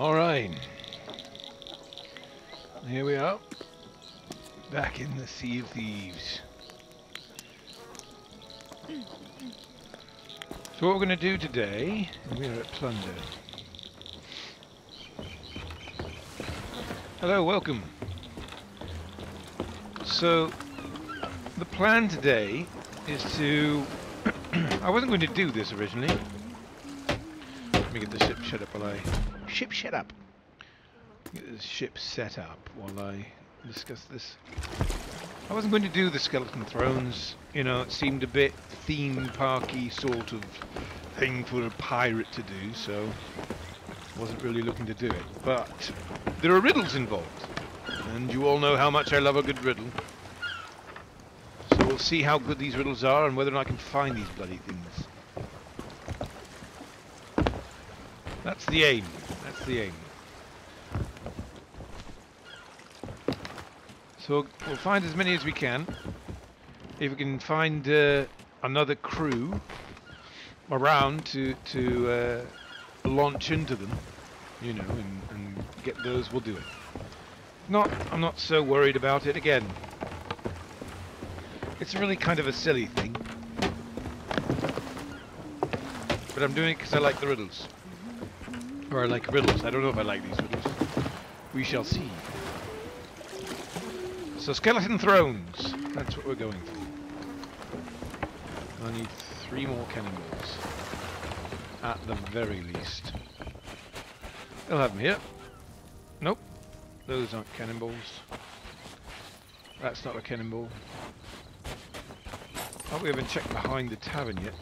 Alright, here we are, back in the Sea of Thieves. So what we're going to do today, we're at Plunder. Hello, welcome. So, the plan today is to... I wasn't going to do this originally. Let me get the ship shut up while I... Ship shut up! Get the ship set up while I discuss this. I wasn't going to do the skeleton thrones. You know, it seemed a bit theme parky sort of thing for a pirate to do, so I wasn't really looking to do it. But there are riddles involved, and you all know how much I love a good riddle. So we'll see how good these riddles are and whether or not I can find these bloody things. That's the aim. That's the aim. So we'll find as many as we can. If we can find another crew around to launch into them, you know, and get those, we'll do it. I'm not so worried about it. Again, it's really kind of a silly thing, but I'm doing it because I like the riddles. Or I like riddles. I don't know if I like these riddles. We shall see. So skeleton thrones. That's what we're going for. I need 3 more cannonballs. At the very least. They'll have them here. Nope. Those aren't cannonballs. That's not a cannonball. Oh, we haven't checked behind the tavern yet.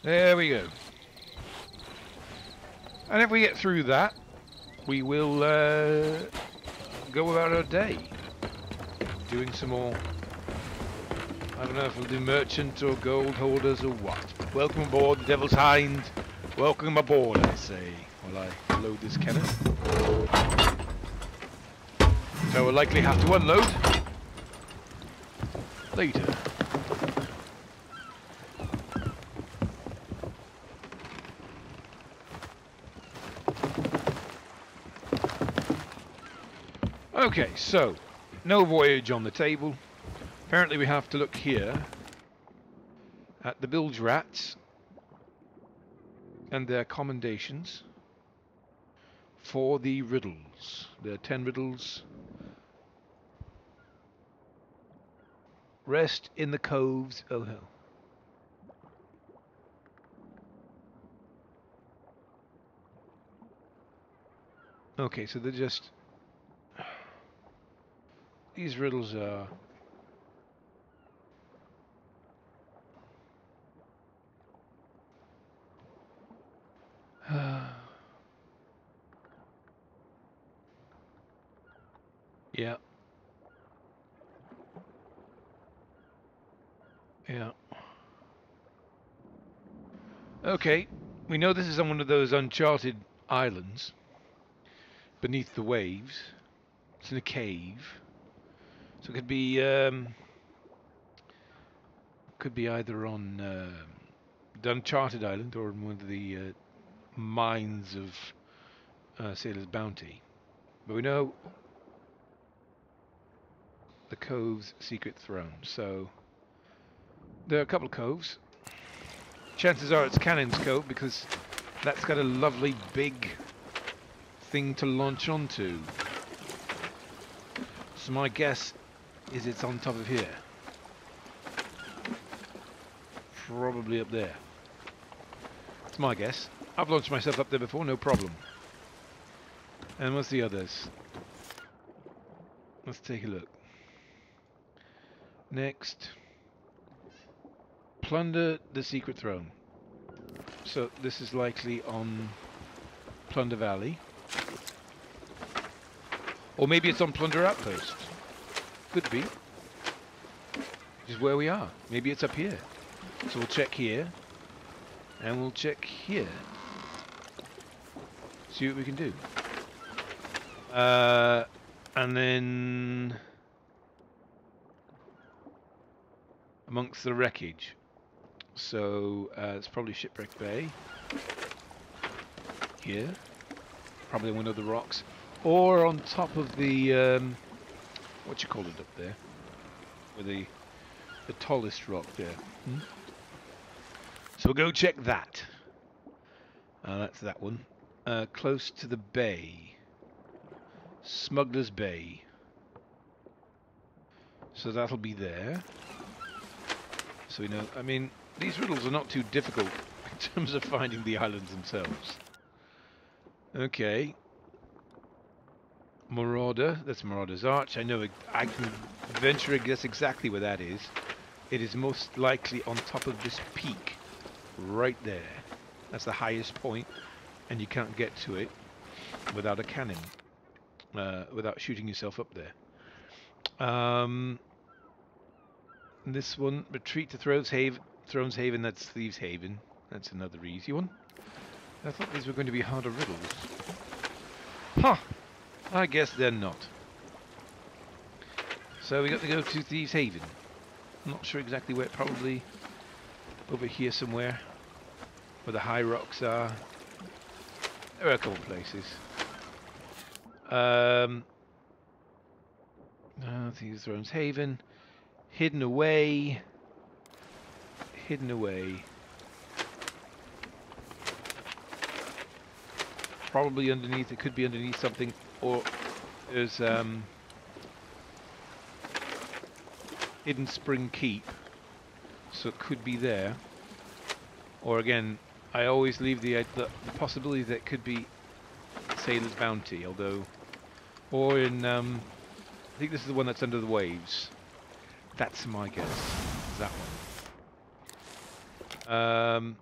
There we go. And if we get through that, we will go about our day. Doing some more... I don't know if we'll do merchant or gold holders or what. Welcome aboard the Devil's Hind. Welcome aboard, I say, while I load this cannon. So we'll likely have to unload later. Okay, so, no voyage on the table. Apparently we have to look here at the bilge rats and their commendations for the riddles. There are 10 riddles. Rest in the coves. Oh hell. Okay, so they're just... These riddles are... yeah. Yeah. Okay, we know this is on one of those uncharted islands beneath the waves. It's in a cave. So it could be either on the Uncharted Island or in one of the mines of Sailor's Bounty. But we know the cove's secret throne. So there are a couple of coves. Chances are it's Cannon's Cove because that's got a lovely big thing to launch onto. So my guess is it's on top of here. Probably up there. It's my guess. I've launched myself up there before, no problem. And what's the others? Let's take a look. Next. Plunder the secret throne. So this is likely on Plunder Valley. Or maybe it's on Plunder Outpost. Could be. Which is where we are. Maybe it's up here. So we'll check here. And we'll check here. See what we can do. And then... amongst the wreckage. So it's probably Shipwreck Bay here, probably on one of the rocks, or on top of the what you call it up there, with the tallest rock there. So we'll go check that. That's that one. Close to the bay, Smuggler's Bay. So that'll be there. So we know. I mean, these riddles are not too difficult in terms of finding the islands themselves. Okay. Marauder. That's Marauder's Arch. I know. I can venture a guess exactly where that is. It is most likely on top of this peak, right there. That's the highest point, and you can't get to it without a cannon, without shooting yourself up there. This one, Retreat to Thrones Haven, that's Thieves Haven. That's another easy one. I thought these were going to be harder riddles. Huh! I guess they're not. So we got to go to Thieves Haven. I'm not sure exactly where, probably over here somewhere, where the high rocks are. There are a couple places. Thieves Thrones Haven. Hidden away. Hidden away. Probably underneath. It could be underneath something, or there's Hidden Spring Keep, so it could be there. Or again, I always leave the possibility that it could be Sailor's Bounty, although, or in I think this is the one that's under the waves. That's my guess. That one.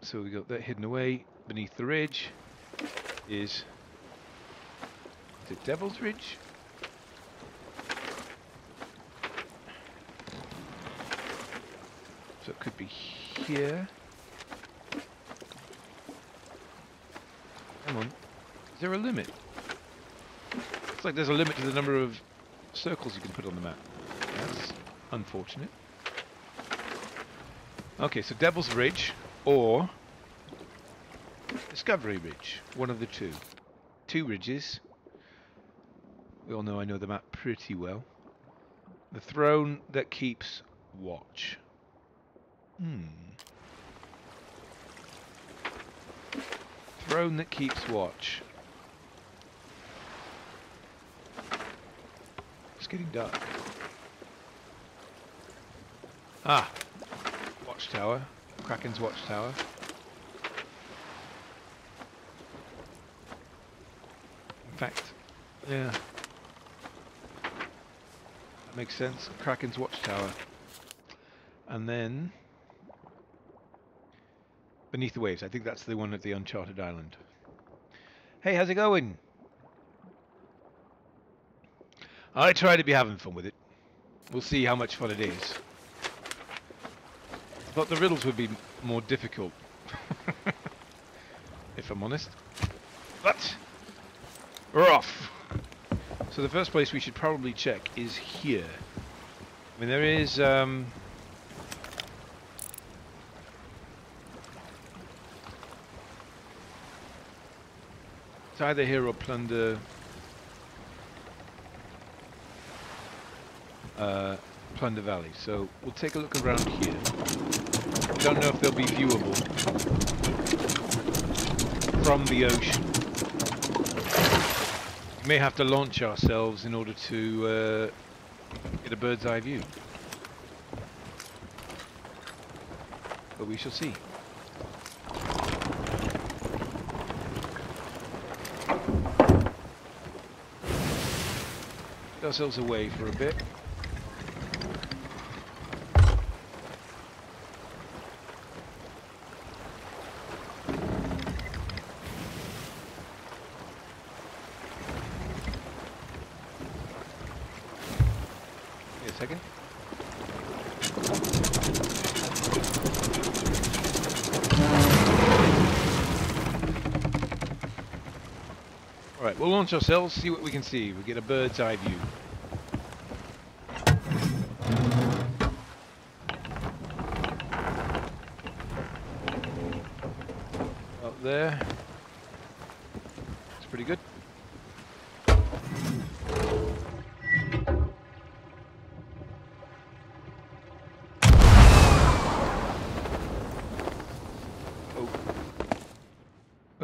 So we got that hidden away beneath the ridge. Is it Devil's Ridge? So it could be here. Come on. Is there a limit? Looks like there's a limit to the number of circles you can put on the map. That's unfortunate. Okay, so Devil's Ridge or Discovery Ridge. One of the two. Two ridges. We all know I know the map pretty well. The throne that keeps watch. Throne that keeps watch. It's getting dark. Ah! Watchtower. Kraken's Watchtower. In fact, yeah. That makes sense. Kraken's Watchtower. And then Beneath the Waves. I think that's the one at the Uncharted Island. Hey, how's it going? I try to be having fun with it. We'll see how much fun it is. I thought the riddles would be more difficult, if I'm honest. But we're off. So the first place we should probably check is here. I mean, there is it's either here or Plunder Valley. So we'll take a look around here. I don't know if they'll be viewable from the ocean. We may have to launch ourselves in order to get a bird's eye view. But we shall see. Get ourselves away for a bit. We'll launch ourselves, see what we can see. We get a bird's eye view.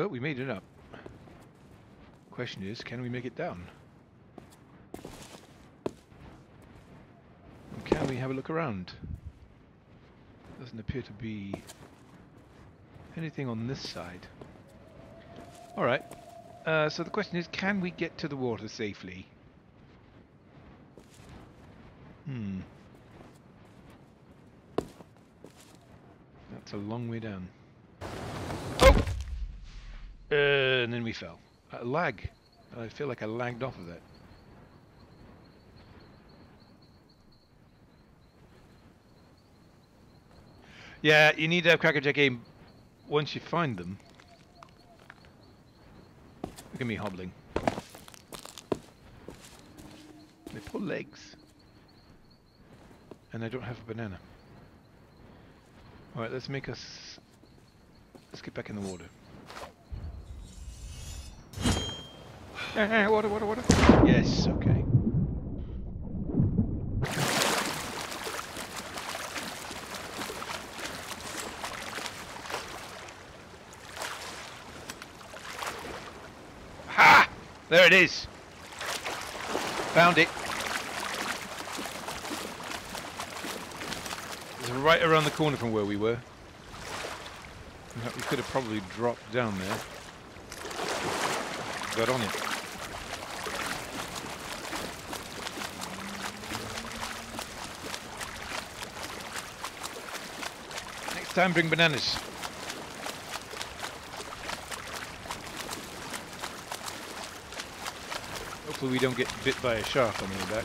Well, we made it up. Question is, can we make it down? And can we have a look around? Doesn't appear to be anything on this side. Alright. So the question is, can we get to the water safely? That's a long way down. Oh! And then we fell. Lag. I feel like I lagged off of that. Yeah, you need to have crackerjack aim once you find them. Look at me hobbling. They pull legs. And I don't have a banana. Alright, let's get back in the water. Water, water, water. Yes, okay. Ha! There it is. Found it. It's right around the corner from where we were. In fact, we could have probably dropped down there. Got on it. Next time, bring bananas. Hopefully we don't get bit by a shark on the way back.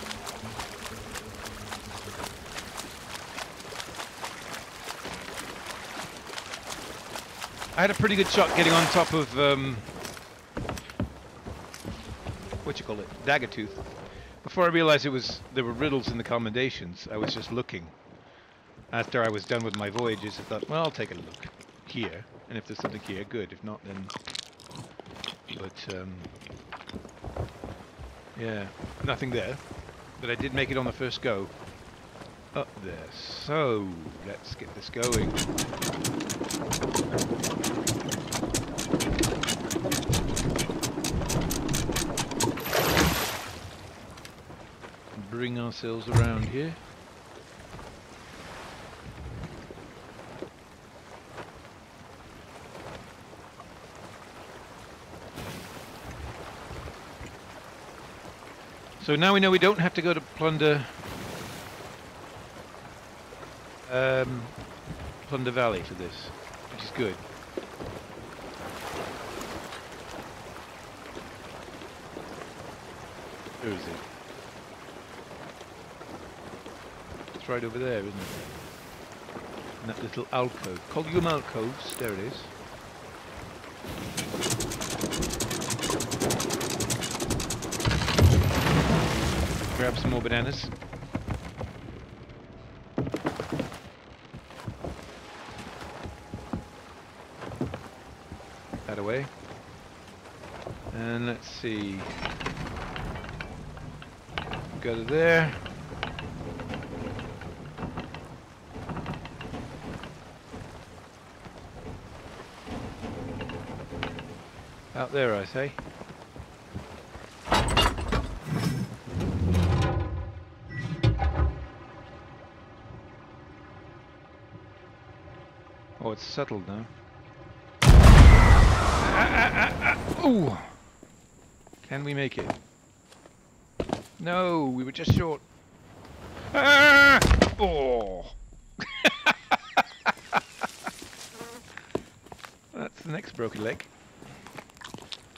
I had a pretty good shot getting on top of Dagger Tooth. Before I realized there were riddles in the commendations, I was just looking. After I was done with my voyages, I thought, well, I'll take a look here, and if there's something here, good. If not, then. But yeah, nothing there. But I did make it on the first go. Up there. So let's get this going. Bring ourselves around here. So now we know we don't have to go to Plunder Valley for this, which is good. Where is it? It's right over there, isn't it? In that little alcove. Column alcoves, there it is. Grab some more bananas. That away. And let's see. Go to there. Out there, I say. Oh, it's settled now. Ooh! Can we make it? No, we were just short. Ah! Oh! That's the next broken leg.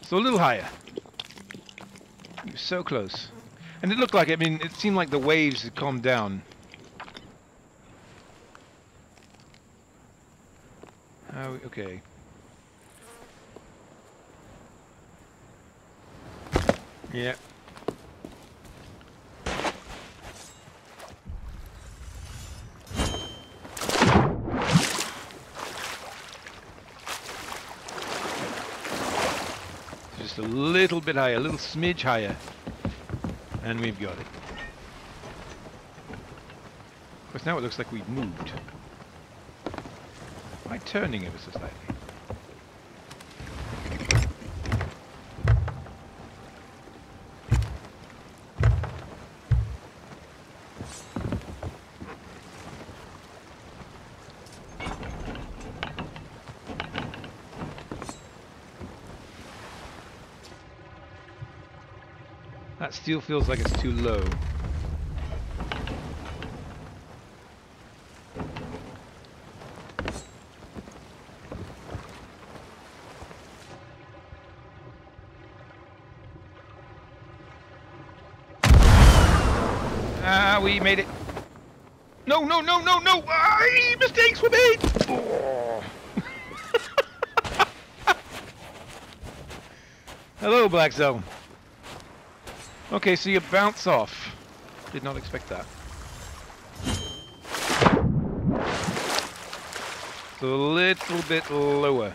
So a little higher. It was so close. And it looked like, I mean, it seemed like the waves had calmed down. Okay. Yeah. Just a little bit higher, a little smidge higher. And we've got it. Of course, now it looks like we've moved. Am I turning ever so slightly? That steel feels like it's too low. Ah, we made it. No, no, no, no, no! Ah, mistakes were made! Oh. Hello, Black Zone. Okay, so you bounce off. Did not expect that. So a little bit lower.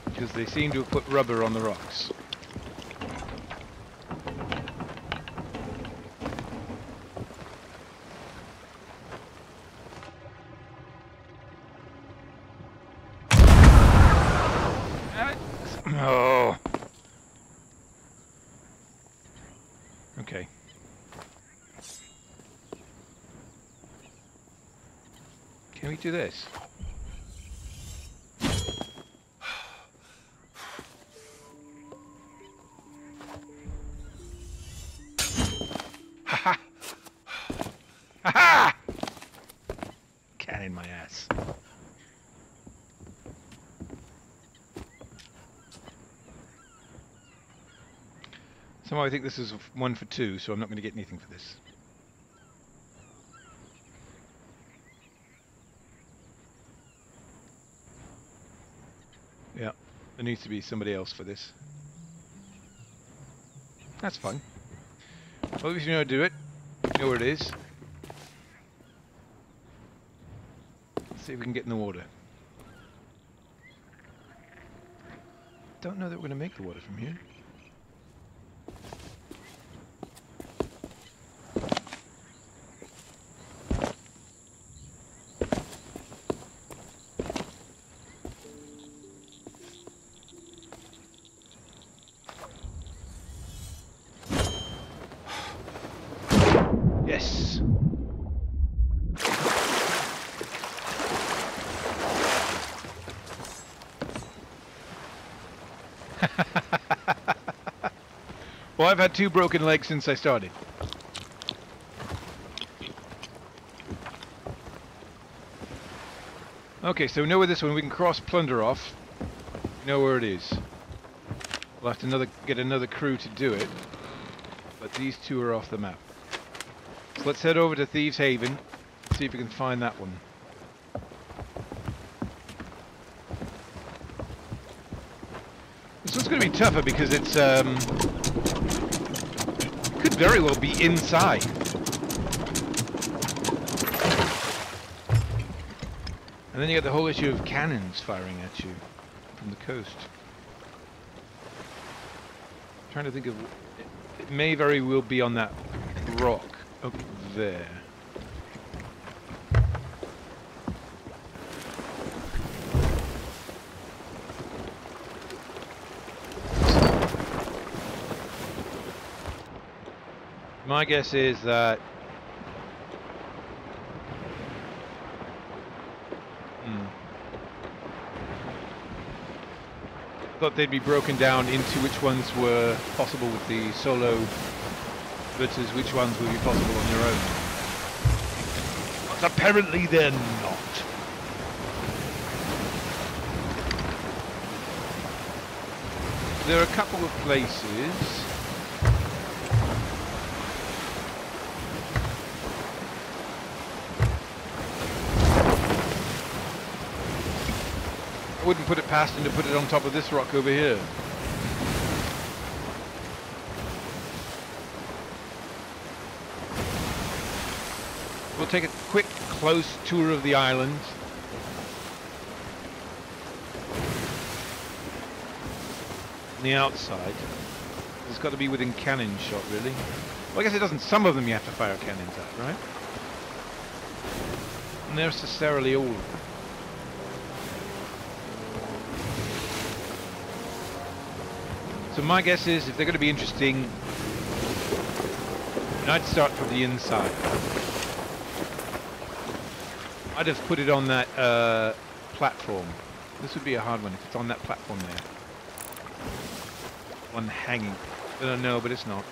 Because they seem to have put rubber on the rocks. Oh. Okay. Can we do this? Ha ha! Ha ha! Cannon my ass. Somehow I think this is 1 for 2, so I'm not going to get anything for this. Yeah, there needs to be somebody else for this. That's fine. Well, at least you know how to do it. You know where it is. Let's see if we can get in the water. Don't know that we're going to make the water from here. Yes. Well, I've had 2 broken legs since I started. Okay, so we know where this one, we can cross Plunder off. We know where it is. We'll have to get another crew to do it. But these 2 are off the map. So let's head over to Thieves Haven, see if we can find that one. This one's going to be tougher because it's could very well be inside. And then you got the whole issue of cannons firing at you from the coast. I'm trying to think of... It may very well be on that rock up there. My guess is that thought they'd be broken down into which ones were possible with the solo versus which ones would be possible on your own. But apparently they're not. There are a couple of places. I wouldn't put it past him to put it on top of this rock over here. We'll take a quick, close tour of the island. On the outside. It's got to be within cannon shot, really. Well, I guess it doesn't. Some of them you have to fire cannons at, right? Not necessarily all of them. So my guess is, if they're going to be interesting, I'd start from the inside. I'd have put it on that platform. This would be a hard one if it's on that platform there. one hanging. I don't know, but it's not.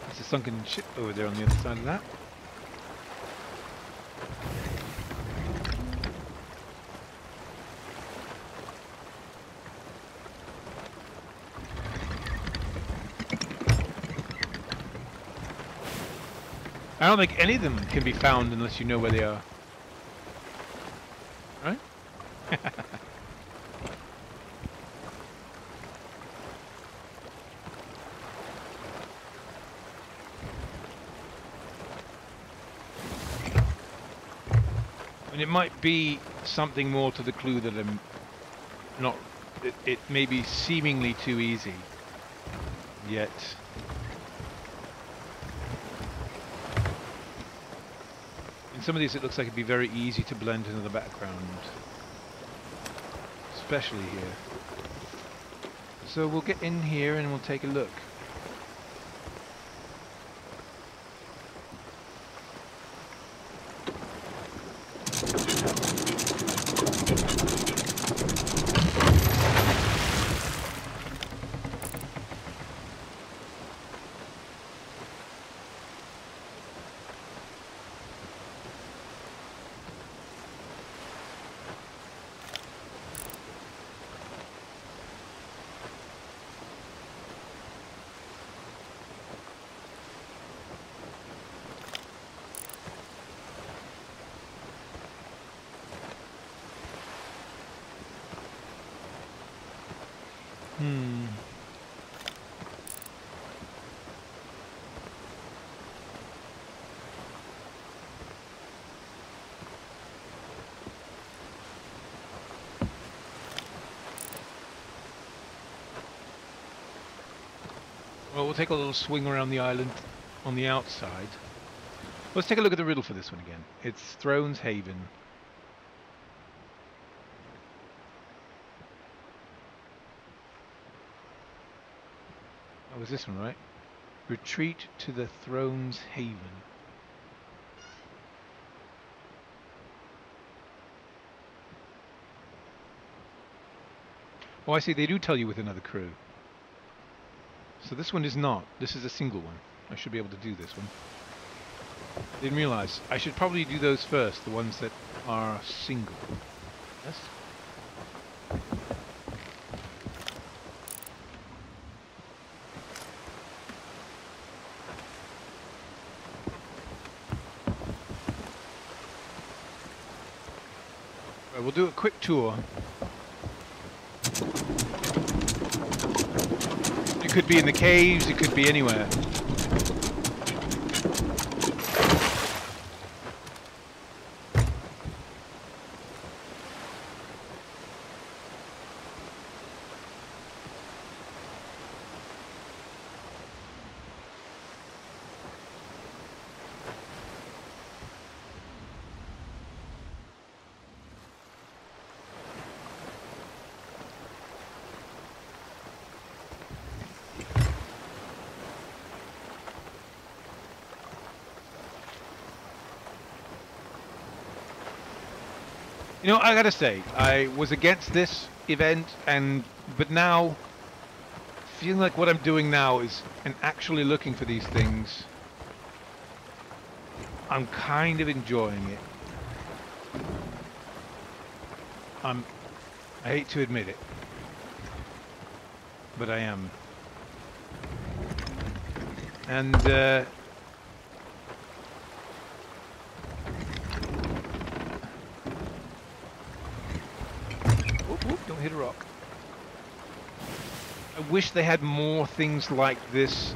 There's a sunken ship over there on the other side of that. I don't think any of them can be found unless you know where they are. Right? And it might be something more to the clue that I'm not... It may be seemingly too easy. Yet... in some of these it looks like it'd be very easy to blend into the background. Especially here. So we'll get in here and we'll take a look. Well, we'll take a little swing around the island on the outside. Let's take a look at the riddle for this one again. It's Thrones Haven. Oh, was this one right? Retreat to the Thrones Haven. Oh, I see. They do tell you with another crew. So this one is not. This is a single one. I should be able to do this one. Didn't realize. I should probably do those first, the ones that are single. Yes? Right, we'll do a quick tour. It could be in the caves, it could be anywhere. You know, I gotta say, I was against this event, but now, feeling like what I'm doing now is, and actually looking for these things, I'm kind of enjoying it. I hate to admit it, but I am. And, don't hit a rock. I wish they had more things like this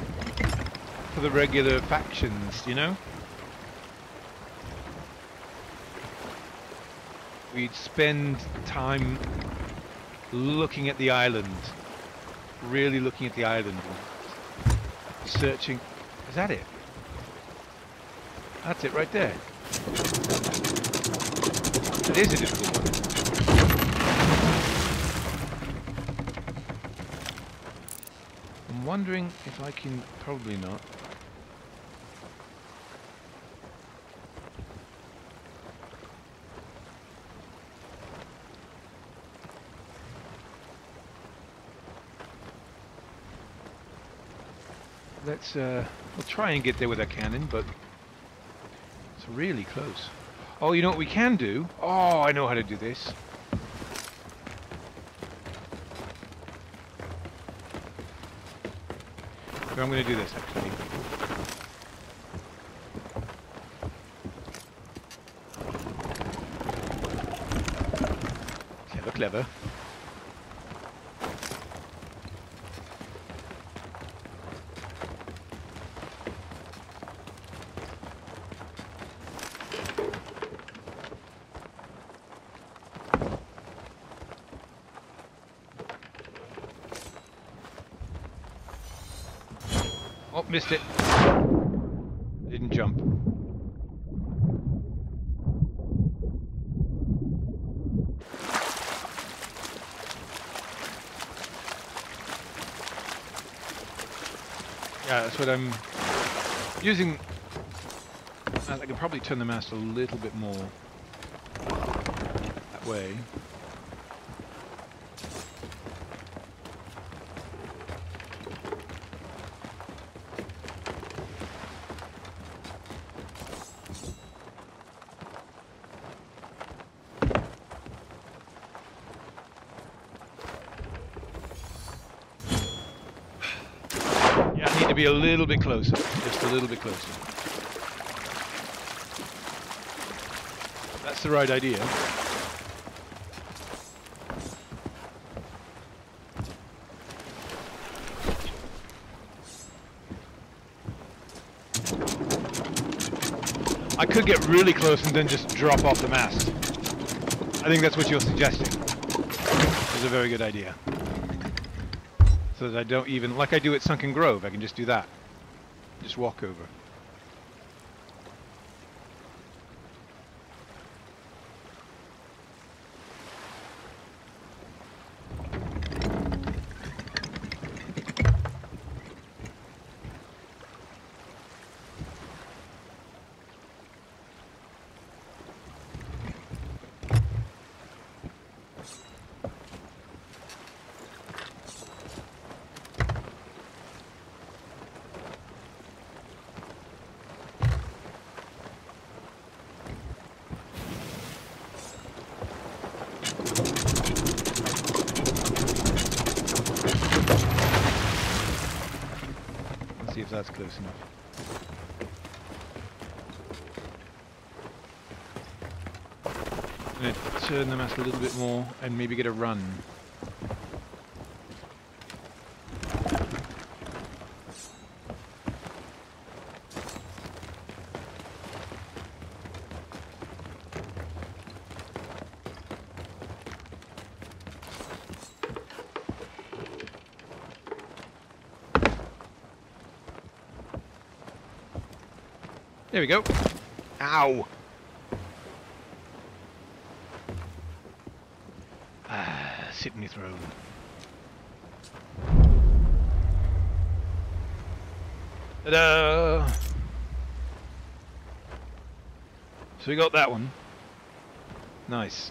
for the regular factions, you know? We'd spend time looking at the island, really looking at the island, searching. Is that it? That's it right there. It is a difficult one. I'm wondering if I can... Probably not. Let's, we'll try and get there with a cannon, but it's really close. Oh, you know what we can do? Oh, I know how to do this. So I'm going to do this, actually. Clever, clever. Oh, missed it. Didn't jump. Yeah, that's what I'm using. I can probably turn the mast a little bit more that way. To be a little bit closer, just a little bit closer. That's the right idea. I could get really close and then just drop off the mast. I think that's what you're suggesting. It's a very good idea. So that I don't even, like I do at Sunken Grove, I can just do that. Just walk over. See if that's close enough. I'm going to turn the mast a little bit more and maybe get a run. There we go. Ow! Sit in your throne. Ta-da! So we got that one. Nice.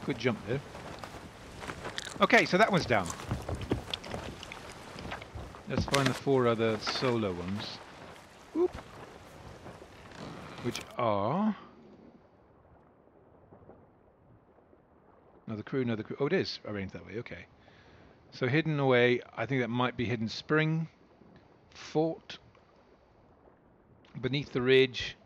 Good jump there. Okay, so that one's down. Let's find the 4 other solo ones. Whoop. Which are... Another crew, another crew. Oh, it is arranged that way, okay. So hidden away, I think that might be Hidden Spring. Fort. Beneath the ridge.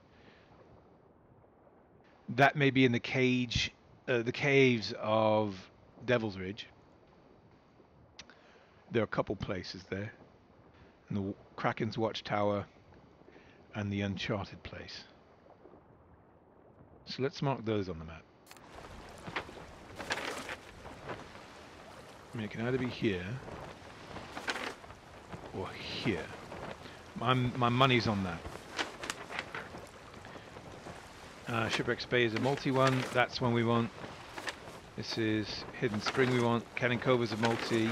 That may be in the cage, the caves of Devil's Ridge. There are a couple places there. And the Kraken's Watchtower and the Uncharted place. So let's mark those on the map. I mean, it can either be here or here. My money's on that. Shipwreck's Bay is a multi one. That's one we want. This is Hidden Spring we want. Cannon Cove is a multi.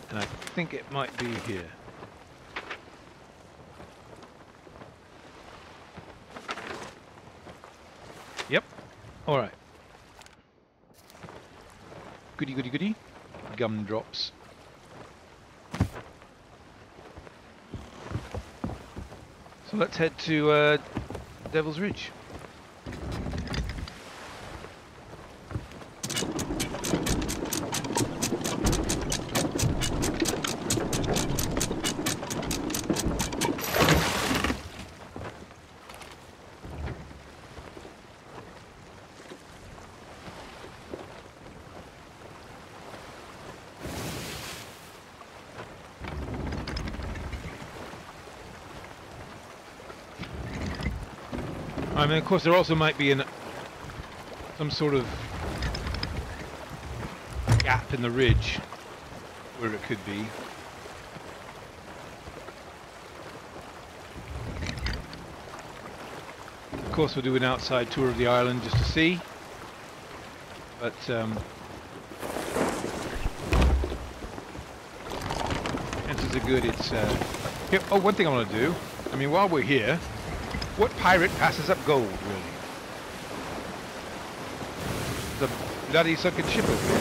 And I think it might be here. Yep. Alright. Goody goody goody. Gumdrops. So let's head to Devil's Ridge. I mean, of course, there also might be some sort of gap in the ridge where it could be. Of course, we'll do an outside tour of the island just to see. But chances are good it's... Here, oh, one thing I want to do, I mean, while we're here, what pirate passes up gold, really? The bloody sunken ship over here.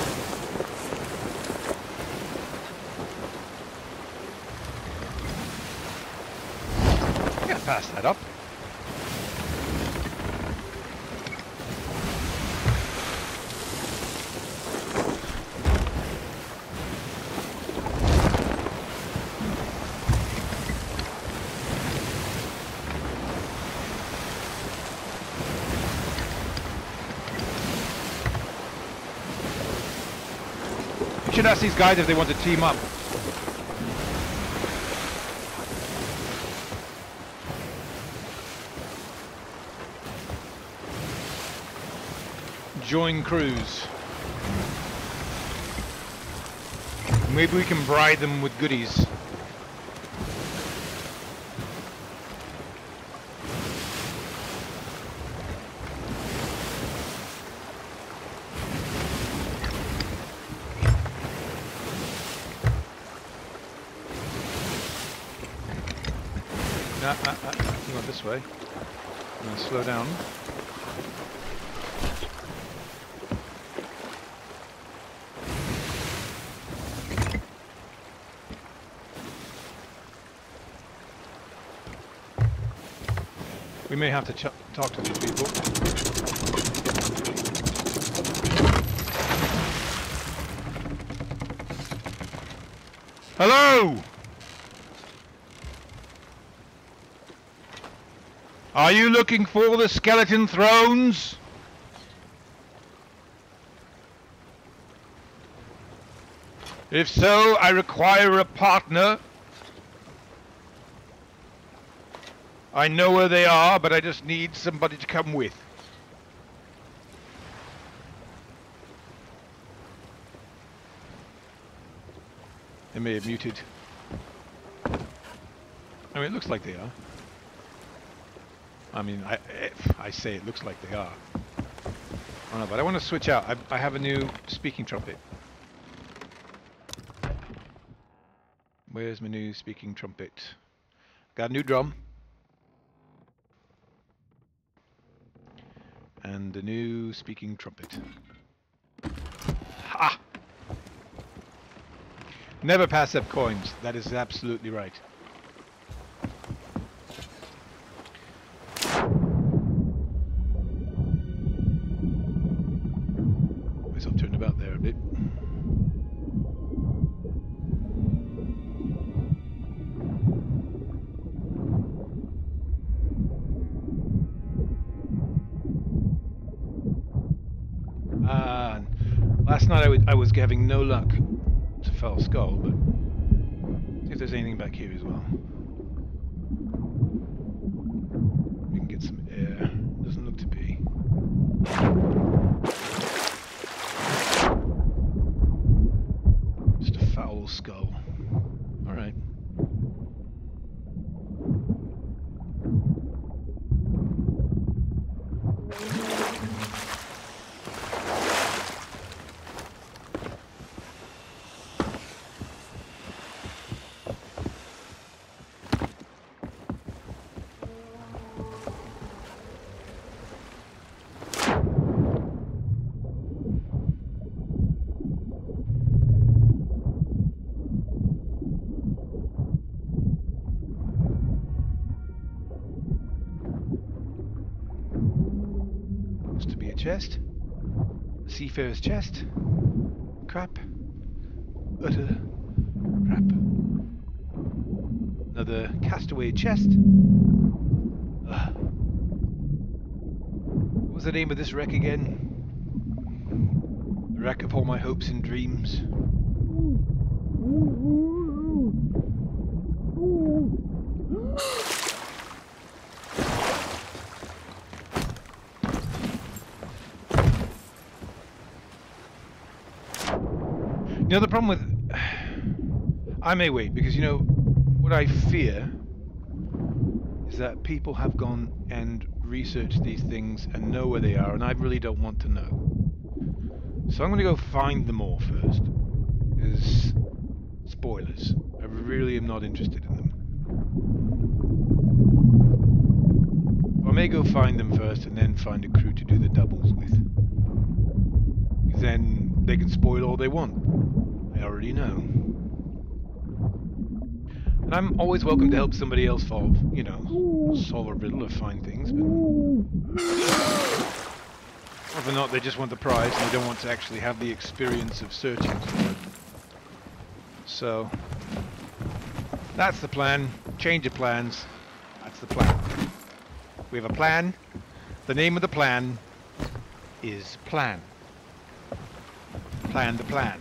Yeah, pass that up. Should ask these guys if they want to team up. Join crews. Maybe we can bribe them with goodies. Not this way. I'm going to slow down. We may have to talk to these people. Hello! Are you looking for the skeleton thrones? If so, I require a partner. I know where they are, but I just need somebody to come with. They may have muted. I mean, it looks like they are. I mean, I say it looks like they are. I don't know, but I want to switch out. I have a new speaking trumpet. Where's my new speaking trumpet? Got a new drum. And a new speaking trumpet. Ha! Never pass up coins. That is absolutely right. I've turned about there a bit. Last night I was having no luck to Fell Skull, but see if there's anything back here as well. We can get some air. Doesn't look to be. chest. Seafarer's chest. Crap. Utter crap. Another castaway chest. Ugh. What was the name of this wreck again? The wreck of all my hopes and dreams. You know, the problem with... I may wait, because, you know, what I fear is that people have gone and researched these things and know where they are, and I really don't want to know. So I'm going to go find them all first, because... spoilers. I really am not interested in them. I may go find them first and then find a crew to do the doubles with. Because then they can spoil all they want. I already know. And I'm always welcome to help somebody else solve, you know, solve a riddle or find things, but... whether or not they just want the prize and they don't want to actually have the experience of searching for it. So... that's the plan. Change of plans. That's the plan. We have a plan. The name of the plan is Plan. Plan the plan.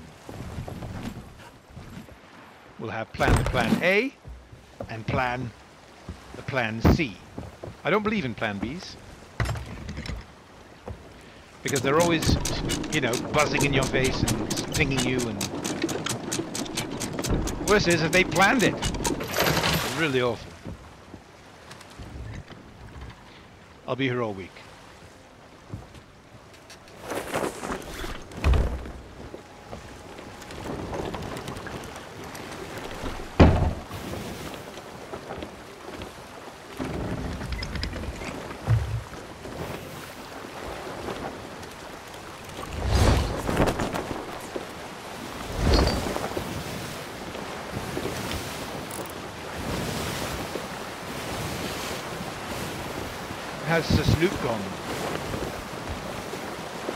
We'll have Plan the Plan A and Plan the Plan C. I don't believe in Plan Bs. Because they're always, you know, buzzing in your face and stinging you, and... worse is if they planned it. It's really awful. I'll be here all week. How's the sloop gone?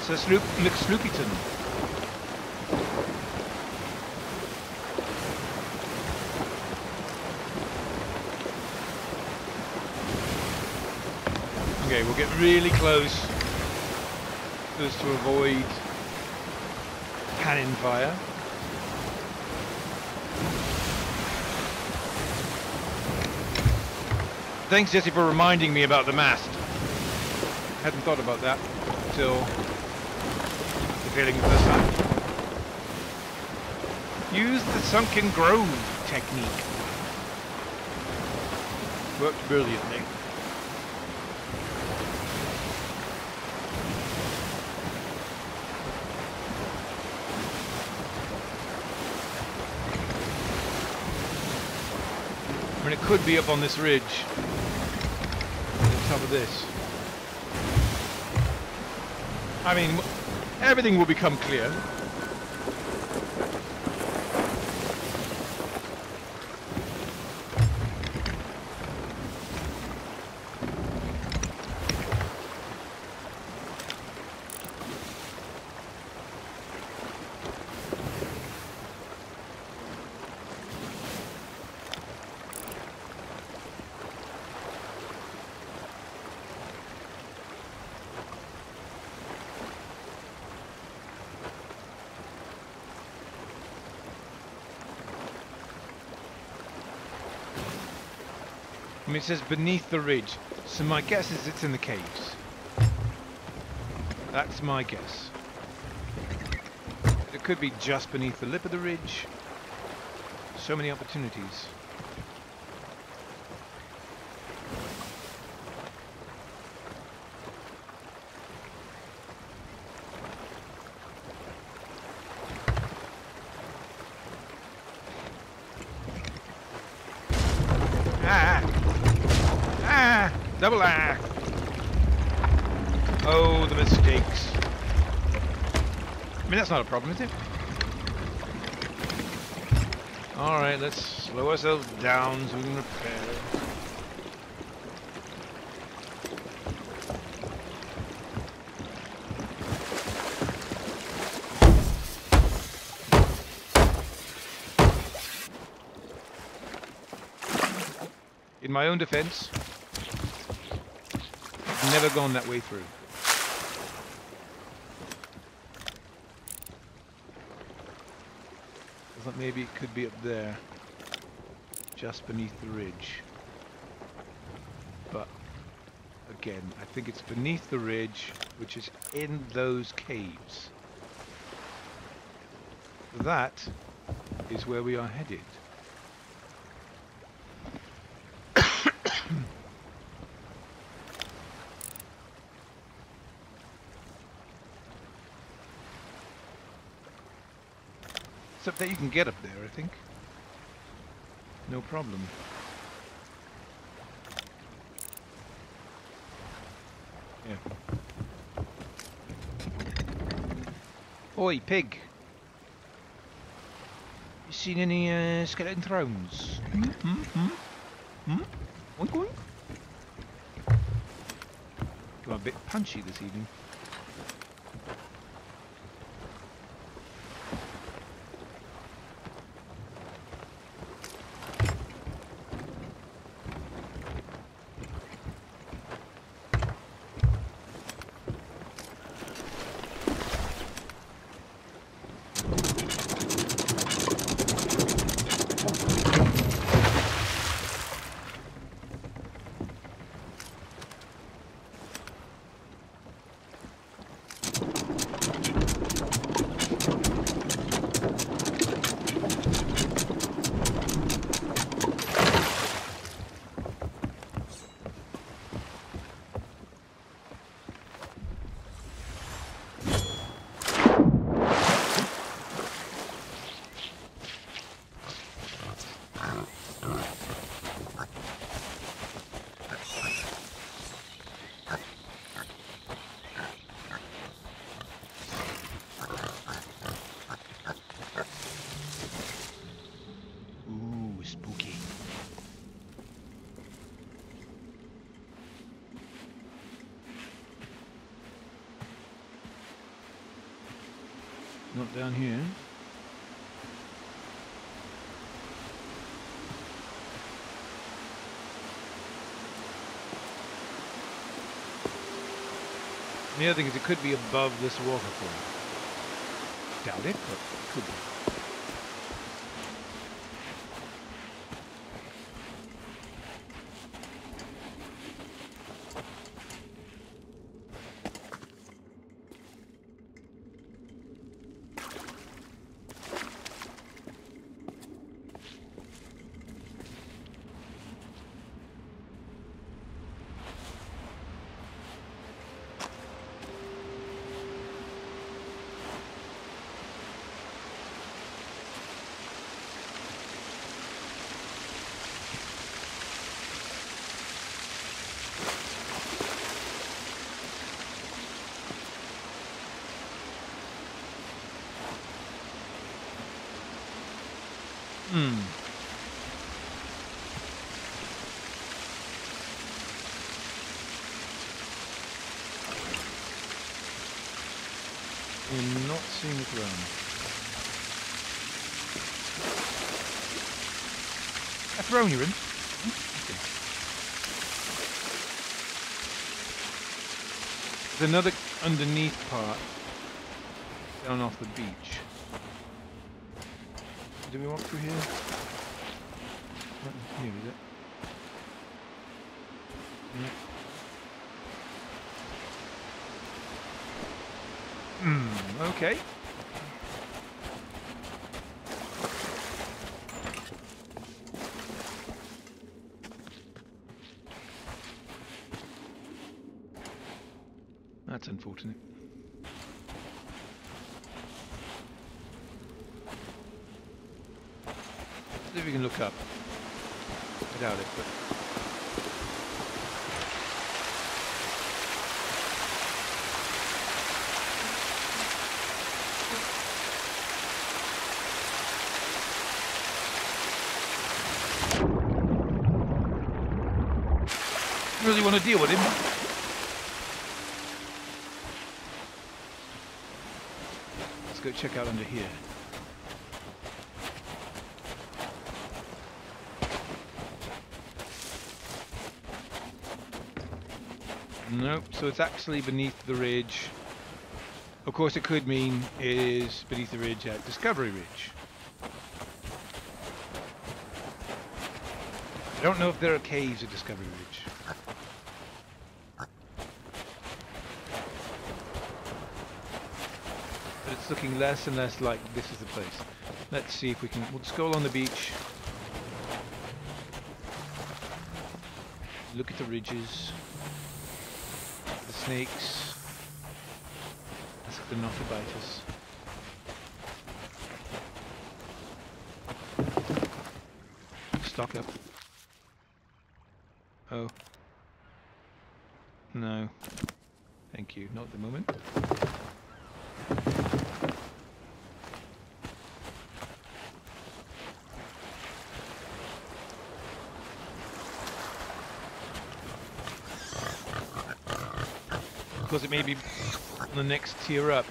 Sir Sloop McSloopyton. Okay, we'll get really close so as to avoid cannon fire. Thanks, Jesse, for reminding me about the mast. Hadn't thought about that until the feeling the first time. Use the sunken grove technique. Worked brilliantly. I mean, it could be up on this ridge, on the top of this. I mean, everything will become clear. I mean, it says beneath the ridge, so my guess is it's in the caves. That's my guess. It could be just beneath the lip of the ridge. So many opportunities. Double ah! Oh, the mistakes. I mean, that's not a problem, is it? Alright, let's slow ourselves down so we can repair. in my own defense, I've never gone that way through. I thought maybe it could be up there, just beneath the ridge. But again, I think it's beneath the ridge, which is in those caves. That is where we are headed. Except that you can get up there, I think. No problem. Yeah. Oi, pig! You seen any skeleton thrones? Oink oink. Got a bit punchy this evening. Not down here. The other thing is it could be above this waterfall. Doubt it, but it could be. We're not seeing the ground. A throne you're in? Okay. There's another underneath part down off the beach. Do we walk through here? Not here, is it? Yeah. Okay. That's unfortunate. See if we can look up. I doubt it, but... really want to deal with him. Let's go check out under here. Nope, so it's actually beneath the ridge. Of course, it could mean it is beneath the ridge at Discovery Ridge. I don't know if there are caves at Discovery Ridge. But it's looking less and less like this is the place. Let's see if we can... We'll just go along the beach. Look at the ridges. The snakes. Ask them not to bite us. Stock up. Oh. No. Thank you. Not at the moment. Because it may be on the next tier up.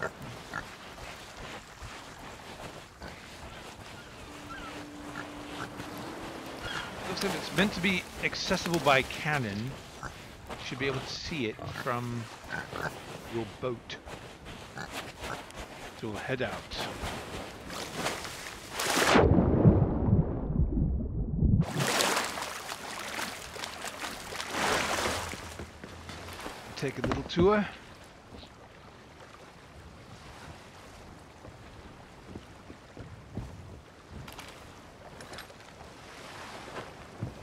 Looks like it's meant to be accessible by cannon. You should be able to see it from your boat. So we'll head out. Take a little tour.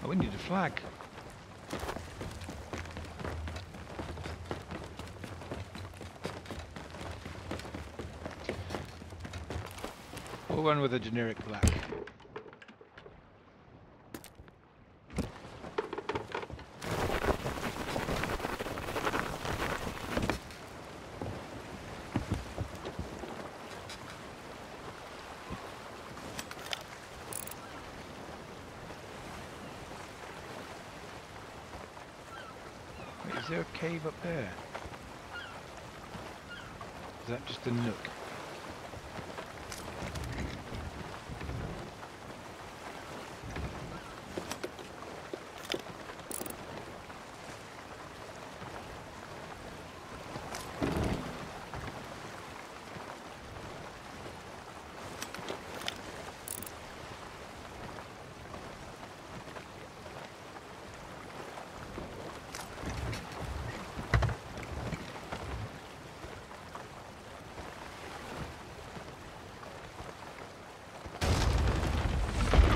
Oh, we need a flag. We'll run with a generic flag. Is there a cave up there? Is that just a nook?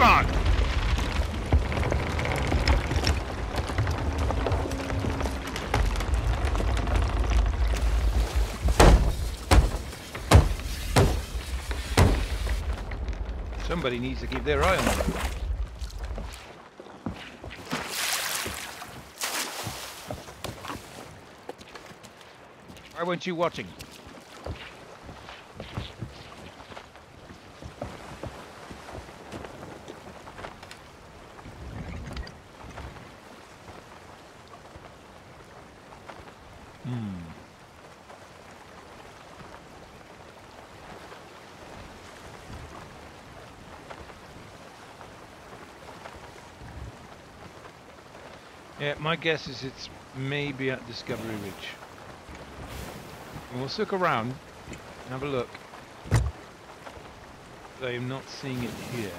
Come on! Somebody needs to keep their eye on the road. Why weren't you watching? Yeah, my guess is it's maybe at Discovery Ridge. And we'll look around and have a look. I am not seeing it here.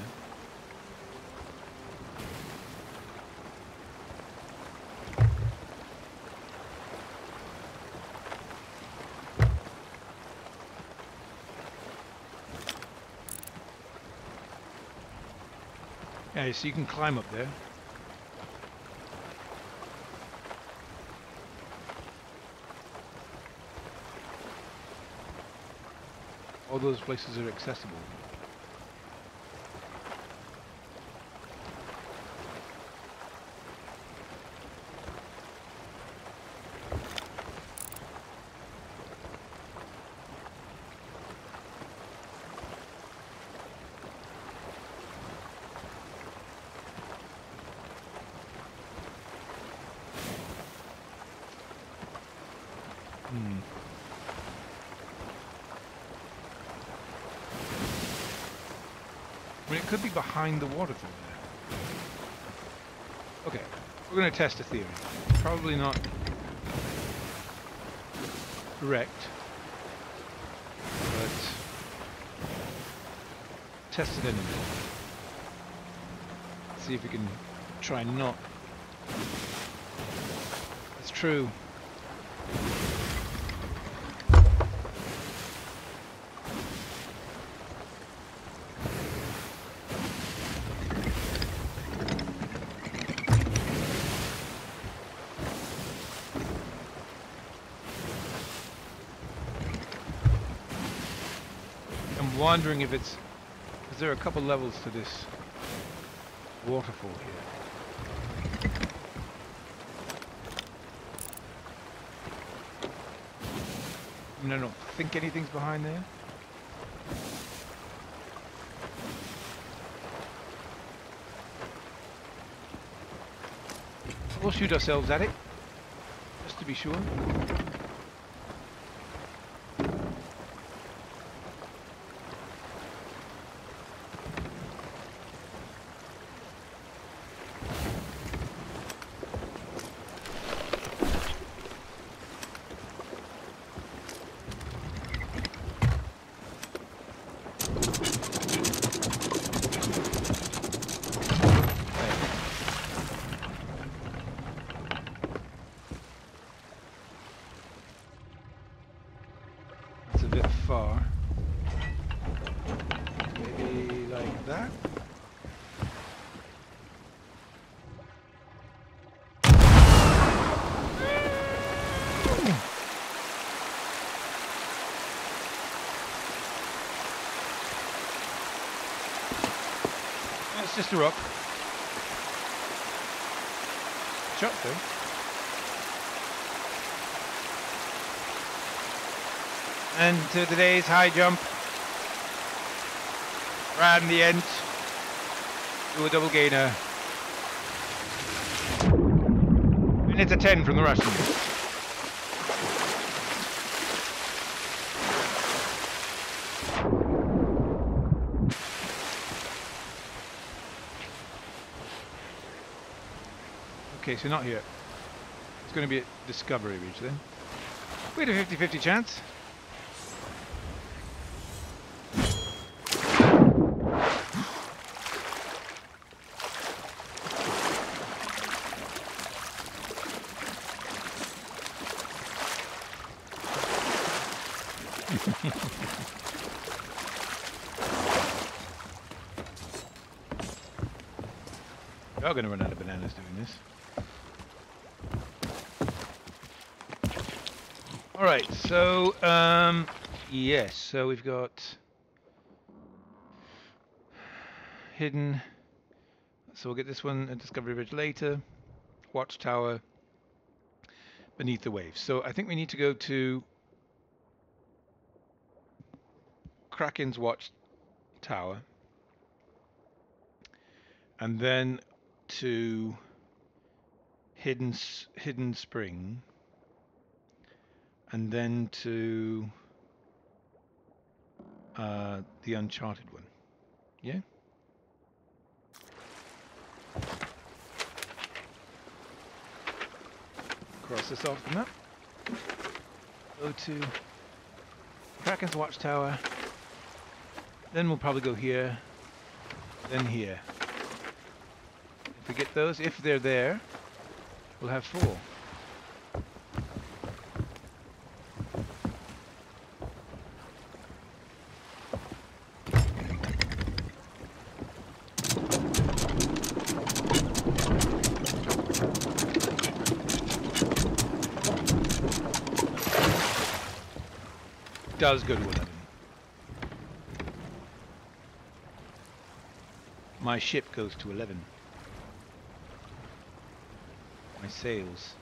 Yeah, so you can climb up there. All those places are accessible. I mean, it could be behind the waterfall there. Okay, we're going to test a theory. Probably not wrecked, but test it anyway. See if we can try not. It's true. I'm wondering if it's, is there a couple levels to this waterfall here? I mean, I don't think anything's behind there. We'll shoot ourselves at it, just to be sure. Far. Maybe like that. It's just a rock. Shot though. And to today's high jump, Bran the Ent, do a double gainer. And it's a 10 from the Russian. Okay, so not here. It's going to be a Discovery Ridge then. We had a 50-50 chance. You're going to run out of bananas doing this. Alright, so, yes, so we've got hidden, so we'll get this one at Discovery Ridge later, Watchtower, beneath the waves. So I think we need to go to Kraken's Watchtower, and then to Hidden Spring, and then to the Uncharted one. Yeah? Cross this off the map. Go to Kraken's Watchtower. Then we'll probably go here. Then here. If we get those, if they're there, we'll have 4. Does go to 11. My ship goes to 11. My sails.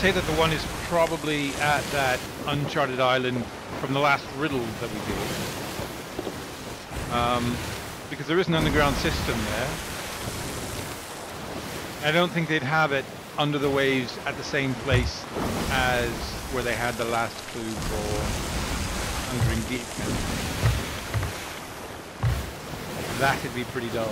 say that the one is probably at that uncharted island from the last riddle that we did. Because there is an underground system there. I don't think they'd have it under the waves at the same place as where they had the last clue for Hungering Deep. That'd be pretty dull.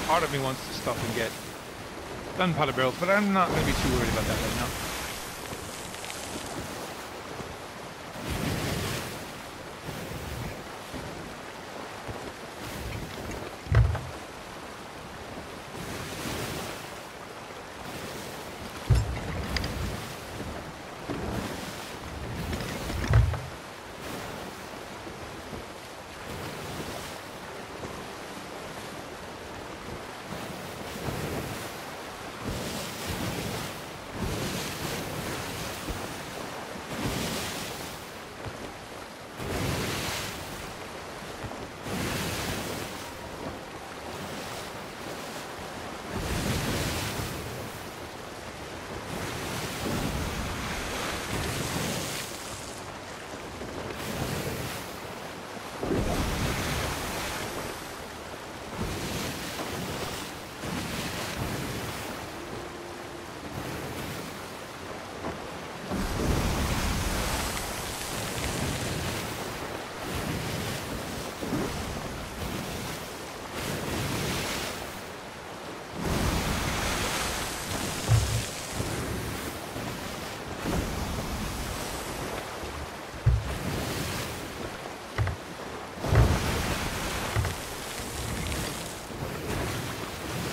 Part of me wants to stop and get gunpowder barrels, but I'm not going to be too worried about that right now.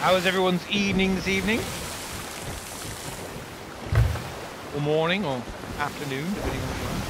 How was everyone's evening this evening? Or morning, or afternoon, depending on what you want.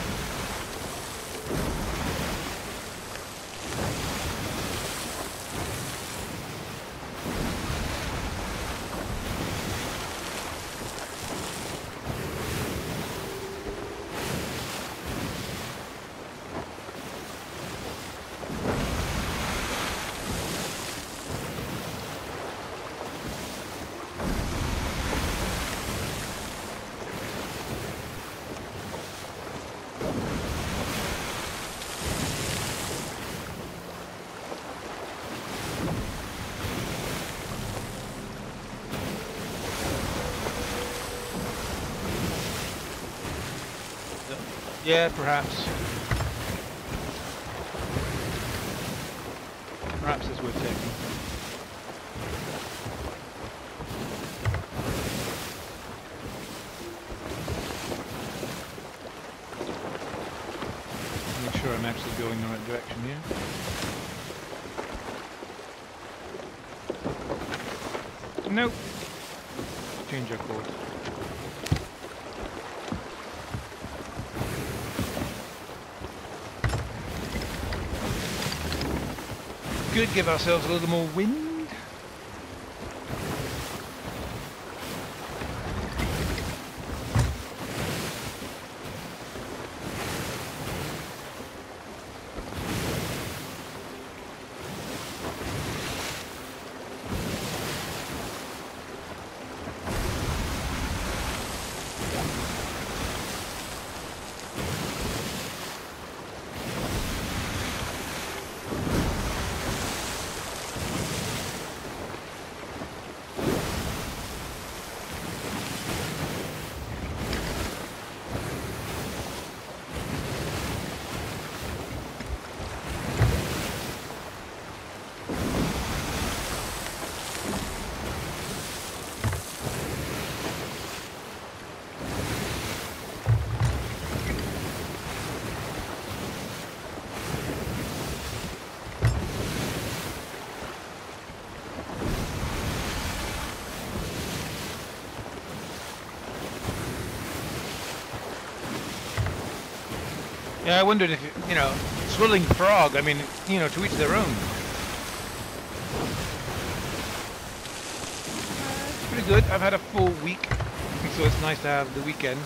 Yeah, perhaps. Perhaps it's worth taking. Make sure I'm actually going the right direction here. Nope. Change our course. Could give ourselves a little more wind. Yeah, I wondered if, you know, swirling frog, I mean, you know, to each their own. It's pretty good. I've had a full week, so it's nice to have the weekend.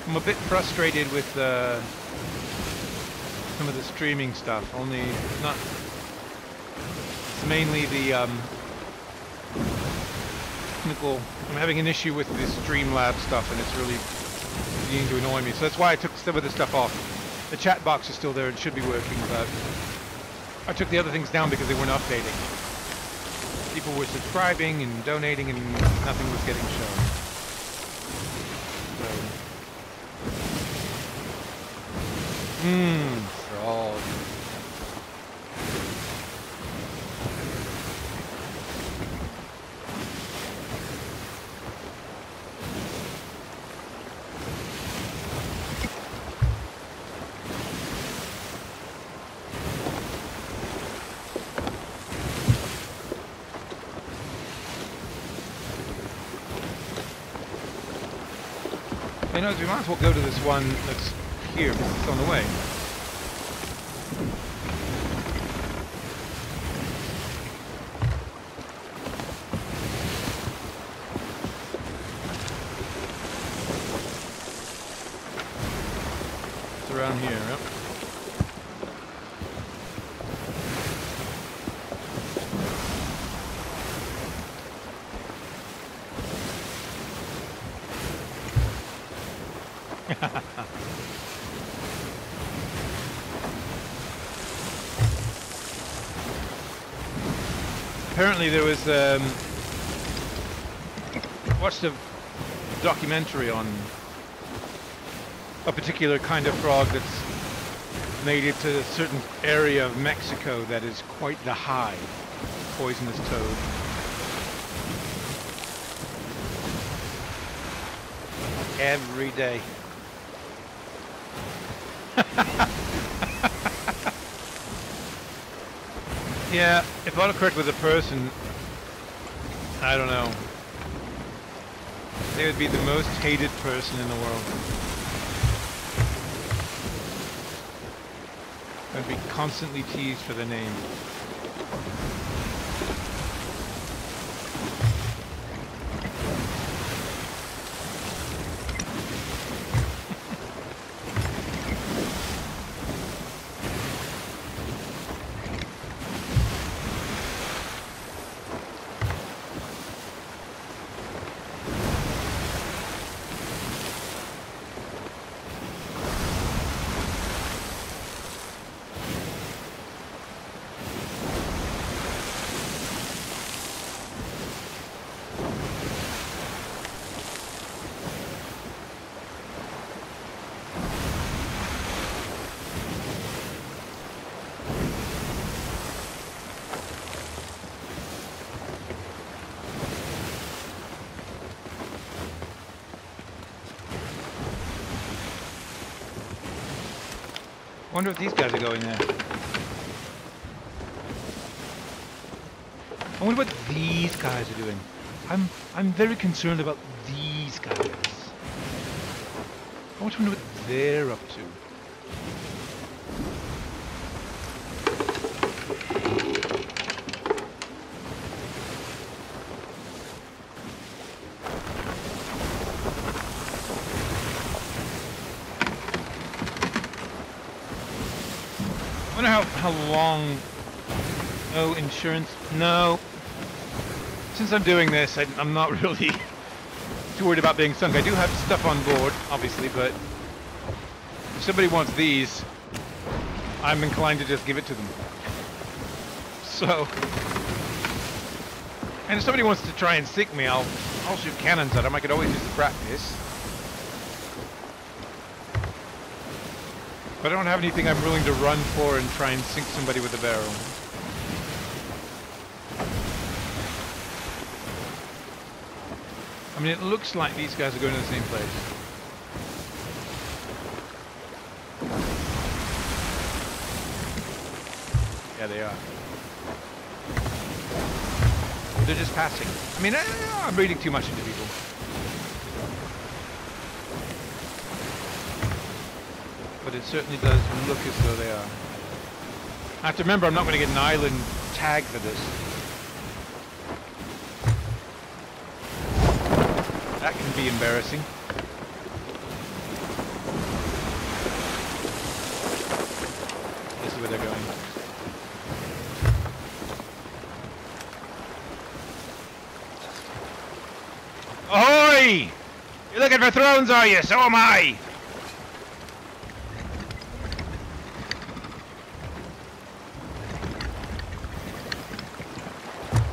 I'm a bit frustrated with some of the streaming stuff, only not... It's mainly the technical... I'm having an issue with the Streamlabs stuff, and it's really beginning to annoy me. So that's why I took some of the stuff off. The chat box is still there and should be working, but I took the other things down because they weren't updating. People were subscribing and donating and nothing was getting shown. So... frog. You know, we might as well go to this one that's here because it's on the way. It's around here, yep. Apparently there was watched a documentary on a particular kind of frog that's made it to a certain area of Mexico that is quite the high poisonous toad. Every day. Yeah, if autocorrect was a person, I don't know. They would be the most hated person in the world. They'd be constantly teased for the name. I wonder if these guys are going there. I wonder what these guys are doing. I'm very concerned about these guys. I want to know what they're up to. I wonder how long... No insurance? No. Since I'm doing this, I'm not really too worried about being sunk. I do have stuff on board, obviously, but if somebody wants these, I'm inclined to just give it to them. So... And if somebody wants to try and sink me, I'll shoot cannons at them. I could always use the practice. But I don't have anything I'm willing to run for and try and sink somebody with a barrel. I mean, it looks like these guys are going to the same place. Yeah, they are. They're just passing. I mean, I'm reading too much into people. but it certainly does look as though they are. I have to remember I'm not going to get an island tag for this. That can be embarrassing. This is where they're going. Ahoy! You're looking for thrones, are you? So am I!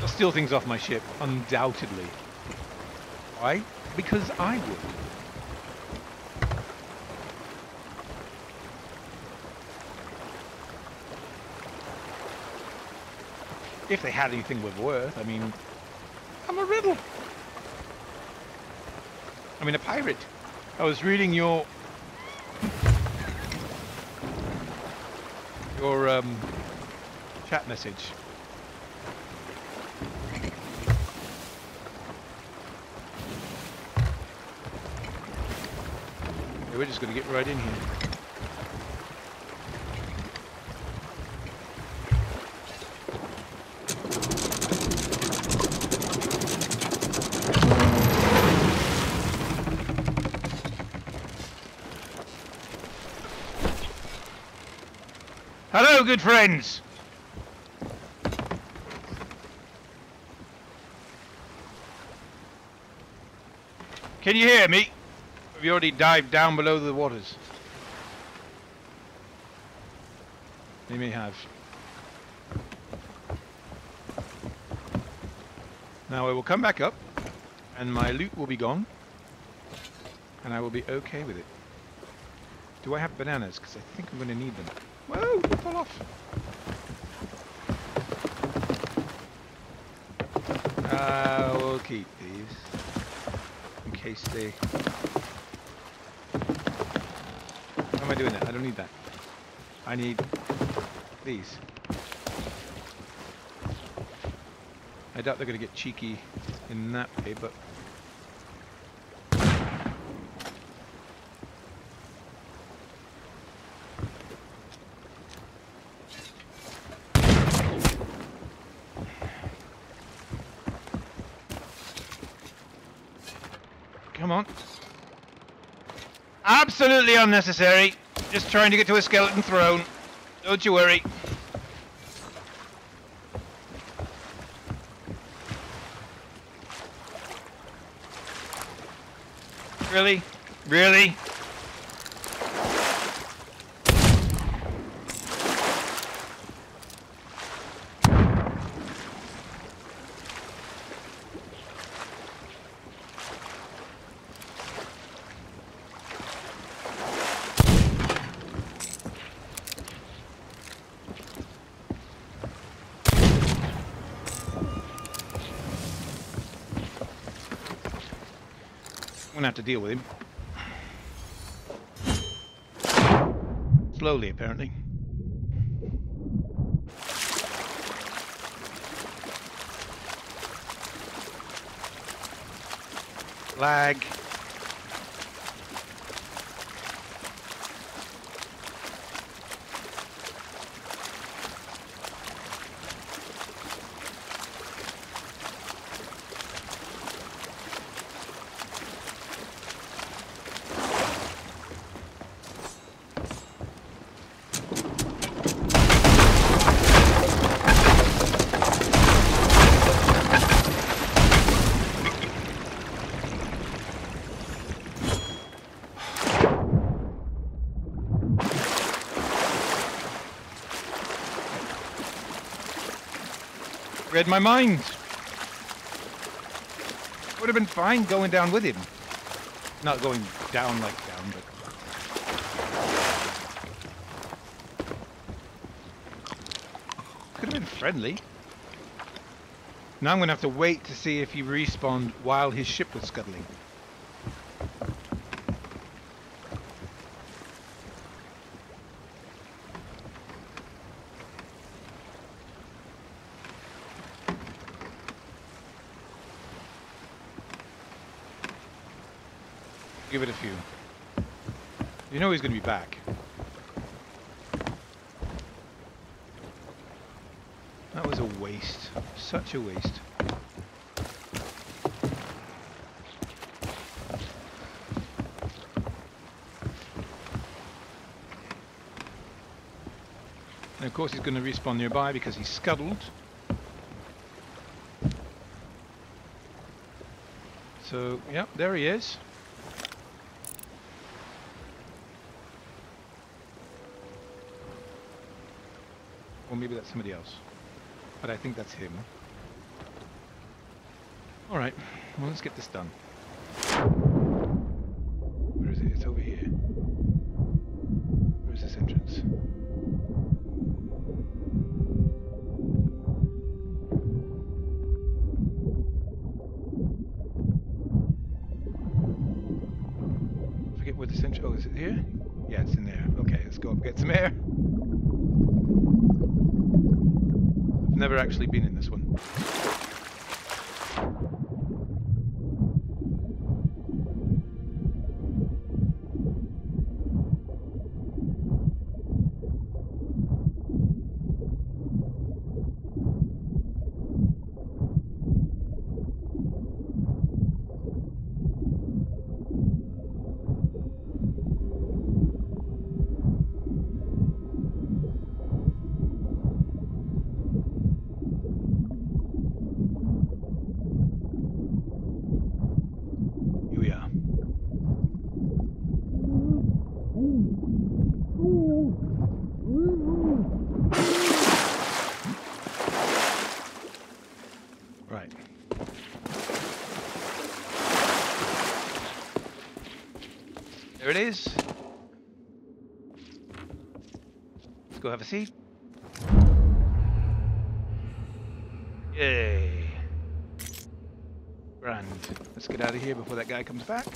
I'll steal things off my ship, undoubtedly. Why? Because I would. If they had anything with worth, I mean, I'm a riddle. I mean, a pirate. I was reading your chat message. Yeah, we're just going to get right in here. Hello, good friends! Can you hear me? Have you already dived down below the waters? You may have. Now I will come back up, and my loot will be gone, and I will be okay with it. Do I have bananas? Because I think I'm going to need them. Whoa, don't fall off. We'll keep these in case they... How am I doing that? I don't need that. I need these. I doubt they're going to get cheeky in that way, but... Come on. Absolutely unnecessary. Just trying to get to a skeleton throne. Don't you worry. Really? Really? I'm gonna have to deal with him. Slowly, apparently. Lag. Read my mind. Would have been fine going down with him. Not going down like down, but... Could have been friendly. Now I'm going to have to wait to see if he respawned while his ship was scuttling. Give it a few. You know he's going to be back. waste. Such a waste. And of course he's going to respawn nearby because he's scuttled. So, yeah, there he is. Or maybe that's somebody else. But I think that's him. Alright, well, let's get this done. Where is it? It's over here. Where's this entrance? Forget where this entrance... Oh, is it here? Yeah, it's in there. Okay, let's go up and get some air. I've never actually been in this one. Right. There it is. Let's go have a seat. Yay. Grand. Let's get out of here before that guy comes back.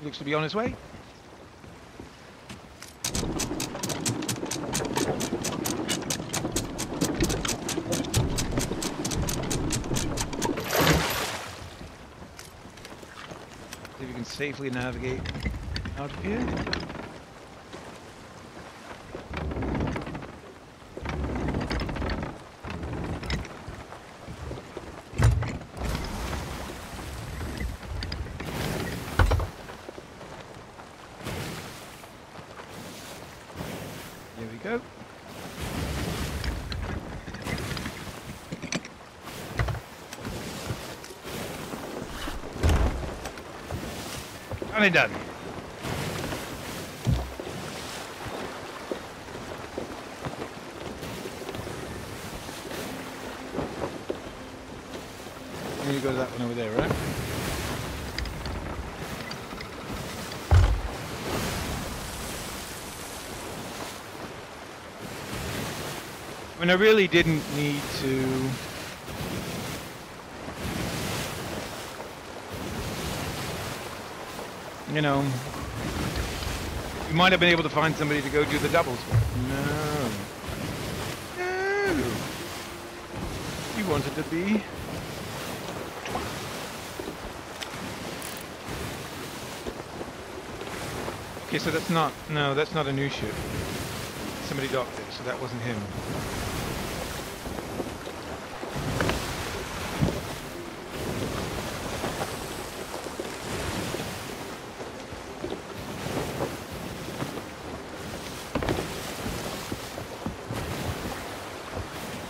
Looks to be on his way. See if we can safely navigate out of here. There we go. And done. And you go to that one over there, right? I mean, I really didn't need to... You know, you might have been able to find somebody to go do the doubles. No. No. You wanted to be. Okay, so that's not, no, that's not a new ship. Somebody docked it, so that wasn't him.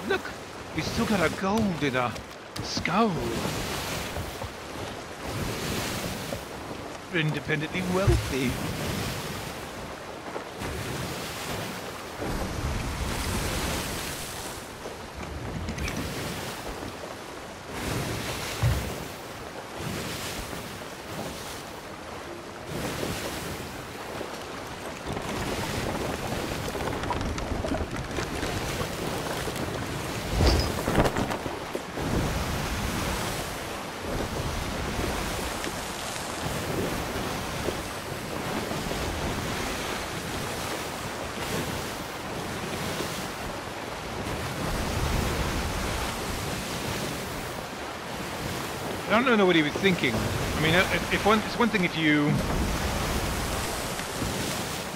Look, we still got our gold in our skull. independently wealthy. I don't know what he was thinking. I mean, it's one thing if you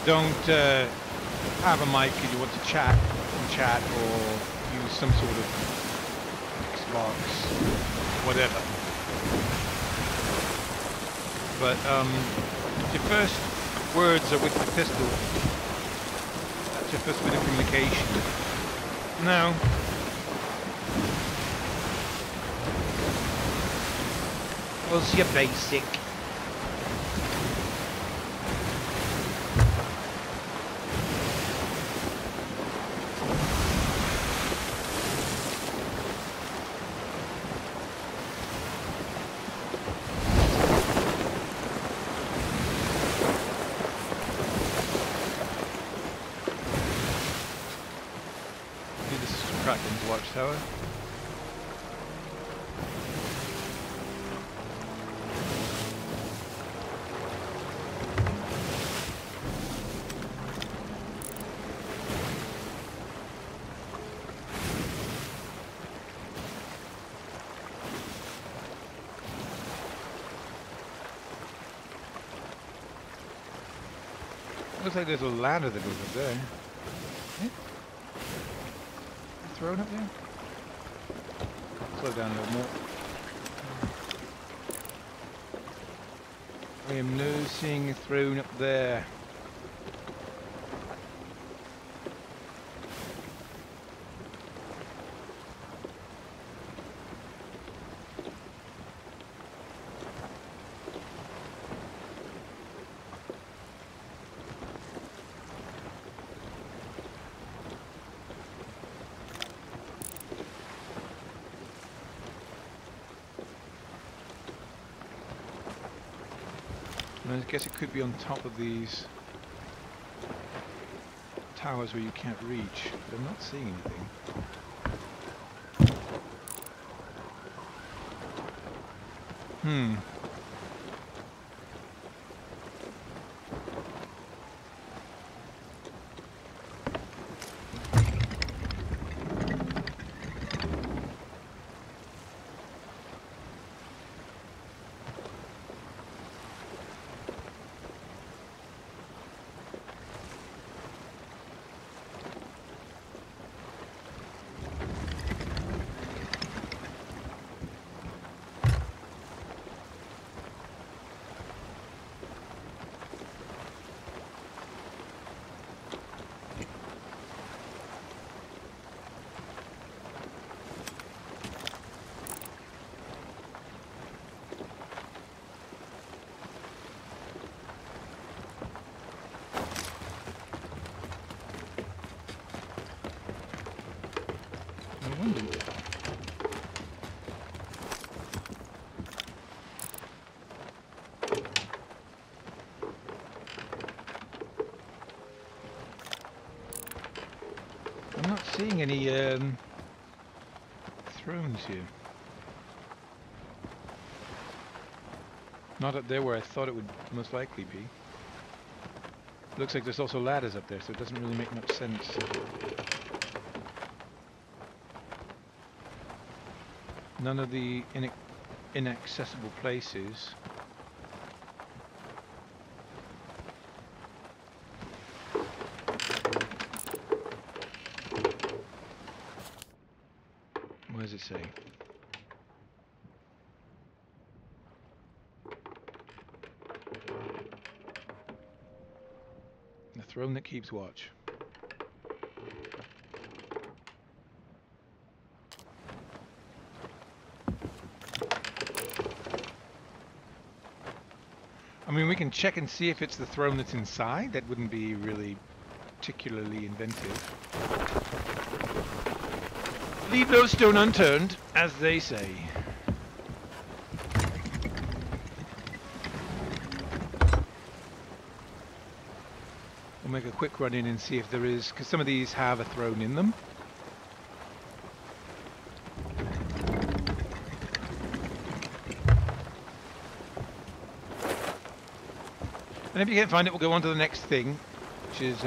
don't have a mic and you want to chat or use some sort of Xbox, whatever. But if your first words are with the pistol, that's your first bit of communication. No. Was your basic. This is Kraken's watchtower. Looks like there's a ladder that goes up there. Eh? Thrown up there? Slow down a little more. I am now seeing a throne up there. I guess it could be on top of these towers where you can't reach, but I'm not seeing anything. I'm not seeing any thrones here. Not up there where I thought it would most likely be. Looks like there's also ladders up there, so it doesn't really make much sense. None of the inaccessible places. What does it say? The throne that keeps watch. I mean, we can check and see if it's the throne that's inside. That wouldn't be really particularly inventive. Leave no stone unturned, as they say. We'll make a quick run in and see if there is, because some of these have a throne in them. And if you can't find it, we'll go on to the next thing, which is,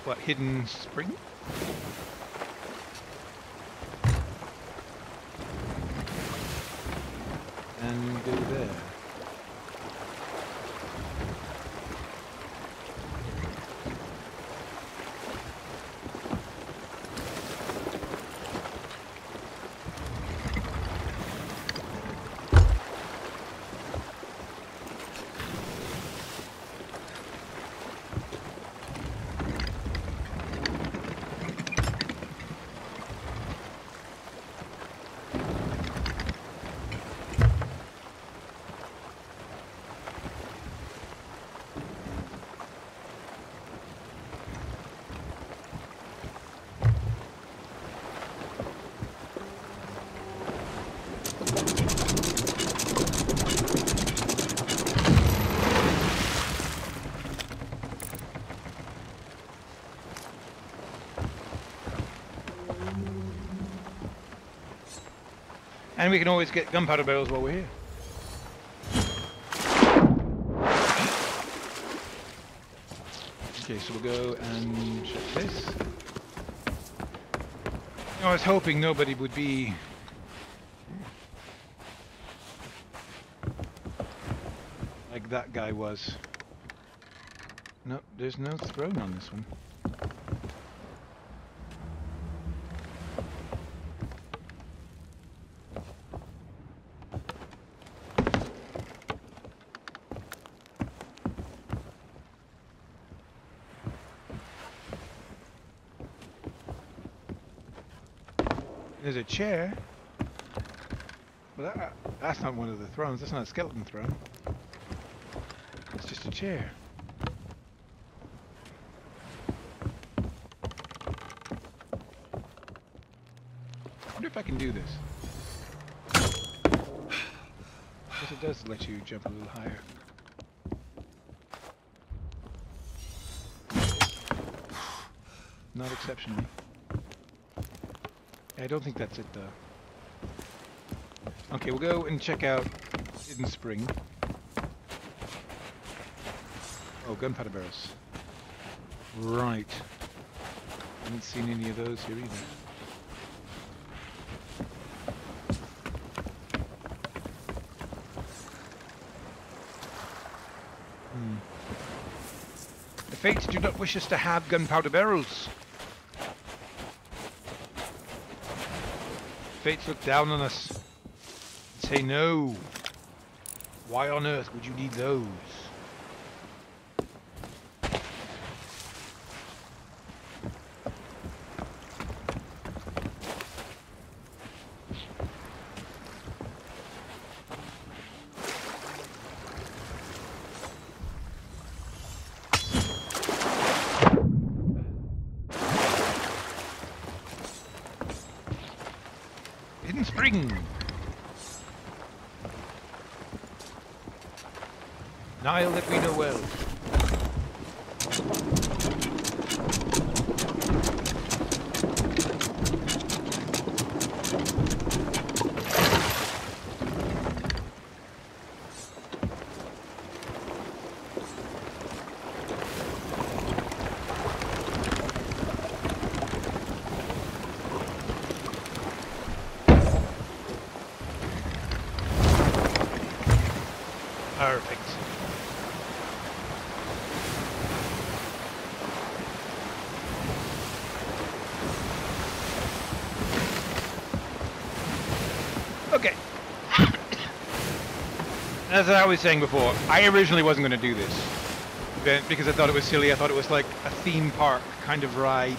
what, Hidden Spring? And go there. And we can always get gunpowder barrels while we're here. Okay, so we'll go and check this. I was hoping nobody would be like that guy was. No, there's no throne on this one. There's a chair. Well, that's not one of the thrones. That's not a skeleton throne. It's just a chair. I wonder if I can do this. Because it does let you jump a little higher. Not exceptionally. I don't think that's it though. Okay, we'll go and check out Hidden Spring. Oh, gunpowder barrels. Right. Haven't seen any of those here either. The Fates do not wish us to have gunpowder barrels. Fates look down on us and say no. Why on earth would you need those? Hidden Spring. Nile that we know well. Perfect. Okay. As I was saying before, I originally wasn't going to do this event because I thought it was silly. I thought it was like a theme park kind of ride.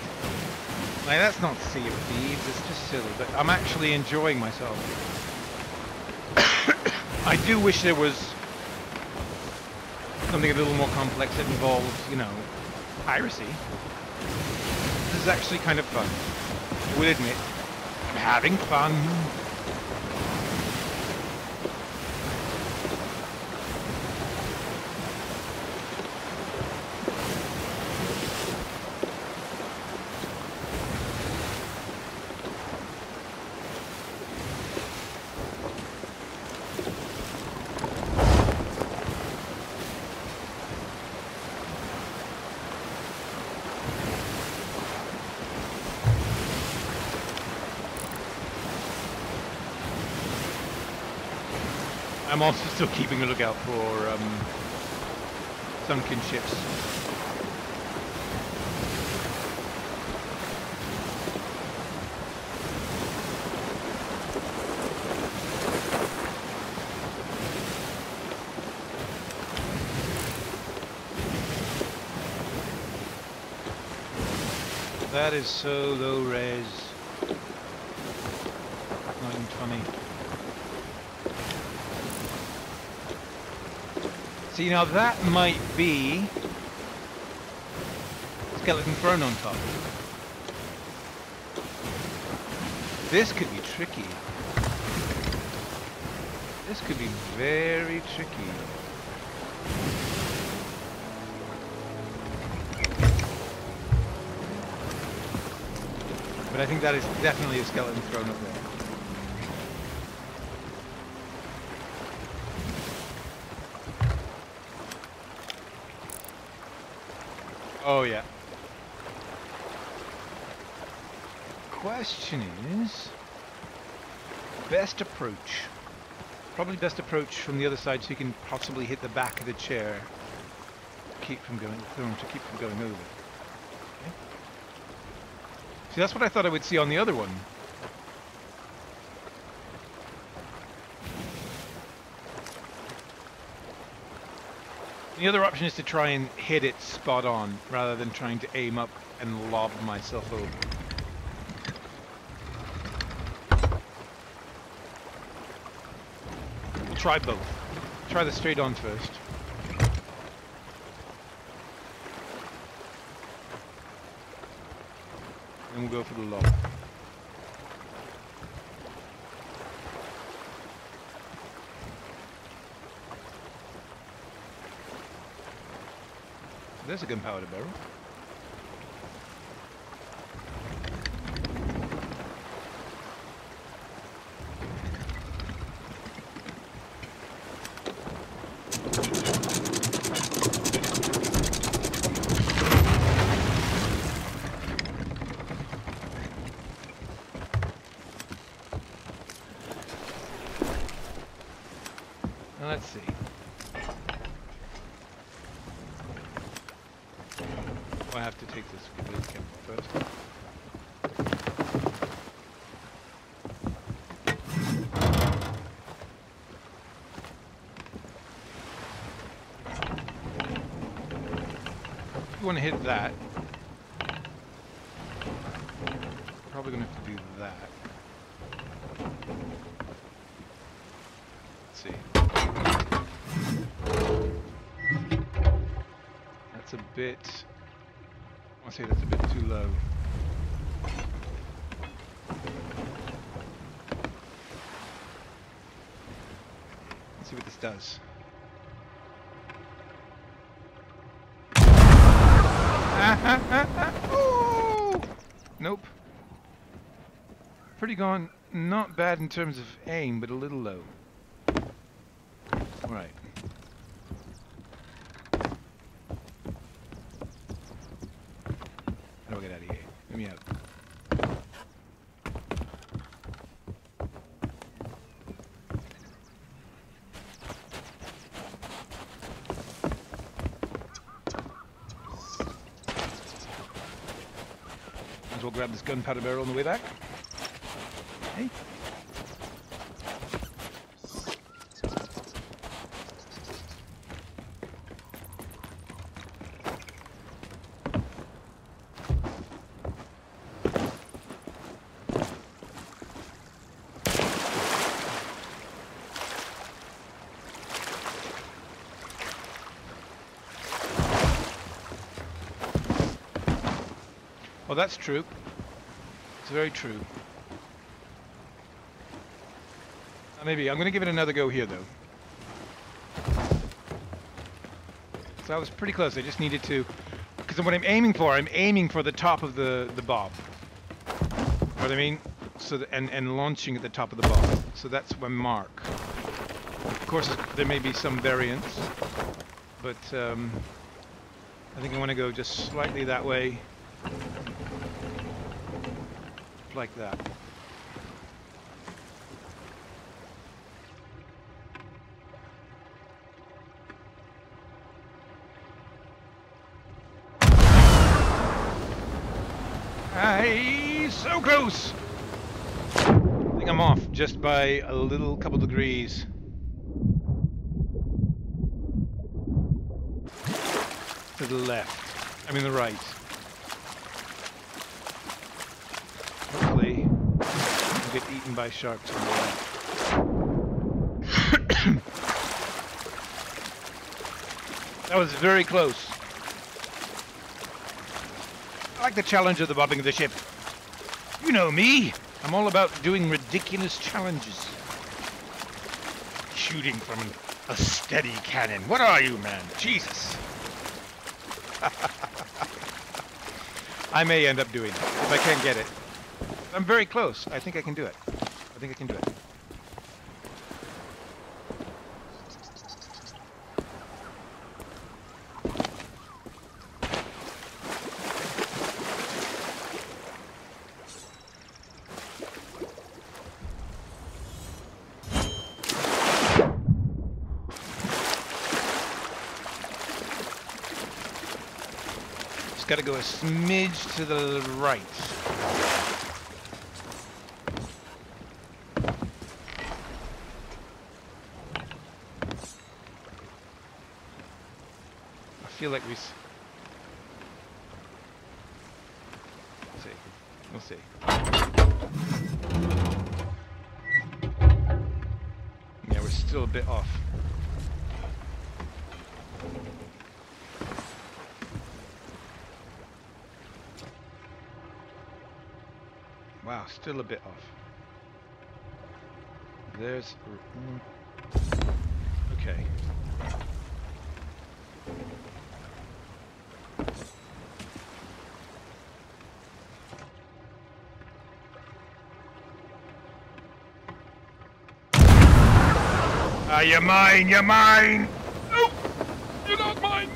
Like, that's not Sea of Thieves, it's just silly, but I'm actually enjoying myself. I do wish there was something a little more complex that involves, you know, piracy. This is actually kind of fun. I will admit, I'm having fun. I'm also still keeping a lookout for sunken ships. That is so low res. Not even funny. See, now that might be skeleton throne on top. This could be tricky. This could be very tricky. But I think that is definitely a skeleton throne up there. Oh yeah. Question is, best approach. Probably best approach from the other side so you can possibly hit the back of the chair to keep from going over. Okay. See, that's what I thought I would see on the other one. The other option is to try and hit it spot on, rather than trying to aim up and lob myself over. We'll try both. Try the straight on first. Then we'll go for the lob. There's a gunpowder barrel. Now let's see. I have to take this complete camp first. If you want to hit that, probably going to have to do that. Let's see. That's a bit... I'll say that's a bit too low. Let's see what this does. Ooh! Nope. Pretty gone. Not bad in terms of aim, but a little low. All right. How do I get out of here? Let me out. Might as well grab this gunpowder barrel on the way back. Hey. Oh, that's true. It's very true. Maybe I'm going to give it another go here, though. So I was pretty close. I just needed to, because what I'm aiming for the top of the bob. You know what I mean? So and launching at the top of the bob. So that's my mark. Of course, there may be some variance, but I think I want to go just slightly that way, like that. Hey, so close! I think I'm off just by a little couple degrees. To the left. I mean the right. Hopefully I'll get eaten by sharks on the left. That was very close. I like the challenge of the bobbing of the ship. You know me. I'm all about doing ridiculous challenges. Shooting from a steady cannon. What are you, man? Jesus. I may end up doing it if I can't get it. I'm very close. I think I can do it. I think I can do it. Got to go a smidge to the right. I feel like we'll see. We'll see. Yeah, we're still a bit off. Wow, still a bit off. There's... Okay. Ah, you're mine! You're mine! Nope! You're not mine!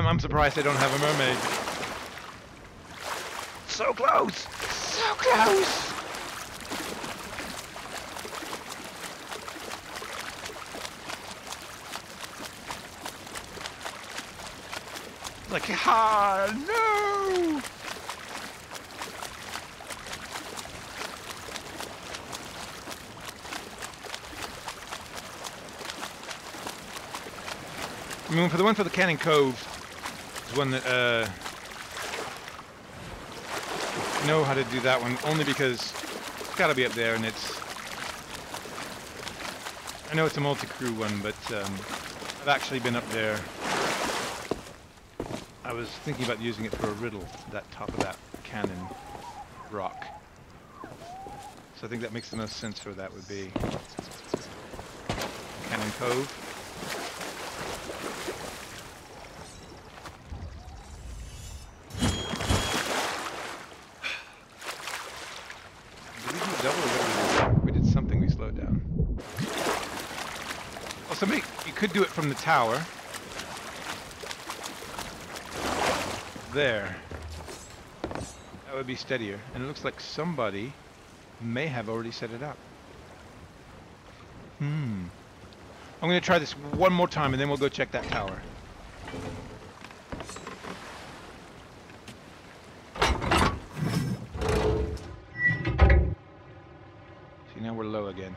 I'm surprised I don't have a mermaid. So close! So close! Like, ah, no! I mean, for the one for the Cannon Cove, is one that know how to do that one only because it's got to be up there, and it's. I know it's a multi-crew one, but I've actually been up there. I was thinking about using it for a riddle, that top of that cannon rock. So I think that makes the most sense for that would be Cannon Cove. We did something, we slowed down. Also, you could do it from the tower. There. That would be steadier. And it looks like somebody may have already set it up. I'm going to try this one more time and then we'll go check that tower. See, now we're low again.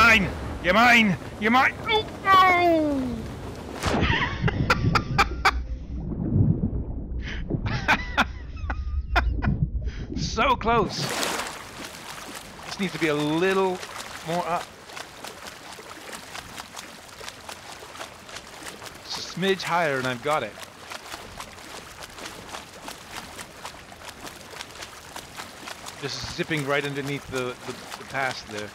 mine! You're mine! You're mine! Oh! Oh! So close! This needs to be a little more up. It's a smidge higher and I've got it. Just zipping right underneath the pass there.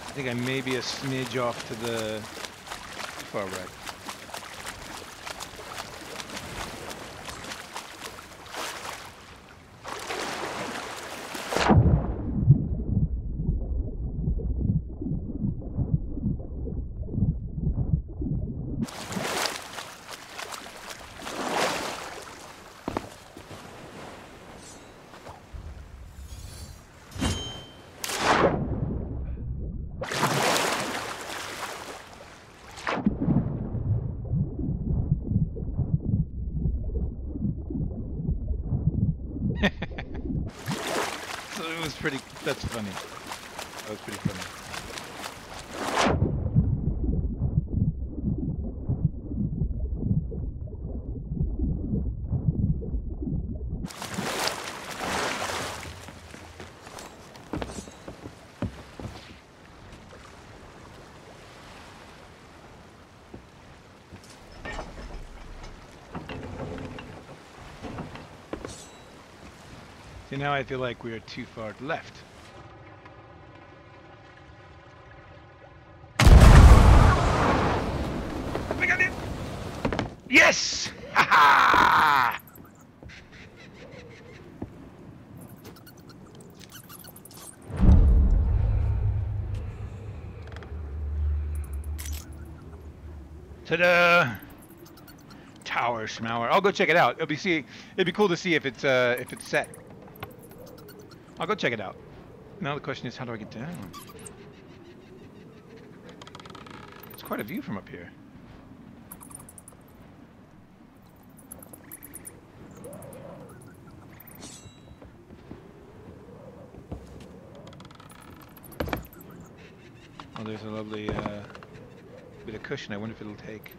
I think I may be a smidge off to the far right. So it was pretty, that's funny. That was pretty funny. See, now I feel like we are too far left. I got it! Yes! Ha ha! Ta-da! Tower schmower. I'll go check it out. It'd be cool to see if it's set. I'll go check it out. Now the question is, how do I get down? It's quite a view from up here. Oh, there's a lovely bit of cushion. I wonder if it'll take.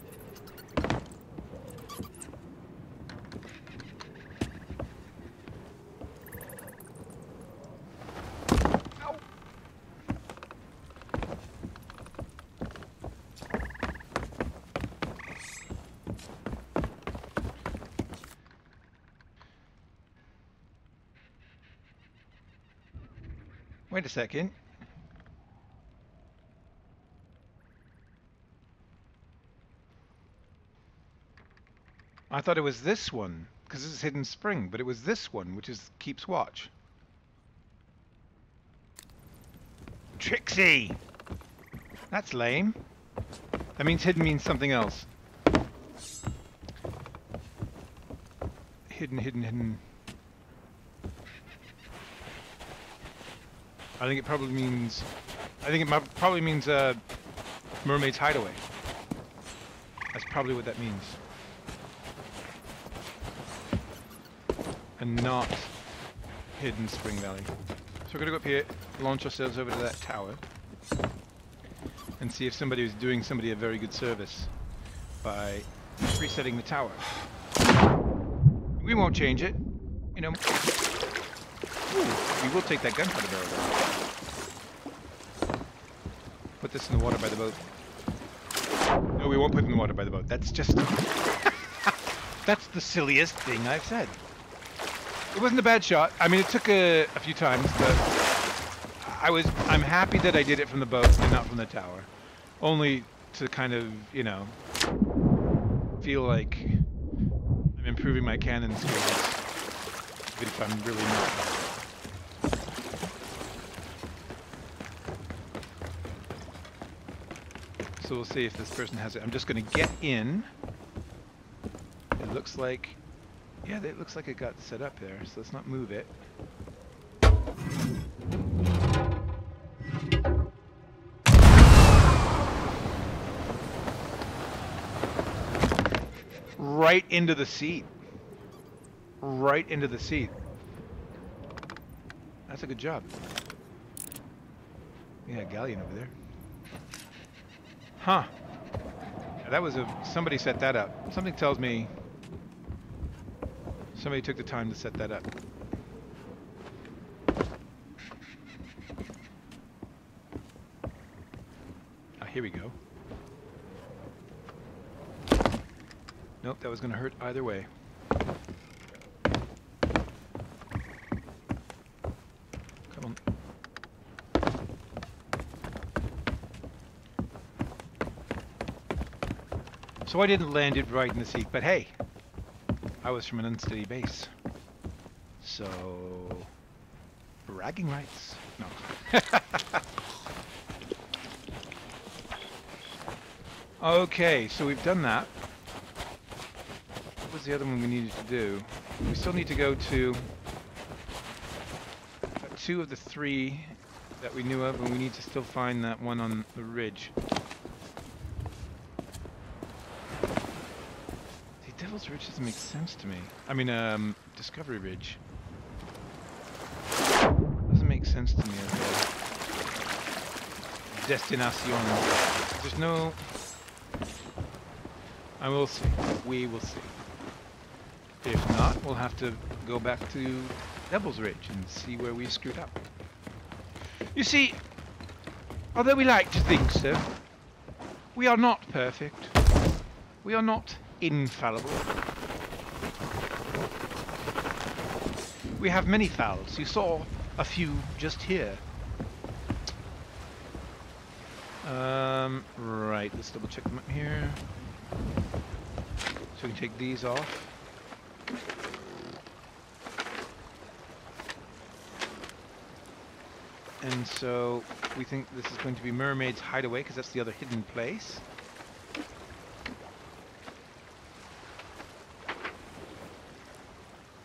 Wait a second. I thought it was this one, because this is Hidden Spring, but it was this one, which is keeps watch. Trixie! That's lame. That means hidden means something else. Hidden, hidden, hidden. I think it probably means... probably means Mermaid's Hideaway. That's probably what that means. And not Hidden Spring Valley. So we're going to go up here, launch ourselves over to that tower, and see if somebody was doing somebody a very good service by resetting the tower. We won't change it, you know. Ooh, we will take that gunpowder barrel though. Put this in the water by the boat. No, we won't put it in the water by the boat. That's just... That's the silliest thing I've said. It wasn't a bad shot. I mean, it took a few times, but I'm happy that I did it from the boat and not from the tower. Only to kind of, you know, feel like I'm improving my cannon skills. Even if I'm really not. So we'll see if this person has it. I'm just going to get in. It looks like... Yeah, it looks like it got set up there, so let's not move it. Right into the seat. Right into the seat. That's a good job. Yeah, galleon over there. Huh. That was somebody set that up. Something tells me somebody took the time to set that up. Ah, here we go. Nope, that was going to hurt either way. Come on. So I didn't land it right in the seat, but hey, I was from an unsteady base. So, bragging rights. No. Okay, so we've done that. What was the other one we needed to do? We still need to go to 2 of the 3 that we knew of, and we need to still find that one on the ridge. See, Devil's Ridge doesn't make sense to me. I mean, Discovery Ridge. Doesn't make sense to me, okay. Destination. There's no... I will see. We will see. If not, we'll have to go back to Devil's Ridge and see where we screwed up. You see, although we like to think so, we are not perfect. We are not infallible. We have many fouls. You saw a few just here. Right, let's double check them up here. So we can take these off. And so we think this is going to be Mermaid's Hideaway because that's the other hidden place.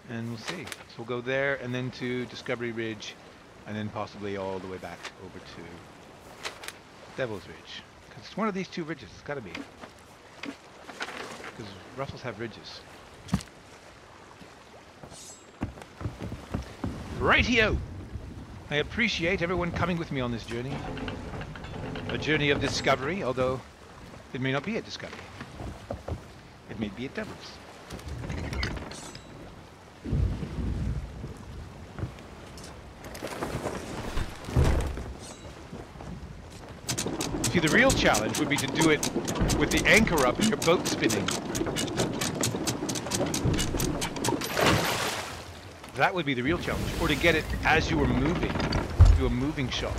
And we'll see. So we'll go there and then to Discovery Ridge and then possibly all the way back over to Devil's Ridge. Because it's one of these 2 ridges. It's got to be. Because Ruffles have ridges. Rightio! I appreciate everyone coming with me on this journey. A journey of discovery, although it may not be a discovery. It may be a Devil's. See, the real challenge would be to do it with the anchor up and your boat spinning. That would be the real challenge. Or to get it as you were moving. Do a moving shot.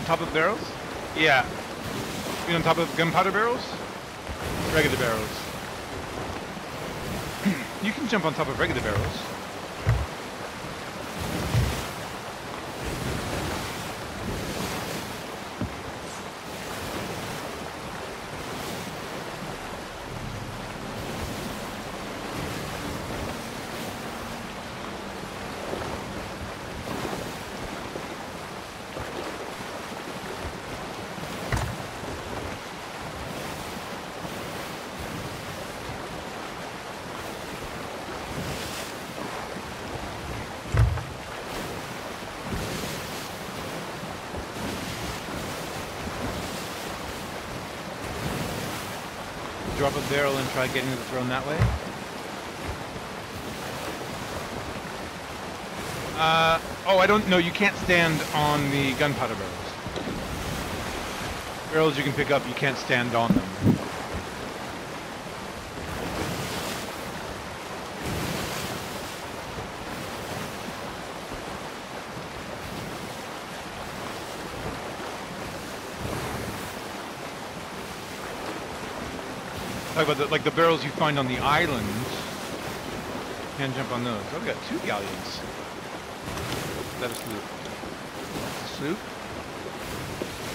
Top of barrels? Yeah. You on top of gunpowder barrels? Regular barrels. You can jump on top of regular barrels. Drop a barrel and try getting the throne that way. Oh, I don't know. You can't stand on the gunpowder barrels. Barrels you can pick up, you can't stand on them. Talk about like the barrels you find on the islands. Can't jump on those. Oh, we got 2 galleons. Is that a sloop? A sloop?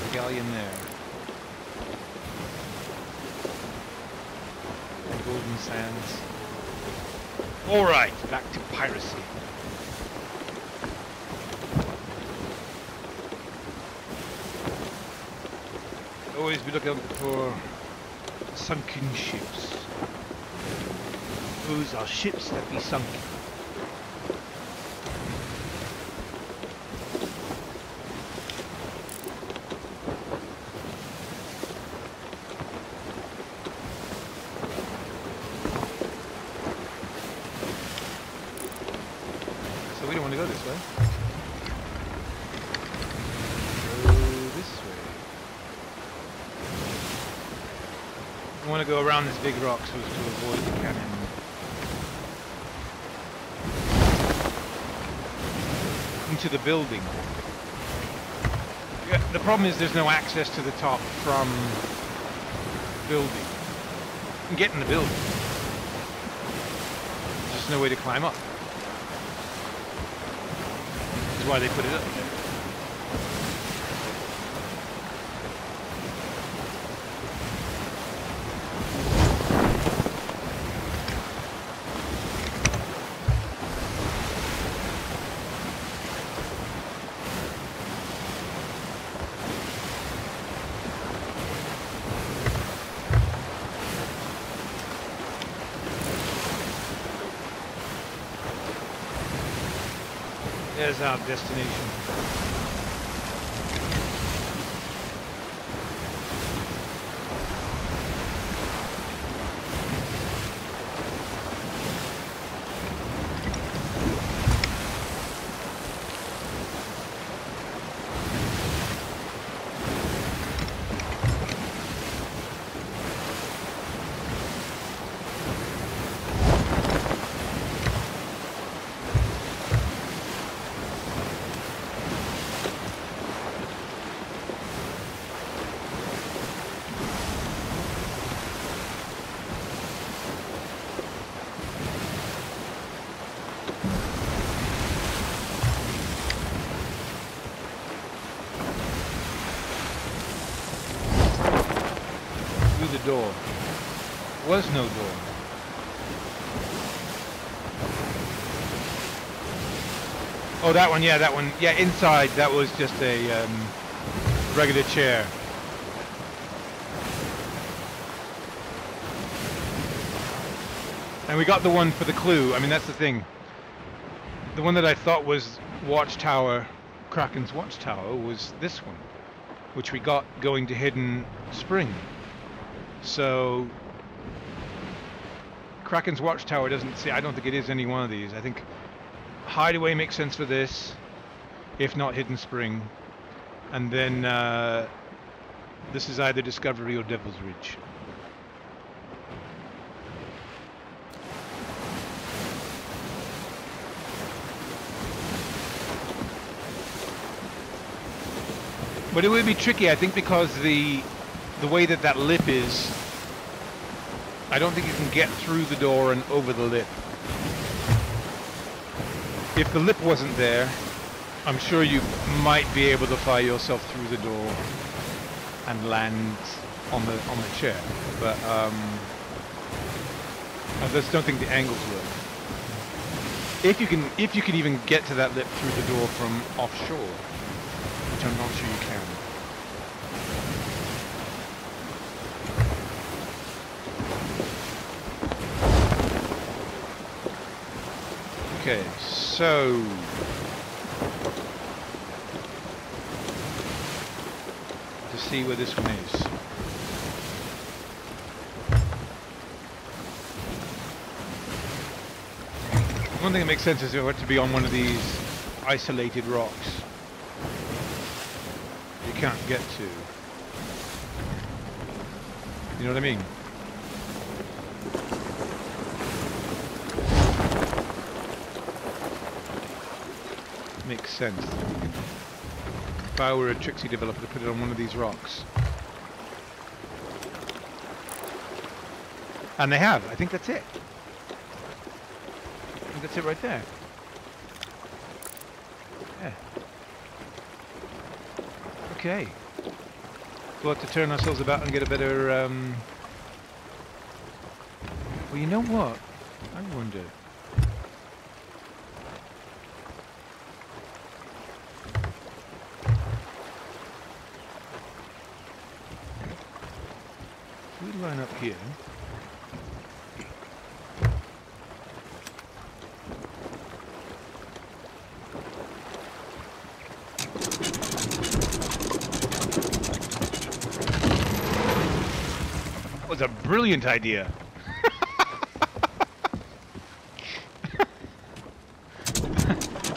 A galleon there. And golden sands. Alright, back to piracy. Always be looking for sunken ships. Those are ships that be sunk. So we don't want to go this way. Go this way. We want to go around this big rock so as to avoid the canyon. Into the building. Yeah, the problem is there's no access to the top from the building. You can get in the building. There's just no way to climb up. That's why they put it up there. There's our destination. Door. Was no door. Oh, that one, yeah, that one. Yeah, inside, that was just a regular chair. And we got the one for the clue. I mean, that's the thing. The one that I thought was Watchtower, Kraken's Watchtower, was this one, which we got going to Hidden Spring. So Kraken's Watchtower doesn't see. I don't think it is any one of these. I think Hideaway makes sense for this, if not Hidden Spring, and then this is either Discovery or Devil's Ridge. But it would be tricky, I think, because the way that lip is, I don't think you can get through the door and over the lip. If the lip wasn't there, I'm sure you might be able to fly yourself through the door and land on the chair. But I just don't think the angles work. If you can even get to that lip through the door from offshore, which I'm not sure you can. Okay, so to see where this one is. One thing that makes sense is it ought to be on one of these isolated rocks you can't get to. You know what I mean? Makes sense. If I were a Trixie developer, to put it on one of these rocks. And they have. I think that's it. I think that's it right there. Yeah. Okay. We'll have to turn ourselves about and get a better... Well, you know what? I wonder... If we line up here... That was a brilliant idea.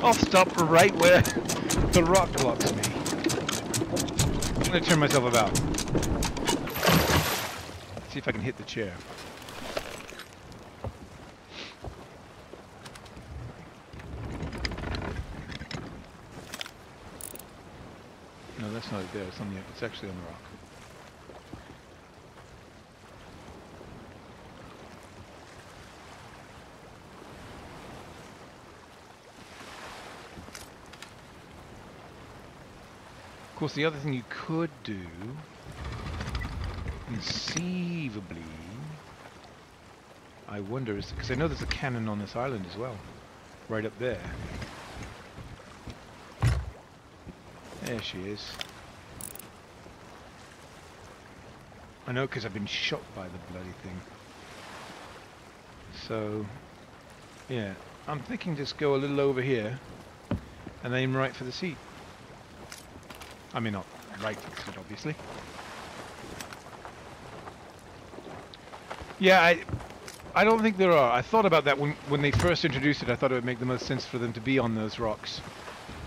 I'll stop right where the rock blocks me. I'm going to turn myself about. See if I can hit the chair. No, that's not it there. It's actually on the rock. Of course, the other thing you could do, conceivably, I wonder, is because I know there's a cannon on this island as well, right up there. There she is. I know because I've been shot by the bloody thing. So, yeah, I'm thinking just go a little over here and aim right for the seat. I mean, not right for the seat, obviously. Yeah, I don't think there are. I thought about that when they first introduced it. I thought it would make the most sense for them to be on those rocks.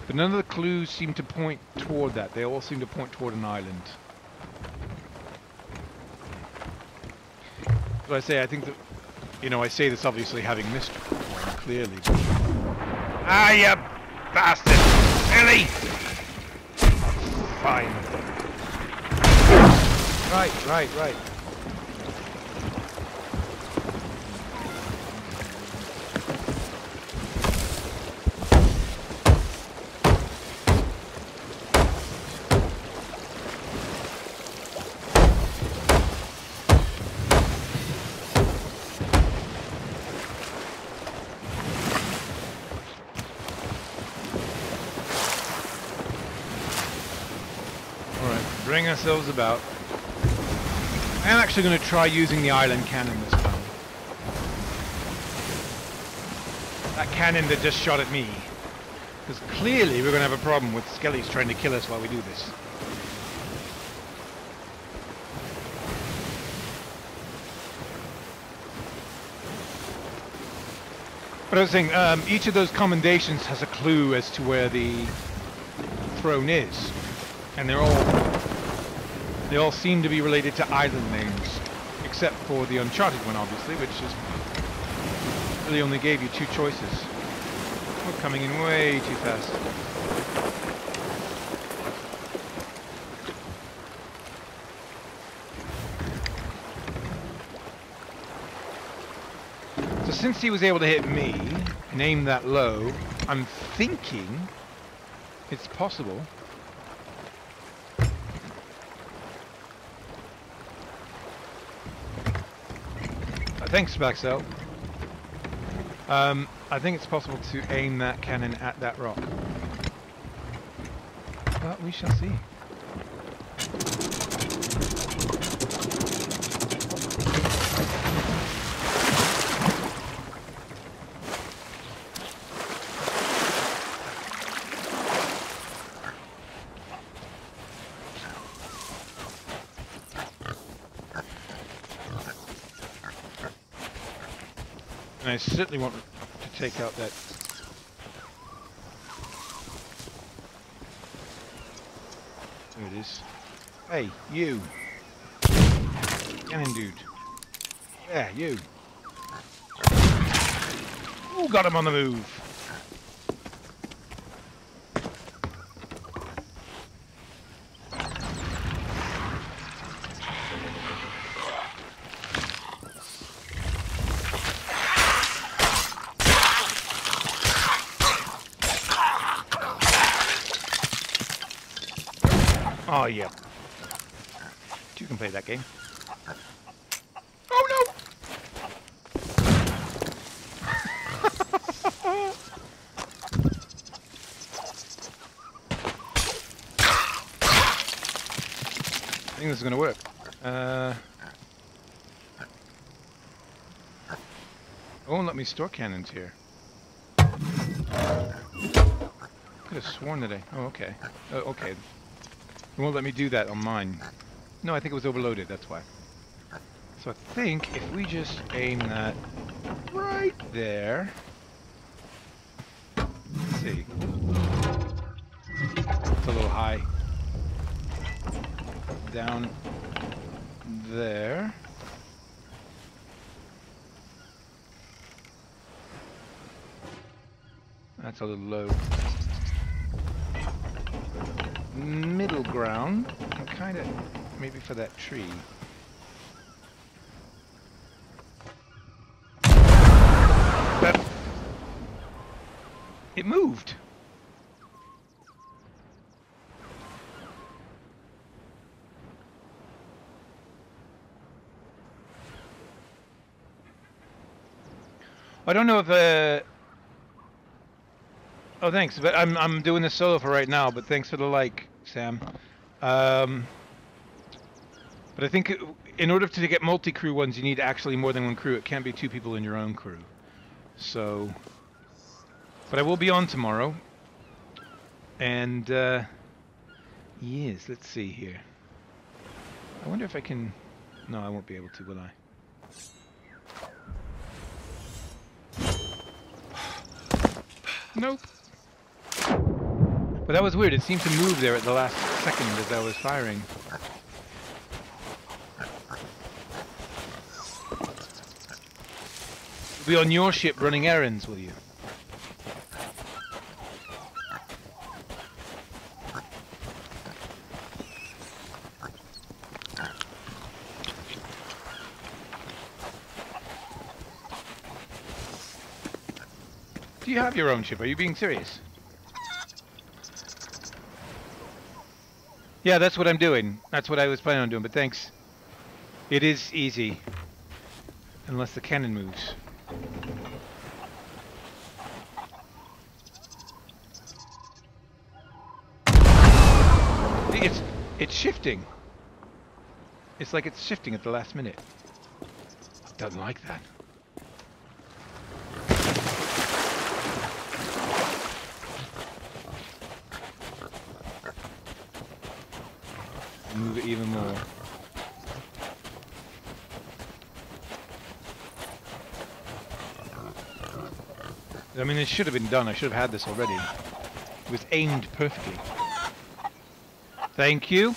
But none of the clues seem to point toward that. They all seem to point toward an island. But I say, I think that, you know, I say this obviously having missed one, clearly. Ah, you bastard! Ellie! Fine. Right. Bring ourselves about. I am actually going to try using the island cannon this time. That cannon that just shot at me. Because clearly we're going to have a problem with skellies trying to kill us while we do this. But I was saying, each of those commendations has a clue as to where the throne is. And they all seem to be related to island names, except for the Uncharted one, obviously, which is really only gave you two choices. We're coming in way too fast. So since he was able to hit me and aim that low, I'm thinking it's possible. Thanks, Baxel. I think it's possible to aim that cannon at that rock. But we shall see. And I certainly want to take out that... There it is. Hey, you! Cannon dude. Yeah, you. Ooh, got him on the move! yeah. You can play that game. Oh no! I think this is going to work. It won't let me store cannons here. Could have sworn that I... Oh, okay. Okay. It won't let me do that on mine. No, I think it was overloaded, that's why. So I think if we just aim that right there... Let's see. It's a little high. Down there. That's a little low. Middle ground. And kind of maybe for that tree. But it moved. I don't know if oh, thanks. But I'm doing this solo for right now. But thanks for the like, Sam. But I think in order to get multi-crew ones, you need actually more than one crew. It can't be two people in your own crew. So, but I will be on tomorrow. And yes, let's see here. I wonder if I can. No, I won't be able to, will I? Nope. But that was weird. It seemed to move there at the last second as I was firing. You'll be on your ship running errands, will you? Do you have your own ship? Are you being serious? Yeah, that's what I'm doing. That's what I was planning on doing, but thanks. It is easy. Unless the cannon moves. It's shifting. It's like it's shifting at the last minute. Doesn't like that. Move it even more. I mean, it should have been done. I should have had this already. It was aimed perfectly. Thank you.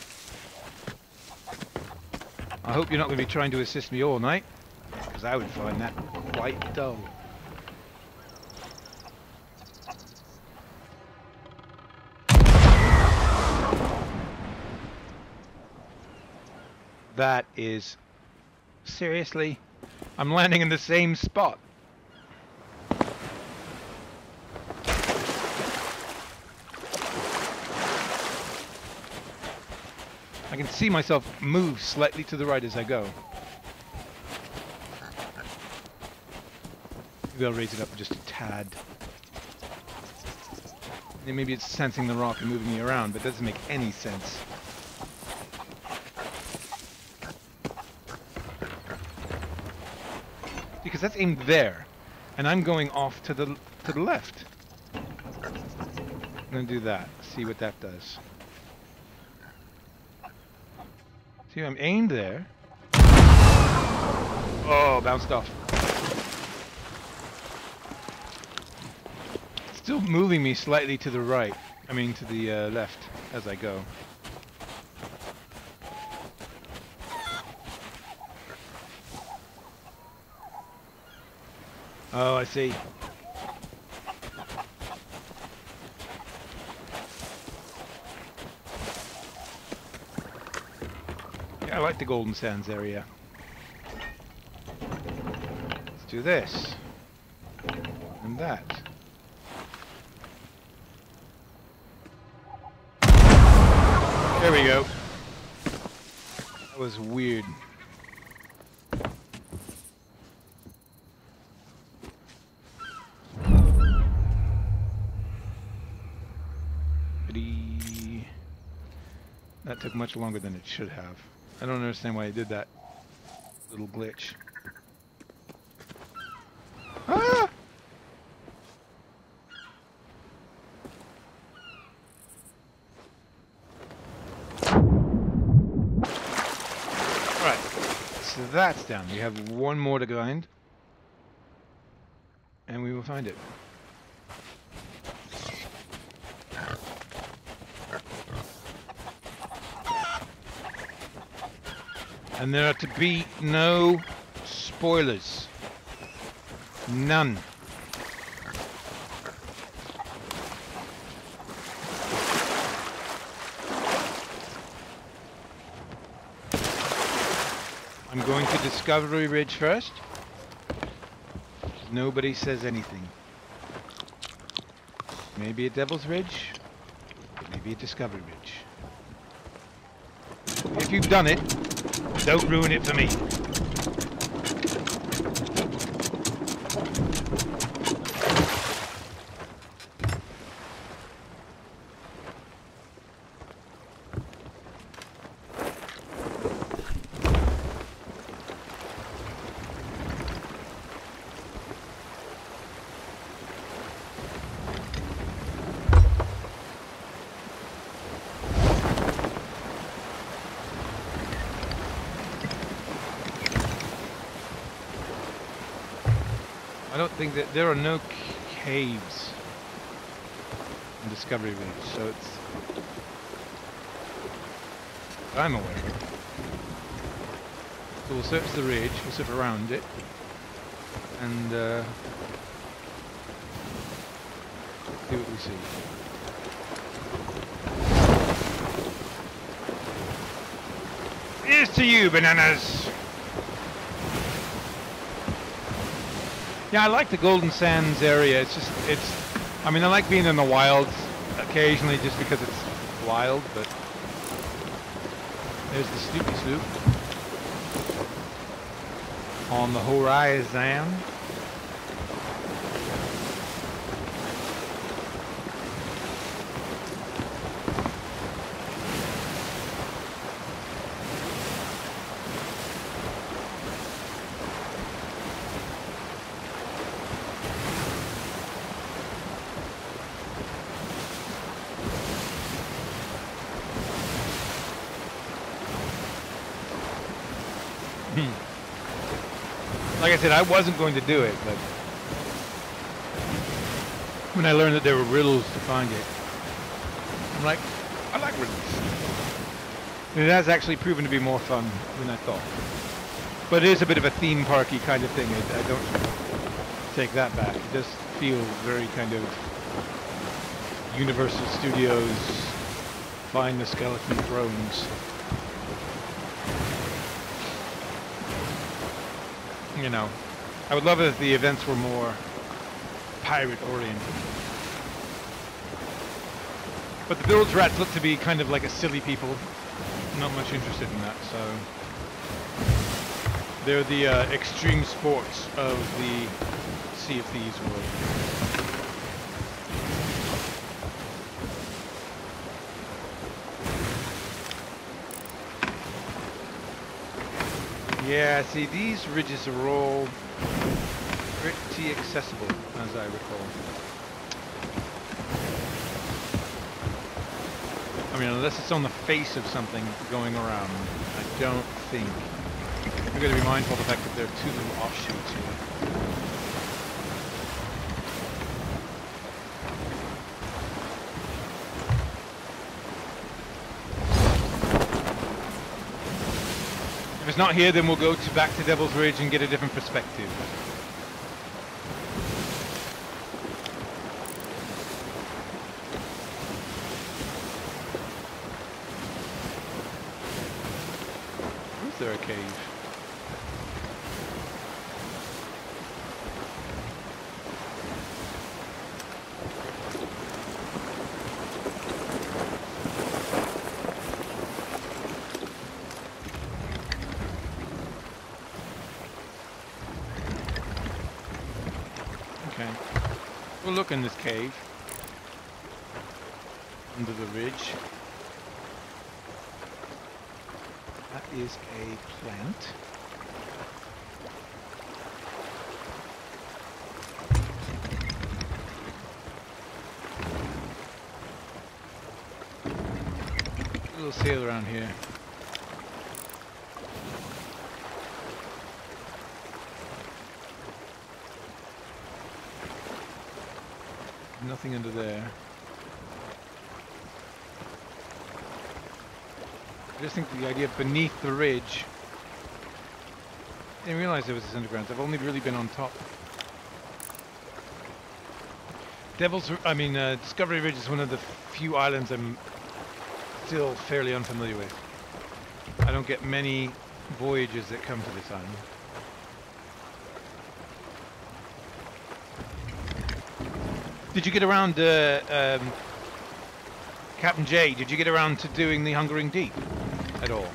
I hope you're not going to be trying to assist me all night, because I would find that quite dull. That is... Seriously? I'm landing in the same spot. I can see myself move slightly to the right as I go. Maybe I'll raise it up just a tad. And maybe it's sensing the rock and moving me around, but it doesn't make any sense. Because that's aimed there, and I'm going off to the left. I'm gonna do that. See what that does. See, I'm aimed there. Oh, bounced off. Still moving me slightly to the right. I mean, to the left as I go. Oh, I see. Yeah, I like the Golden Sands area. Let's do this. And that. There we go. was weird. That took much longer than it should have. I don't understand why I did that little glitch. Ah! Right, so that's down. We have one more to grind, and we will find it. And there are to be no spoilers. None. I'm going to Discovery Ridge first. Nobody says anything. Maybe a Devil's Ridge, maybe a Discovery Ridge. If you've done it, don't ruin it for me. I don't think that there are no caves in Discovery Ridge, so it's... I'm aware of it. So we'll search the ridge, we'll search around it, and see what we see. Here's to you, bananas! Yeah, I like the Golden Sands area. It's just, I mean, I like being in the wilds occasionally just because it's wild, but there's the Snoopy Sloop on the horizon. Like I said, I wasn't going to do it, but when I learned that there were riddles to find it, I'm like, I like riddles. And it has actually proven to be more fun than I thought. But it is a bit of a theme parky kind of thing. I don't take that back. It does feel very kind of Universal Studios, find the skeleton thrones. You know, I would love it if the events were more pirate-oriented. But the bilge rats look to be kind of like a silly people. Not much interested in that, so... They're the extreme sports of the Sea of Thieves world. Yeah, see, these ridges are all pretty accessible, as I recall. I mean, unless it's on the face of something going around, I don't think. We've got to be mindful of the fact that there are two little offshoots here. If it's not here, then we'll go back to Devil's Ridge and get a different perspective. Is there a cave? Okay. We'll look in this cave. Under the ridge. That is a plant. A little sail around here. Nothing under there. I just think the idea of beneath the ridge. I didn't realize there was this underground. I've only really been on top. Discovery Ridge is one of the few islands I'm still fairly unfamiliar with. I don't get many voyages that come to this island. Did you get around, Captain J, did you get around to doing the Hungering Deep at all?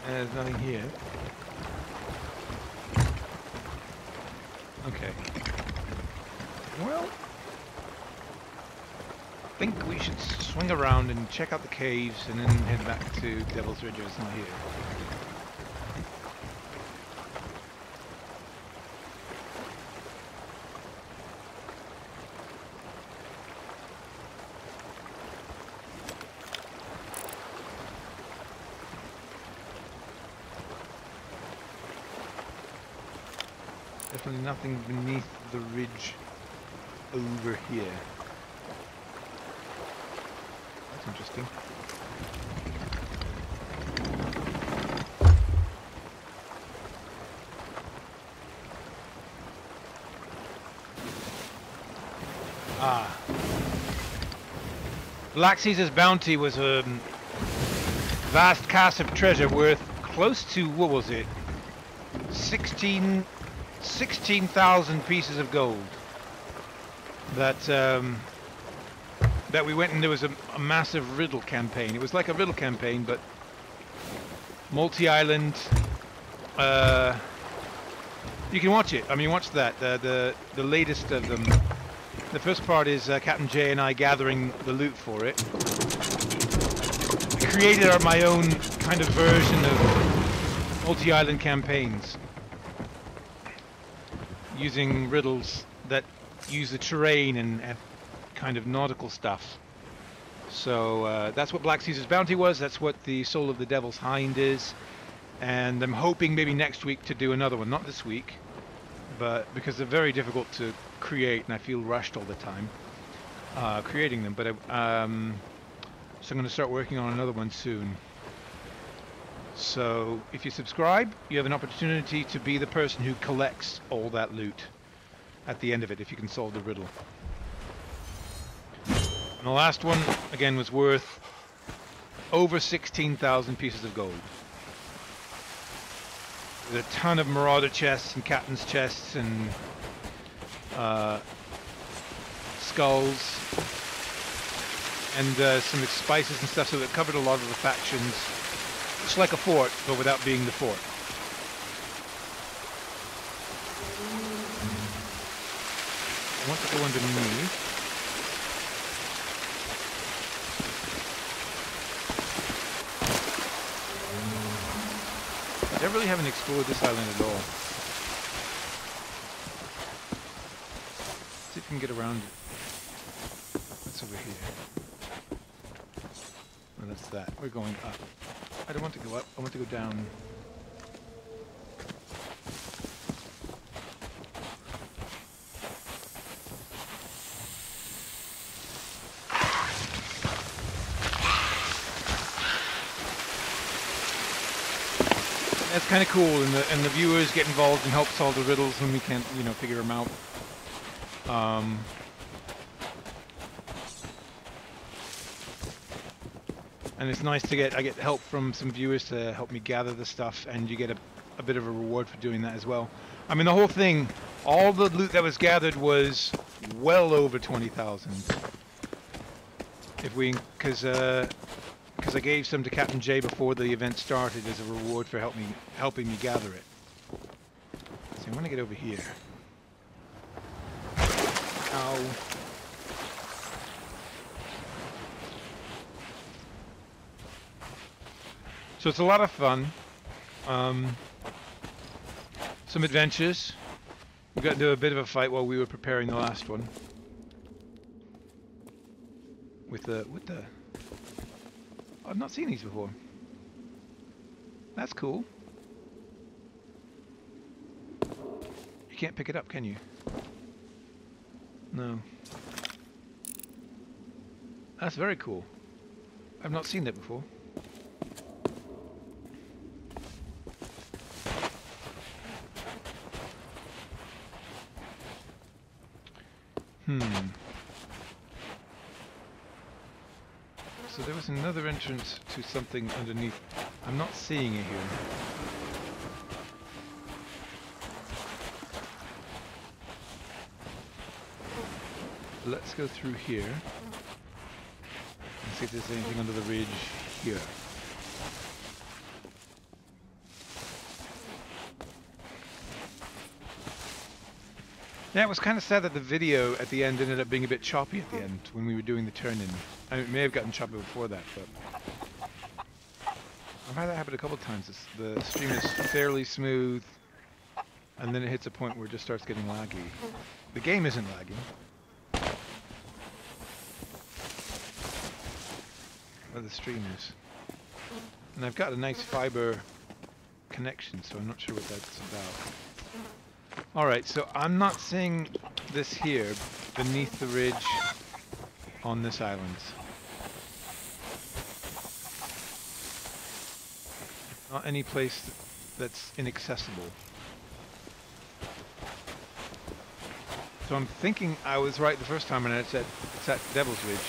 There's nothing here. Okay. Well, I think we should swing around and check out the caves and then head back to Devil's Ridge if it's not here. Definitely nothing beneath the ridge over here. That's interesting. Ah. Black Caesar's bounty was a vast cache of treasure worth close to, what was it? 16,000 pieces of gold. That we went and there was a massive riddle campaign. It was like a riddle campaign, but multi-island. You can watch it. I mean, watch that. The latest of them. The first part is Captain J and I gathering the loot for it. I created my own kind of version of multi-island campaigns, using riddles that use the terrain and kind of nautical stuff. So that's what Black Caesar's bounty was. That's what the Soul of the Devil's Hind is. And I'm hoping maybe next week to do another one. Not this week, but because they're very difficult to create and I feel rushed all the time creating them. But so I'm going to start working on another one soon. So if you subscribe, you have an opportunity to be the person who collects all that loot at the end of it, if you can solve the riddle. And the last one, again, was worth over 16,000 pieces of gold. There's a ton of marauder chests and captain's chests and skulls and some spices and stuff, so it covered a lot of the factions. It's like a fort, but without being the fort. I want to go underneath. I really haven't explored this island at all. Let's see if we can get around it. What's over here? Oh, that's that. We're going up. I don't want to go up, I want to go down. That's kind of cool, and the viewers get involved and help solve the riddles when we can't, you know, figure them out. And it's nice to I get help from some viewers to help me gather the stuff, and you get a bit of a reward for doing that as well. I mean, the whole thing, all the loot that was gathered was well over 20,000. If we, because I gave some to Captain J before the event started as a reward for helping me gather it. So I'm gonna get over here. Ow. So it's a lot of fun. Some adventures. We got into a bit of a fight while we were preparing the last one. With the... I've not seen these before. That's cool. You can't pick it up, can you? No. That's very cool. I've not seen that before. So there was another entrance to something underneath. I'm not seeing it here. Let's go through here and see if there's anything under the ridge here. Yeah, it was kind of sad that the video at the end ended up being a bit choppy at the end when we were doing the turn-in. I mean, it may have gotten choppy before that, but I've had that happen a couple of times. The stream is fairly smooth, and then it hits a point where it just starts getting laggy. The game isn't lagging, but the stream is. And I've got a nice fiber connection, so I'm not sure what that's about. Alright, so I'm not seeing this here, beneath the ridge on this island. Not any place that's inaccessible. So I'm thinking I was right the first time and it's at Devil's Ridge.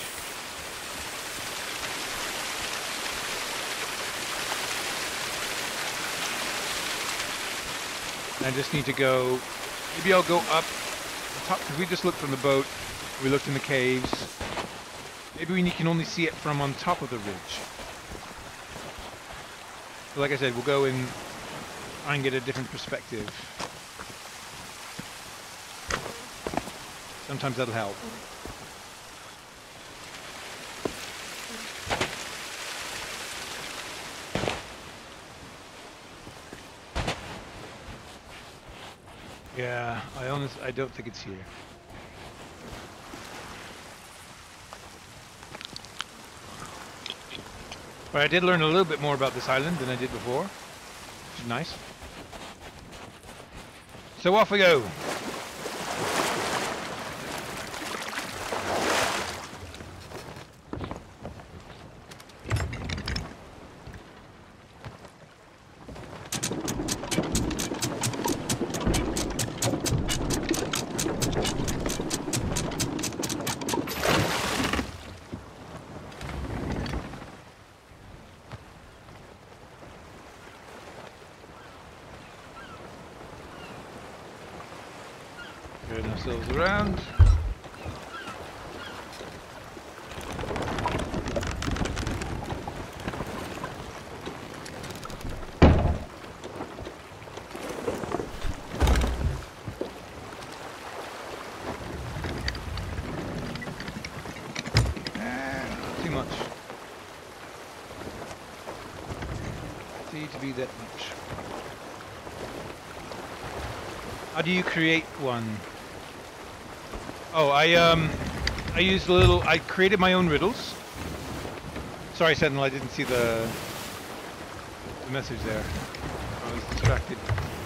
I just need to go, maybe I'll go up the top, because we just looked from the boat, we looked in the caves. Maybe we can only see it from on top of the ridge. So like I said, we'll go and try and get a different perspective. Sometimes that'll help. Yeah, I don't think it's here. But I did learn a little bit more about this island than I did before, which is nice. So off we go. Turn ourselves around. Not too much. Need to be that much. How do you create one? Oh, I used a little, I created my own riddles. Sorry, Sentinel, I didn't see the message there. I was distracted.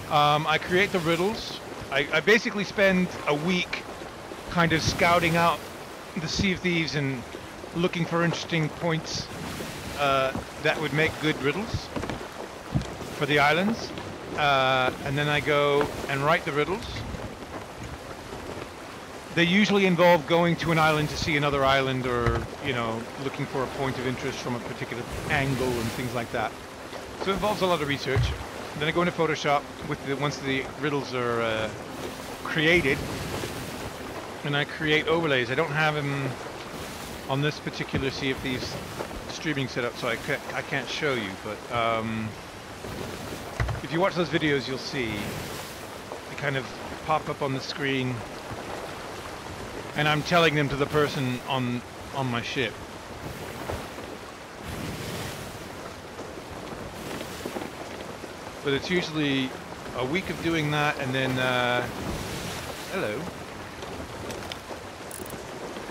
I create the riddles. I basically spend a week kind of scouting out the Sea of Thieves and looking for interesting points that would make good riddles for the islands. And then I go and write the riddles. They usually involve going to an island to see another island, or, you know, looking for a point of interest from a particular angle and things like that. So it involves a lot of research. Then I go into Photoshop with once the riddles are created, and I create overlays. I don't have them on this particular Sea of Thieves streaming setup, so I can't show you. But if you watch those videos, you'll see they kind of pop up on the screen, and I'm telling them to the person on my ship. But it's usually a week of doing that, and then hello.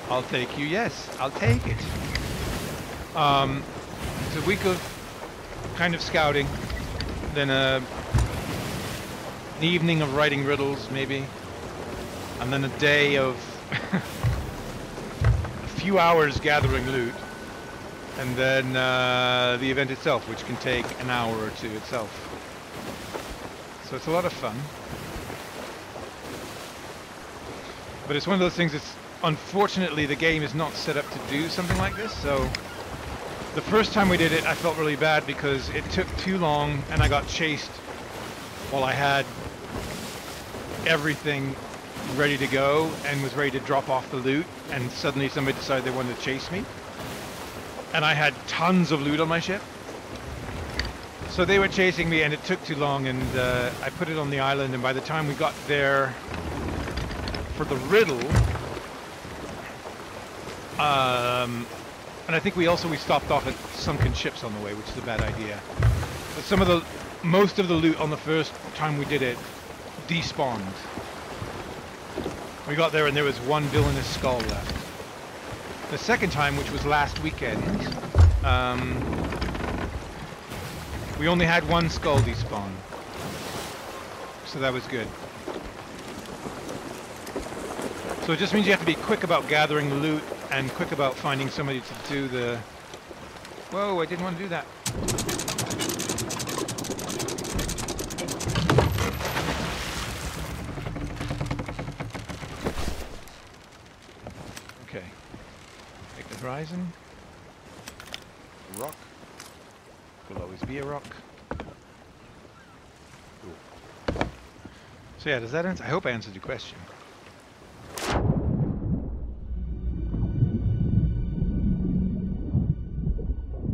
I'll take you. Yes, I'll take it. It's a week of kind of scouting, then an evening of writing riddles, maybe, and then a day of a few hours gathering loot, and then the event itself, which can take an hour or two itself. So it's a lot of fun. But it's one of those things that's, unfortunately, the game is not set up to do something like this. So the first time we did it, I felt really bad because it took too long and I got chased while I had everything ready to go and was ready to drop off the loot, and suddenly somebody decided they wanted to chase me. And I had tons of loot on my ship. So they were chasing me and it took too long, and I put it on the island, and by the time we got there for the riddle, and I think we stopped off at sunken ships on the way, which is a bad idea. But most of the loot on the first time we did it despawned. We got there and there was one villainous skull left. The second time, which was last weekend, we only had one skull despawn, so that was good. So it just means you have to be quick about gathering the loot and quick about finding somebody to do the... Whoa, I didn't want to do that. Okay. Take the horizon. Rock. Will always be a rock. Cool. So yeah, does that answer? I hope I answered your question.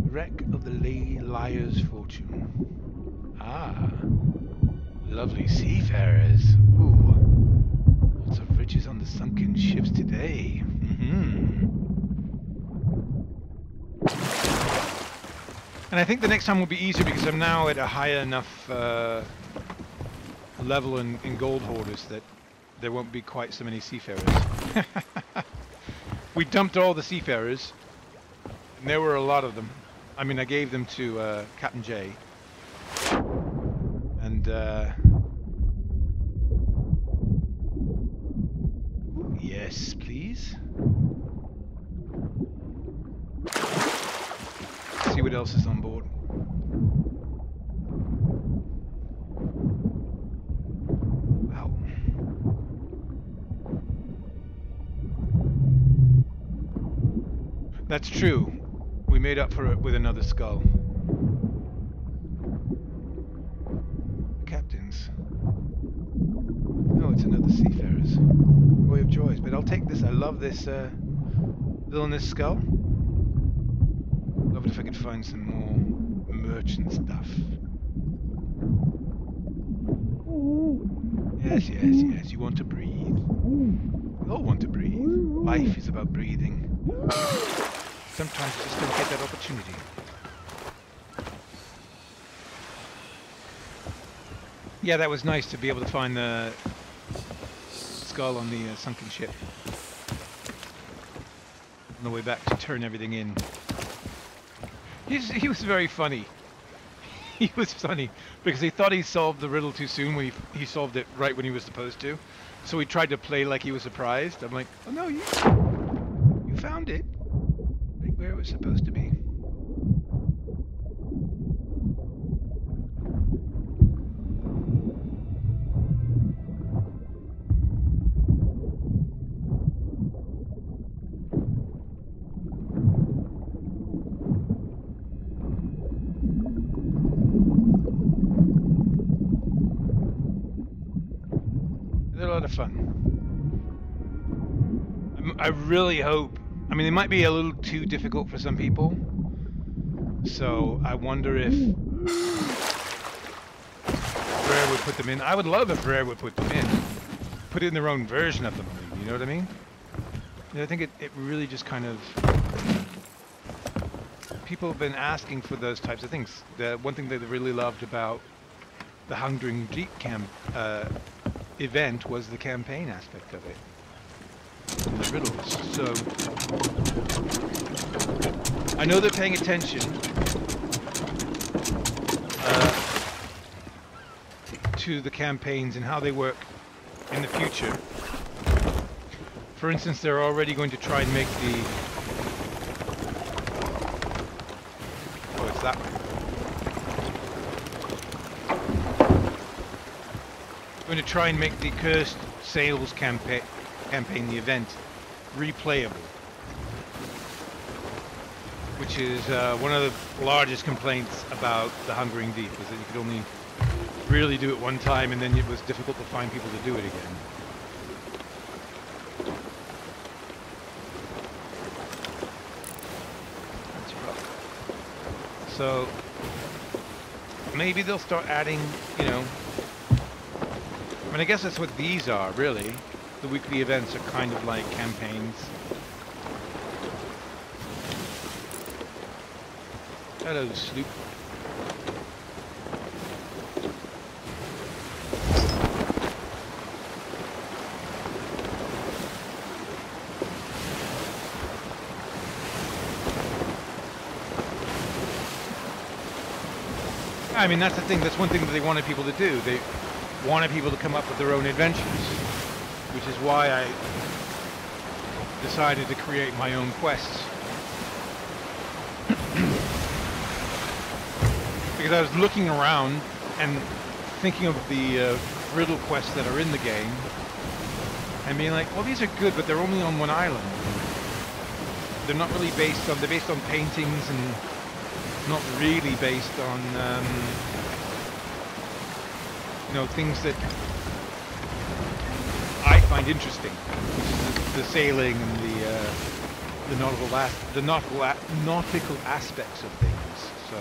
Wreck of the Liar's Fortune. Ah, lovely seafarers. Ooh, lots of riches on the sunken ships today. And I think the next time will be easier because I'm now at a high enough level in gold hoarders that there won't be quite so many seafarers. We dumped all the seafarers, and there were a lot of them. I mean, I gave them to Captain J. And yes, please. See what else is on board. Wow. That's true. We made up for it with another skull. Captains. Oh, it's another seafarers. Voyage of Joys. But I'll take this. I love this villainous skull. Love it if I could find some more merchant stuff. Yes, yes, yes. You want to breathe. We all want to breathe. Life is about breathing. Sometimes you just don't get that opportunity. Yeah, that was nice to be able to find the skull on the sunken ship. On the way back to turn everything in. He was very funny. He was funny because he thought he solved the riddle too soon when he solved it right when he was supposed to. So he tried to play like he was surprised. I'm like, oh no, you found it right where it was supposed to be. they're a lot of fun. I really hope. I mean, they might be a little too difficult for some people. So I wonder if Rare would put them in. I would love if Rare would put them in. Put in their own version of them, maybe, you know what I mean? Yeah, I think it really just kind of... People have been asking for those types of things. The one thing that they really loved about the Hungering Deep camp event was the campaign aspect of it. And the riddles. So I know they're paying attention to the campaigns and how they work in the future. For instance, they're already going to try and make the... Oh, it's that one. Going to try and make the Cursed Sales campaign, the event, replayable. Which is one of the largest complaints about the Hungering Deep, is that you could only really do it one time and then it was difficult to find people to do it again. That's rough. So maybe they'll start adding, you know, I mean, I guess that's what these are, really. The weekly events are kind of like campaigns. Hello, Sloop. I mean, that's the thing. That's one thing that they wanted people to do. They wanted people to come up with their own adventures, which is why I decided to create my own quests. Because I was looking around and thinking of the riddle quests that are in the game and being like, well, these are good, but they're only on one island. They're not really based on, they're based on paintings and not really based on, you know, things that I find interesting, which is the sailing and the nautical aspects of things. So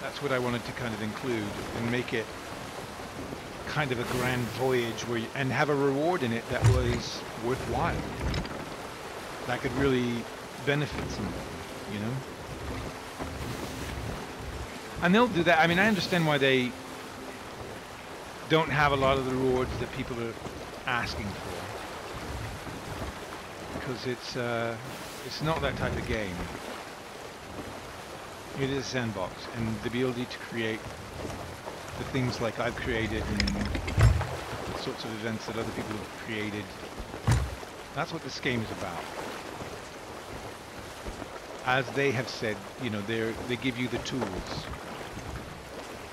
that's what I wanted to kind of include and make it kind of a grand voyage where and have a reward in it that was worthwhile, that could really benefit somebody, you know. And they'll do that. I mean, I understand why they don't have a lot of the rewards that people are asking for, because it's not that type of game. It is a sandbox, and the ability to create the things like I've created and the sorts of events that other people have created, that's what this game is about. As they have said, you know, they give you the tools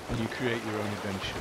and you create your own adventure.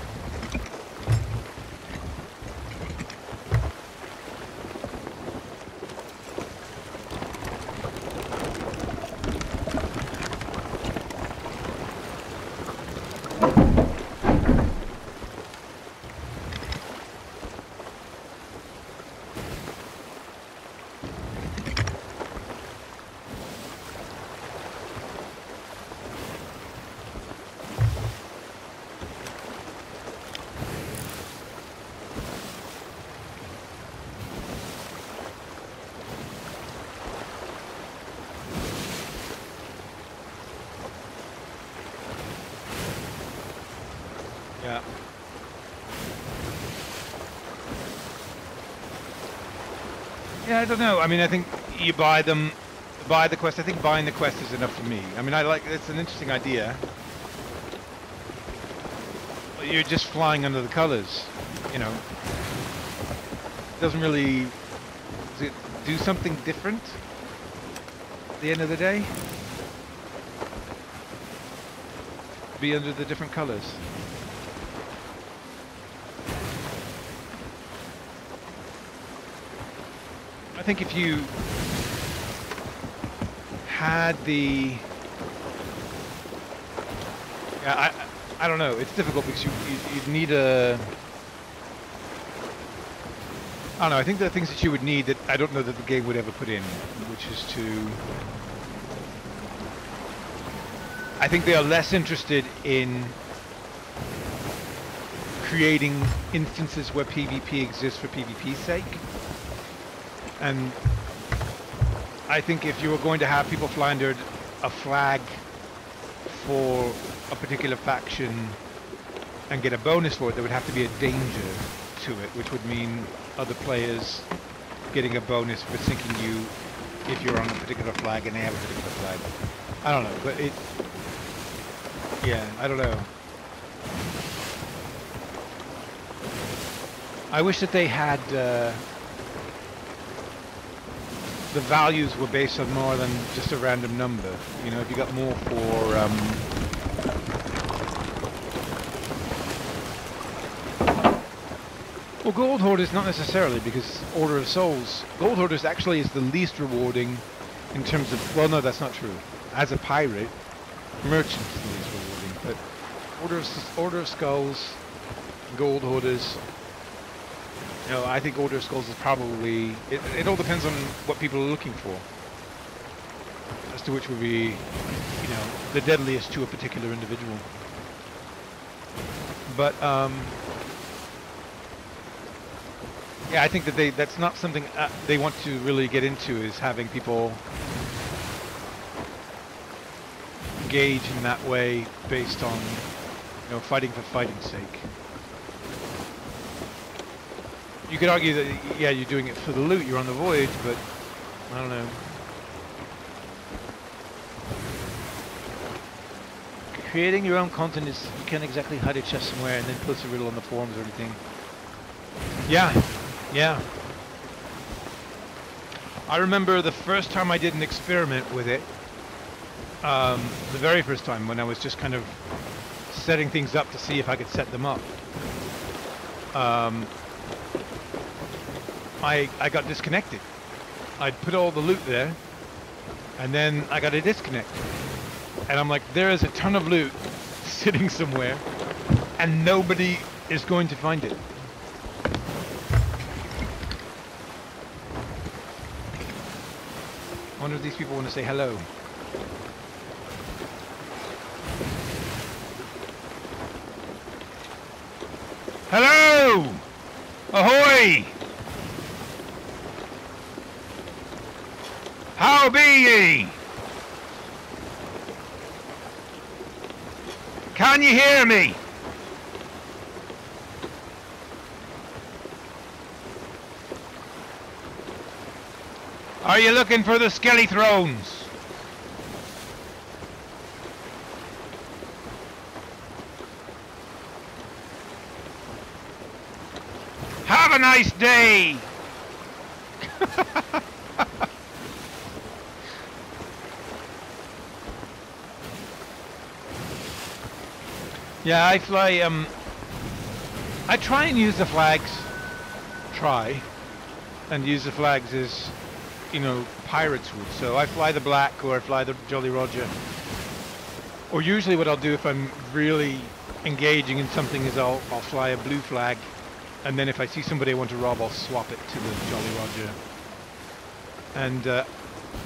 Yeah. Yeah, I don't know. I mean, I think you buy the quest. I think buying the quest is enough for me. I mean, it's an interesting idea. But you're just flying under the colors, you know. It doesn't really... Does it do something different at the end of the day? Be under the different colors. I think if you had the... I don't know, it's difficult because you'd need a I don't know, I think there are things that you would need that I don't know that the game would ever put in, which is to... I think they are less interested in creating instances where PvP exists for PvP's sake. And I think if you were going to have people fly under a flag for a particular faction and get a bonus for it, there would have to be a danger to it, which would mean other players getting a bonus for sinking you if you're on a particular flag and they have a particular flag. I don't know, but it... Yeah, I don't know. I wish that they had... the values were based on more than just a random number. You know, if you got more for... Well, Gold Hoarders not necessarily, because Order of Souls... Gold Hoarders actually is the least rewarding in terms of... Well, no, that's not true. As a pirate, Merchant is the least rewarding, but Order of Skulls, Gold Hoarders... You know, I think Order of Skulls is probably... It all depends on what people are looking for. As to which would be, you know, the deadliest to a particular individual. But, yeah, I think that that's not something they want to really get into, is having people engage in that way based on, you know, fighting for fighting's sake. You could argue that, yeah, you're doing it for the loot, you're on the voyage, but I don't know. Creating your own content is, you can't exactly hide a chest somewhere and then post a riddle on the forums or anything. Yeah, yeah. I remember the first time I did an experiment with it, the very first time when I was just kind of setting things up to see if I could set them up. I got disconnected. I'd put all the loot there, and then I got a disconnect. And I'm like, there is a ton of loot sitting somewhere, and nobody is going to find it. I wonder if these people want to say hello. Hello! Ahoy! How be ye? Can you hear me? Are you looking for the Skelly Thrones? Have a nice day! Yeah, I fly, I try and use the flags, and use the flags as, you know, pirates would. So I fly the black, or I fly the Jolly Roger. Or usually what I'll do if I'm really engaging in something is I'll fly a blue flag, and then if I see somebody I want to rob, I'll swap it to the Jolly Roger. And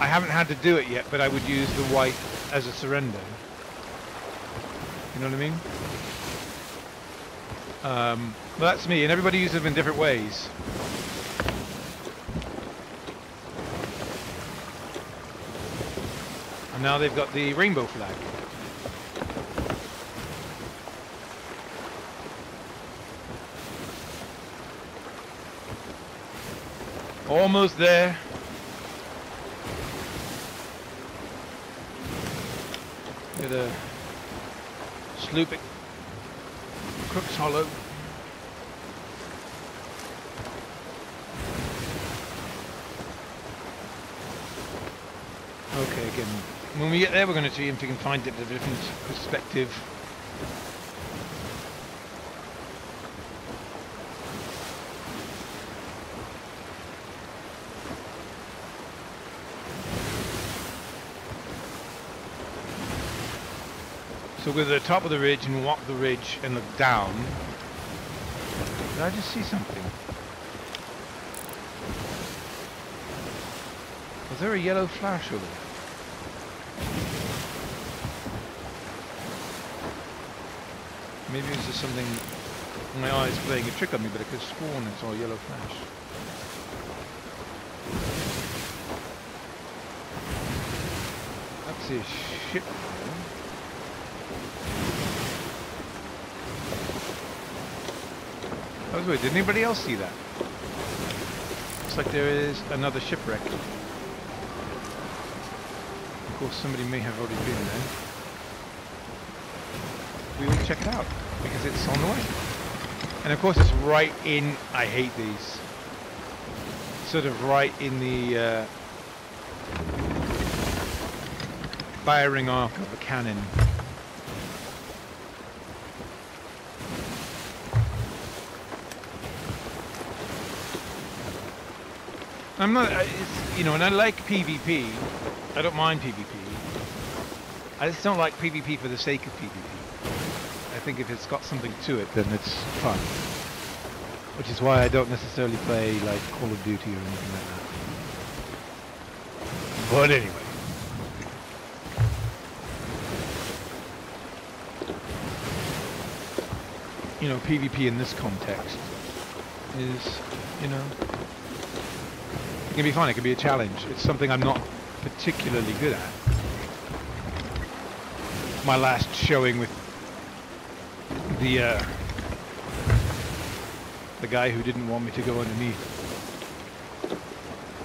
I haven't had to do it yet, but I would use the white as a surrender. You know what I mean? Well, that's me, and everybody uses them in different ways. And now they've got the rainbow flag. Almost there. Get a sloop at Crook's Hollow. Okay, again, when we get there we're going to see if we can find it at a different perspective. So go to the top of the ridge and walk the ridge and look down. Did I just see something? Was there a yellow flash over there? Maybe it's just something, my eyes playing a trick on me, but I could have sworn I saw a yellow flash. That's a ship there. That was weird. Did anybody else see that? Looks like there is another shipwreck. Of course, somebody may have already been there. We will check it out because it's on the way. And of course, it's right in. I hate these. Sort of right in the firing arc of a cannon. I'm not, you know, and I like PvP. I don't mind PvP. I just don't like PvP for the sake of PvP. I think if it's got something to it, then it's fun. Which is why I don't necessarily play like Call of Duty or anything like that. But anyway. You know, PvP in this context is, you know, it can be fun, it can be a challenge. It's something I'm not particularly good at. My last showing with the guy who didn't want me to go underneath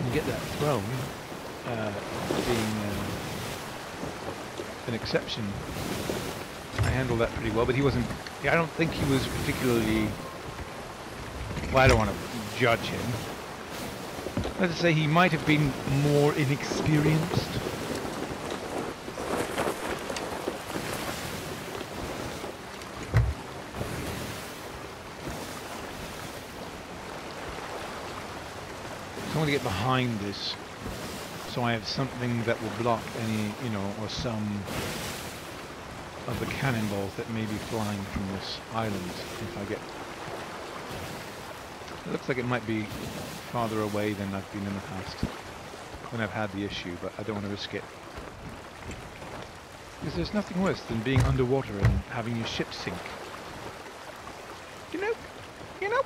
and get that throne being an exception. I handled that pretty well, but he wasn't, I don't think he was particularly, well, I don't want to judge him. Let's say he might have been more inexperienced. So I want to get behind this, so I have something that will block any, you know, or some of the cannonballs that may be flying from this island if I get. It looks like it might be farther away than I've been in the past when I've had the issue, but I don't want to risk it. Because there's nothing worse than being underwater and having your ship sink. You know? You know?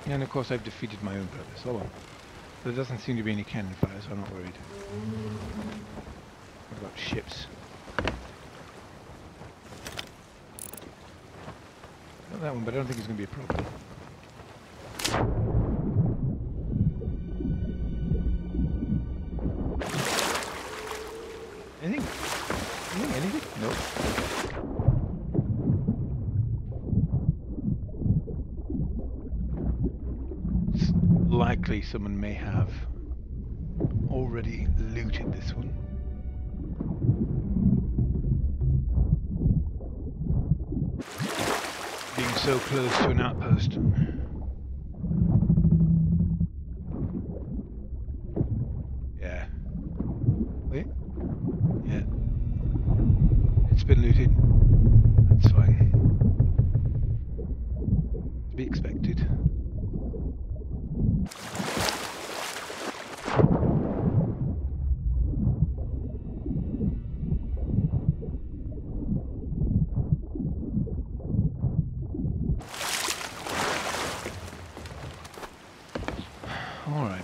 And of course I've defeated my own purpose. Oh well. There doesn't seem to be any cannon fire, so I'm not worried. What about ships? Not that one, but I don't think it's going to be a problem. Anything? Anything? Nope. Likely someone may have already looted this one. Being so close to an outpost. Yeah. Wait? Yeah. It's been looted. That's fine. To be expected. Alright.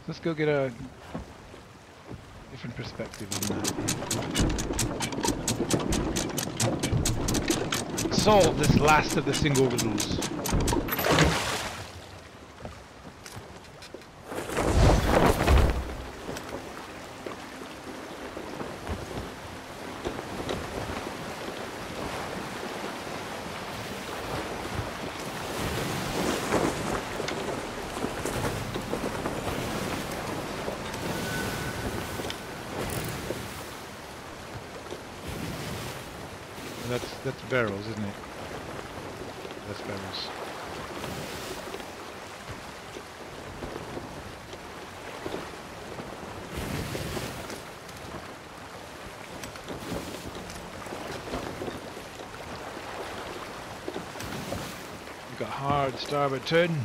Let's go get a different perspective on that. Solve this last of the single riddles. That's barrels, isn't it? That's barrels. We've got hard starboard turn.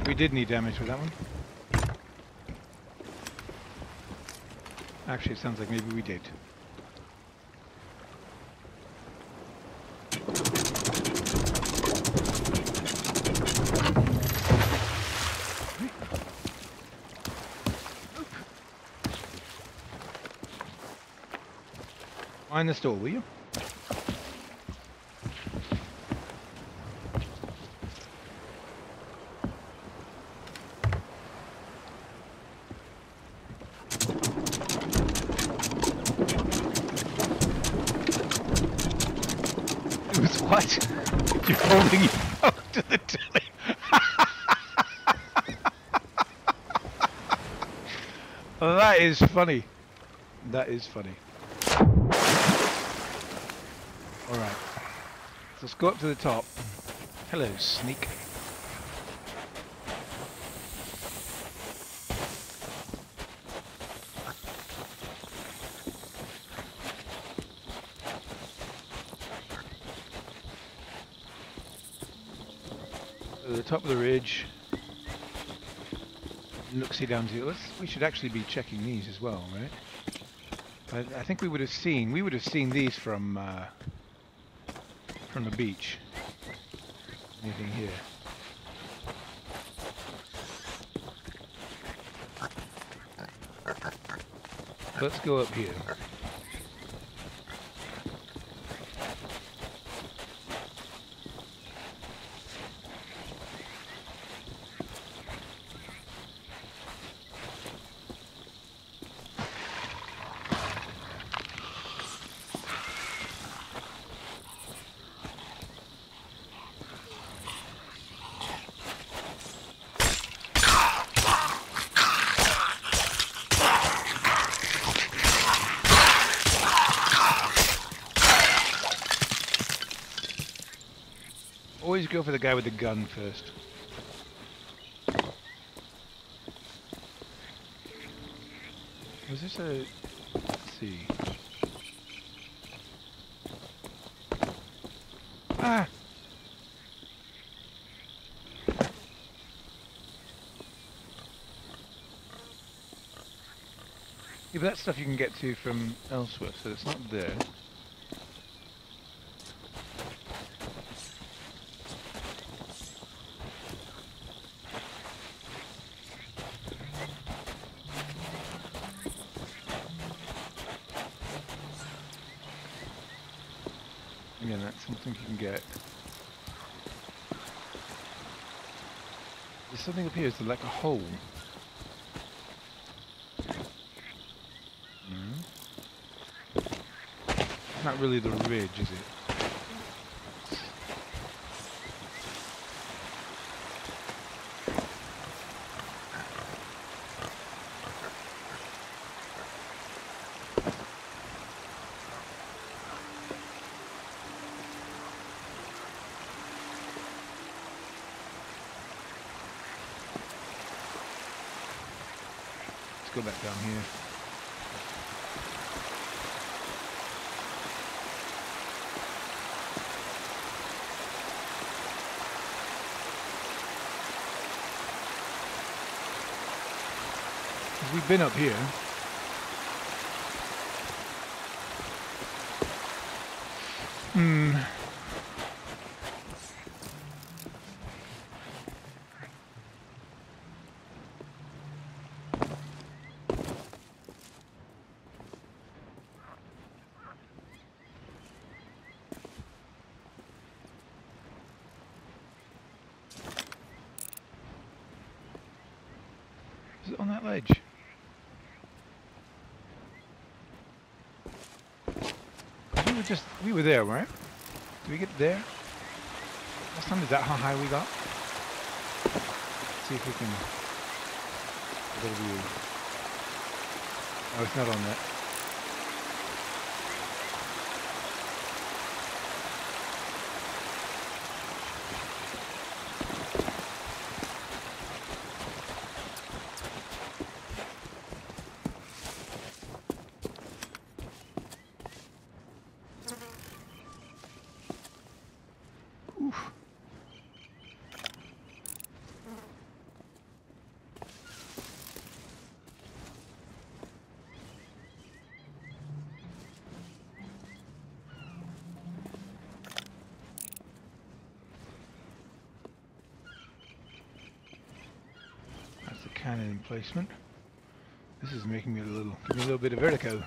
We did need damage with that one. Actually, it sounds like maybe we did. Mind the stall, will you? What? You're holding your phone to the telly. Well, that is funny. That is funny. Alright. So let's go up to the top. Hello, sneak. At the top of the ridge. Look-see down to the... We should actually be checking these as well, right? I think we would have seen these from the beach. Anything here? Let's go up here. Always go for the guy with the gun first. Was this a... Let's see. Ah! Yeah, but that's stuff you can get to from elsewhere, so it's not there. Again, that's something you can get. There's something up here, is there like a hole? No. It's not really the ridge, is it? Go back down here. We've been up here. it on that ledge? We were there, right? Did we get there? Last time, is that how high we got? Let's see if we can... What do we... Oh, it's not on that. Oof. That's the cannon emplacement. This is making me give me a little bit of vertigo.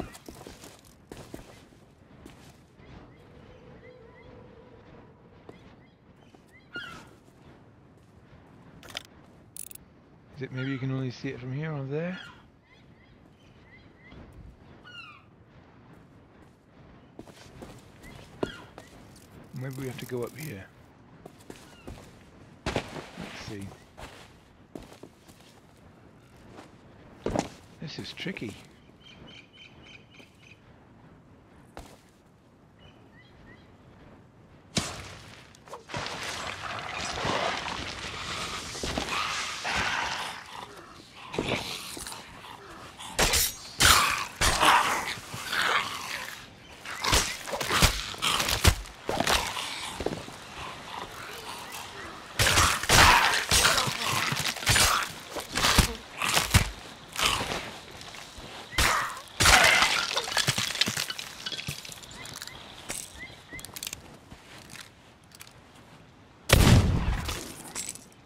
Is it maybe you can only see it from here or there? Maybe we have to go up here. Let's see. This is tricky.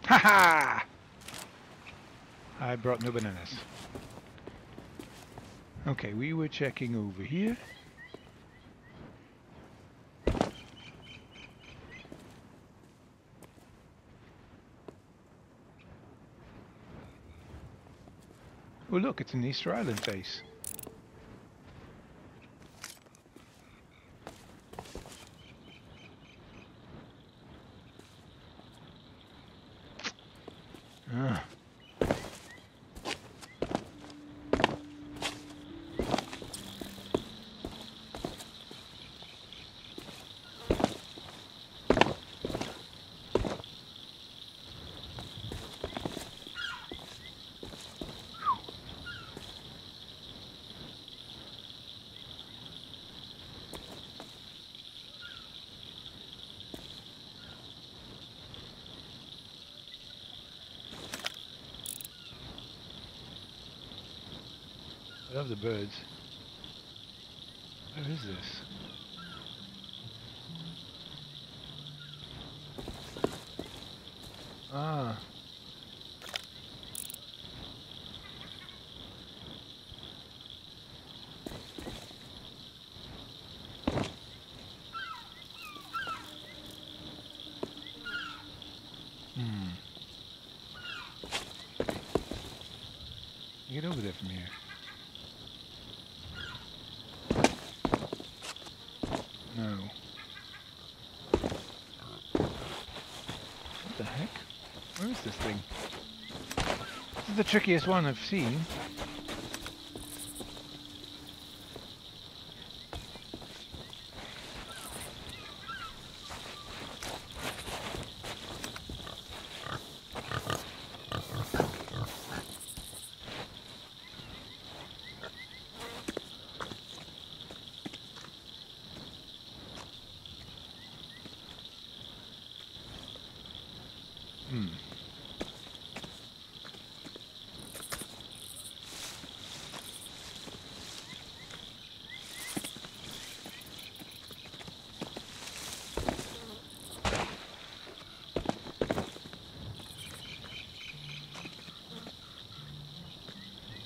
Haha! I brought no bananas. Okay, we were checking over here. Oh look, it's an Easter Island base. Ah. I love the birds. Where is this? Ah. Get over there from here. No. What the heck? Where is this thing? This is the trickiest one I've seen.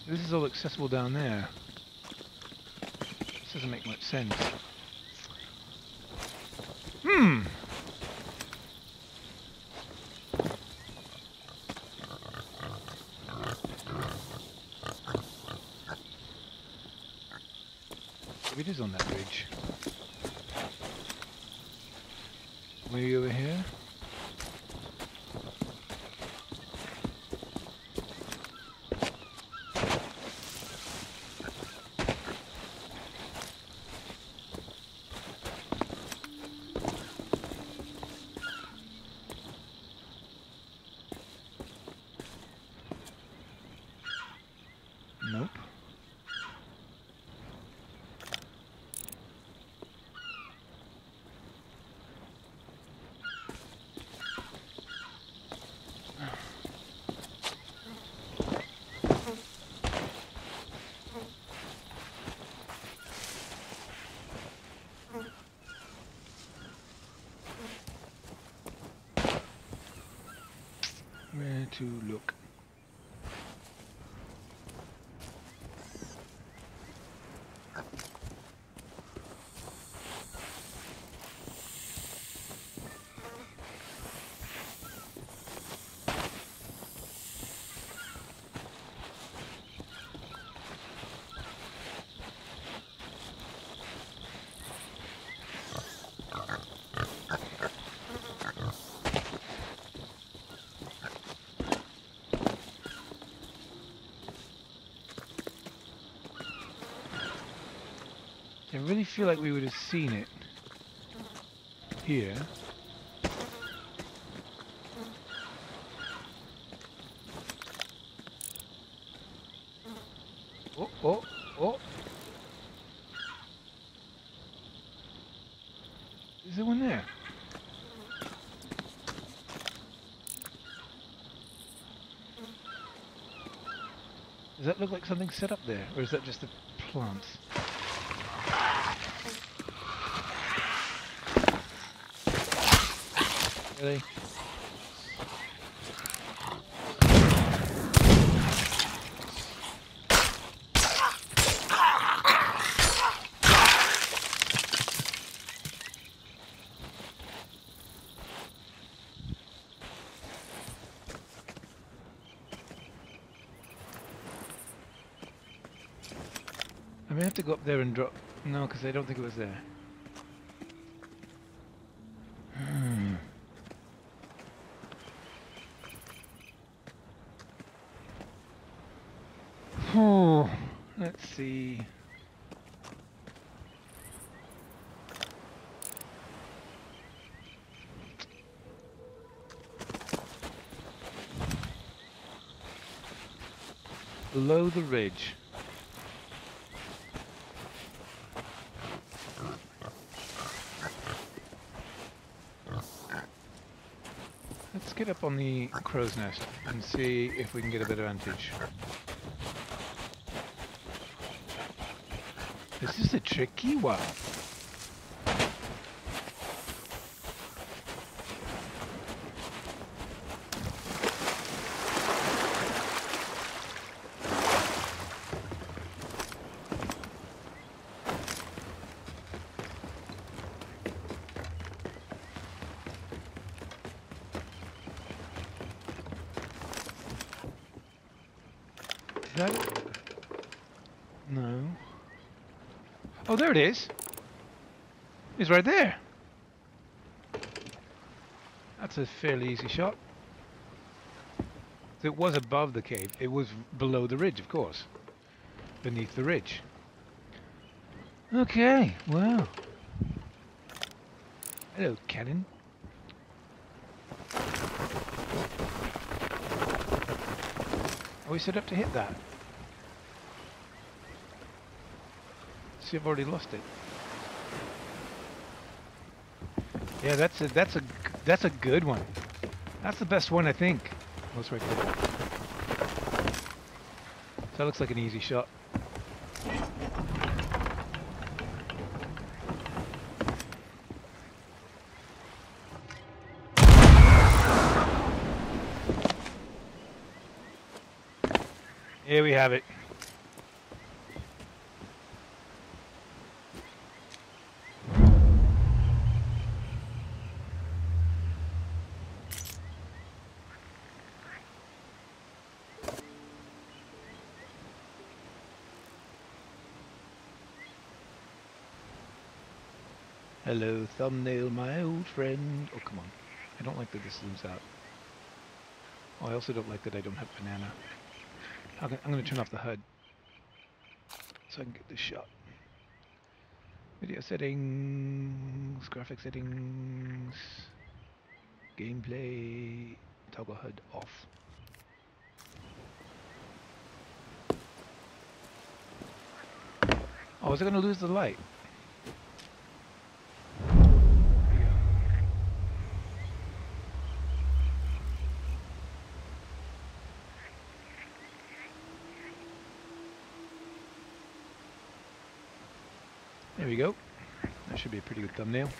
This is all accessible down there. This doesn't make much sense. it is on that ridge. Maybe over here? Nope. Where to look? I really feel like we would have seen it here. Oh, oh, oh. Is there one there? Does that look like something set up there? Or is that just the plants? Really? I may have to go up there and drop... No, because I don't think it was there. Oh, let's see. Below the ridge. Let's get up on the crow's nest and see if we can get a bit of vantage. This is a tricky one. Is that it? No. Oh, there it is. It's right there. That's a fairly easy shot. So it was above the cave. It was below the ridge, of course. Beneath the ridge. Okay, wow. Hello, cannon. Are we set up to hit that? See, I've already lost it. Yeah, that's a good one. That's the best one, I think. Oh, it's right there. So that looks like an easy shot. Here we have it. Hello, thumbnail, my old friend. Oh, come on. I don't like that this zooms out. Oh, I also don't like that I don't have banana. Okay, I'm going to turn off the HUD so I can get this shot. Video settings, graphic settings, gameplay, toggle HUD off. Oh, is it going to lose the light? There we go. That should be a pretty good thumbnail.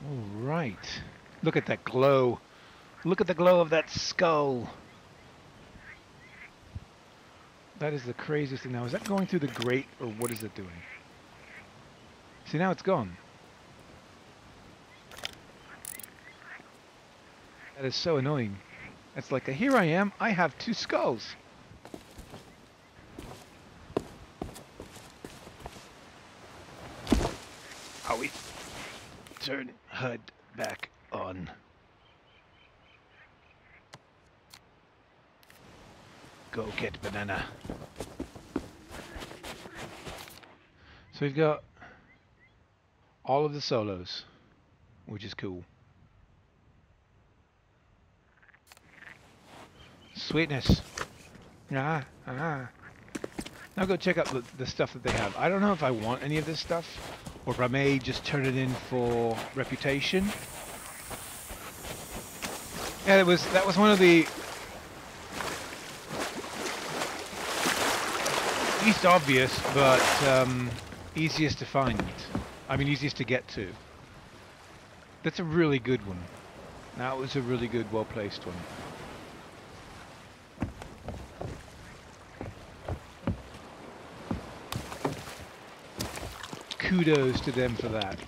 Alright. Look at that glow. Look at the glow of that skull. That is the craziest thing. Now, is that going through the grate, or what is it doing? See, now it's gone. That is so annoying. It's like, here I am, I have 2 skulls. Oh, we turn HUD back on. Go get banana. So we've got all of the solos, which is cool. Sweetness. Now go check out the stuff that they have. I don't know if I want any of this stuff, or if I may just turn it in for reputation. Yeah, that was one of the least obvious, but easiest to find. I mean, easiest to get to. That's a really good one. That was a really good, well-placed one. Kudos to them for that.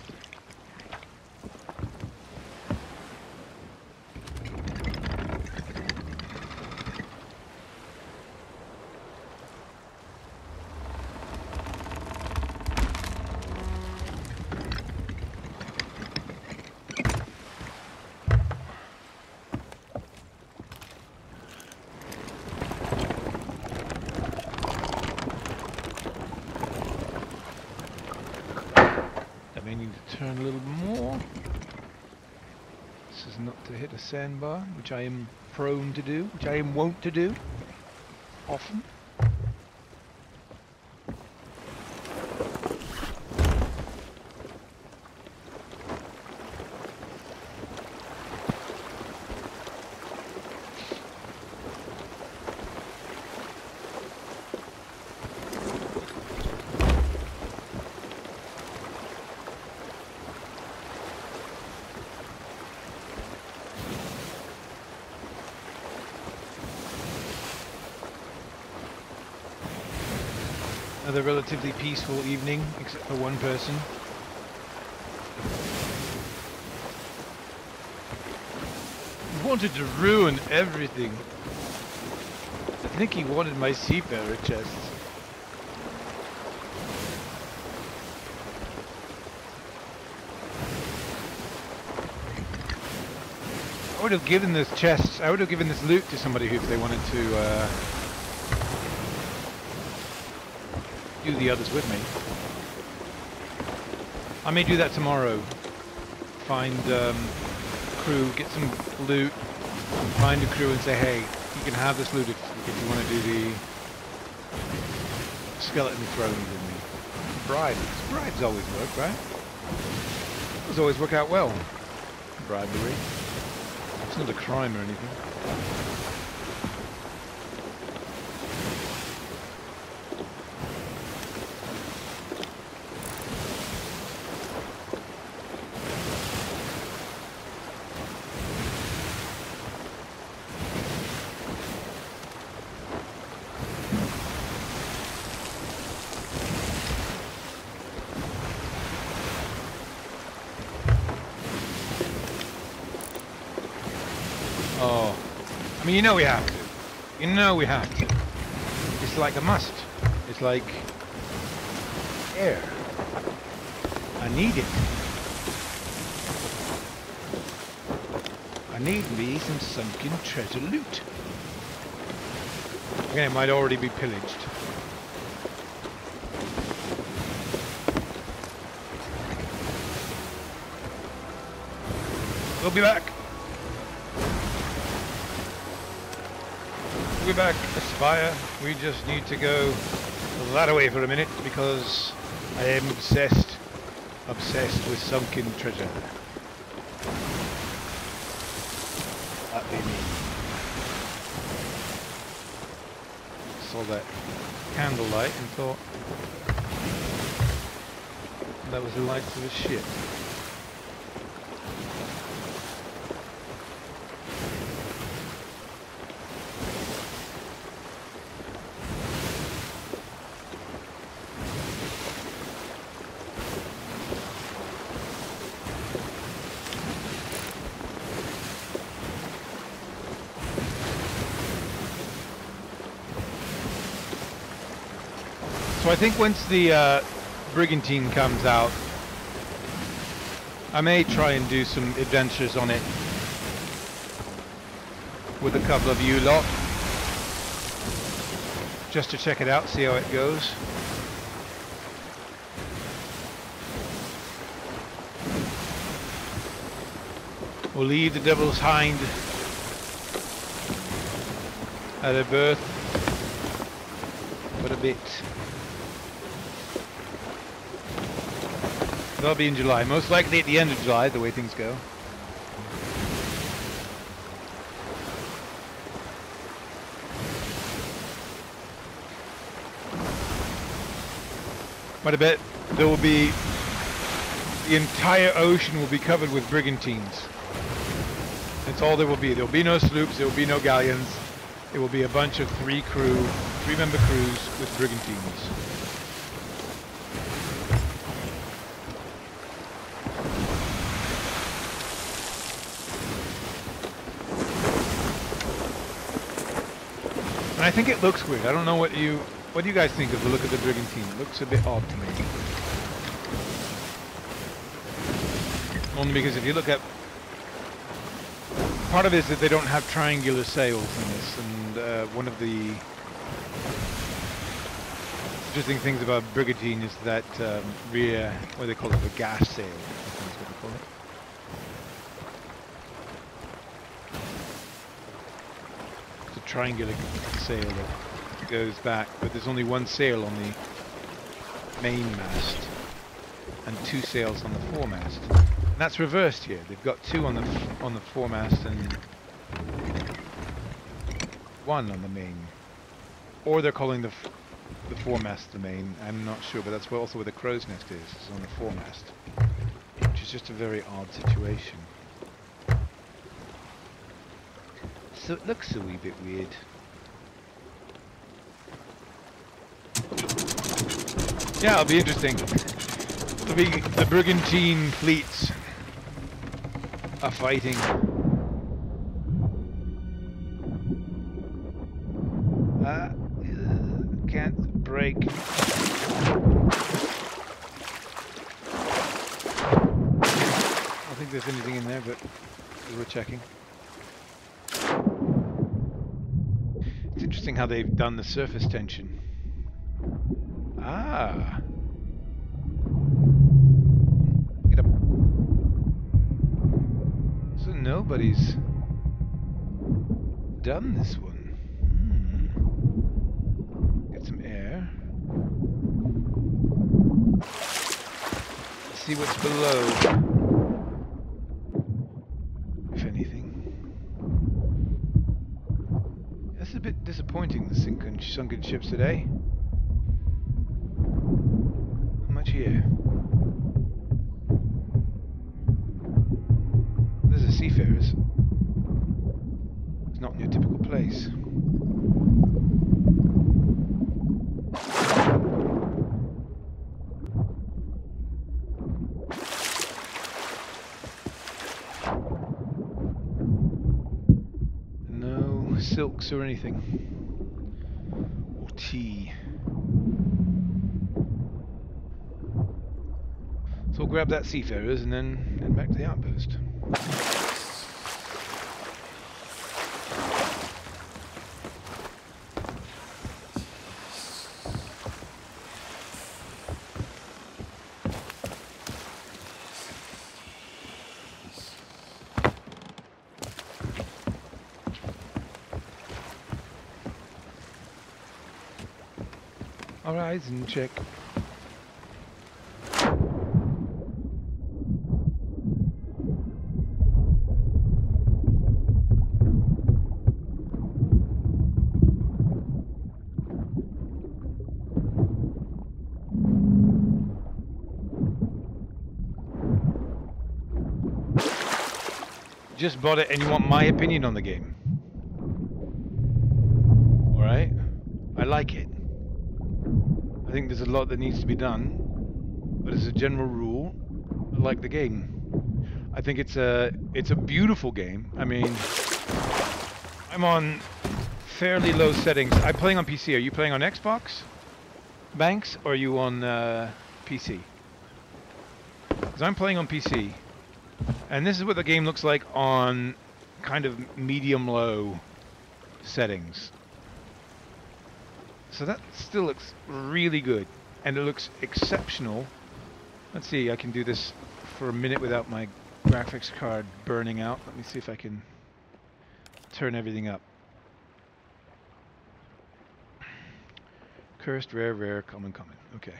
I need to turn a little more. This is not to hit a sandbar, which I am prone to do, which I am wont to do often. Another relatively peaceful evening, except for one person. He wanted to ruin everything. I think he wanted my seafarer chest. I would have given this chest, I would have given this loot to somebody if they wanted to do the others with me. I may do that tomorrow. Find crew, get some loot, find a crew and say, hey, you can have this loot if you want to do the skeleton throne with me. Bribes always work, right? Those always work out well. Bribery. It's not a crime or anything. Oh, I mean, you know we have to. You know we have to. It's like a must. It's like air. I need it. I need me some sunken treasure loot. Again, it might already be pillaged. We'll be back. We'll be back, Aspire. We just need to go that away for a minute because I am obsessed with sunken treasure. That be me. Saw that candlelight and thought that was the lights of a ship. So I think once the Brigantine comes out, I may try and do some adventures on it with a couple of you lot, just to check it out, see how it goes. We'll leave the Devil's Hind at her berth for a bit. That'll be in July, most likely at the end of July, the way things go. But I bet there will be, the entire ocean will be covered with brigantines. That's all there will be. There will be no sloops, there will be no galleons. It will be a bunch of three-member crews with brigantines. And I think it looks weird. I don't know what do you guys think of the look of the brigantine? It looks a bit odd to me. Only because if you look at, part of it is that they don't have triangular sails in this, and one of the interesting things about brigantine is that rear, what do they call it, the gas sail, I think is what they call it. Triangular sail that goes back, but there's only one sail on the main mast and two sails on the foremast. And that's reversed here. They've got two on the foremast and one on the main, or they're calling the foremast the main. I'm not sure, but that's also where the crow's nest is on the foremast, which is just a very odd situation. So it looks a wee bit weird. Yeah, it'll be interesting. The brigantine fleets are fighting. Can't break. I don't think there's anything in there, but we're checking. It's interesting how they've done the surface tension. Ah. Get up. So nobody's done this one. Get some air. Let's see what's below. If anything. That's a bit disappointing, the sunken ships today. Not much here. There's a seafarers. It's not in your typical place. No silks or anything. Or tea. So We'll grab that seafarers and then head back to the outpost. Horizon check. Just bought it and you want my opinion on the game. Alright. I like it. I think there's a lot that needs to be done. But as a general rule, I like the game. I think it's a beautiful game. I mean, I'm on fairly low settings. I'm playing on PC. Are you playing on Xbox? Banks? Or are you on PC? Because I'm playing on PC. And this is what the game looks like on kind of medium-low settings. So that still looks really good. And it looks exceptional. Let's see, I can do this for a minute without my graphics card burning out. Let me see if I can turn everything up. Cursed, rare, rare, common, common. Okay.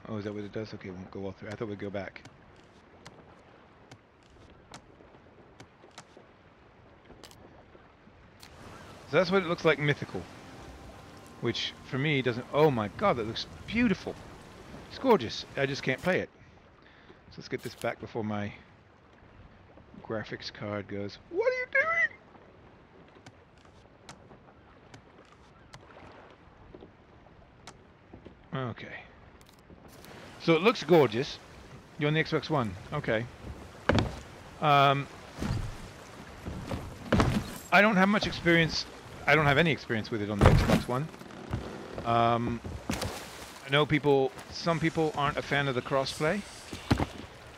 Oh, is that what it does? Okay, it won't go all through. I thought we'd go back. So that's what it looks like mythical. Which, for me, doesn't... Oh my god, that looks beautiful. It's gorgeous. I just can't play it. So let's get this back before my graphics card goes, "What are you doing?" Okay. So it looks gorgeous. You're on the Xbox One. Okay. I don't have much experience. I don't have any experience with it on the Xbox One. I know some people aren't a fan of the crossplay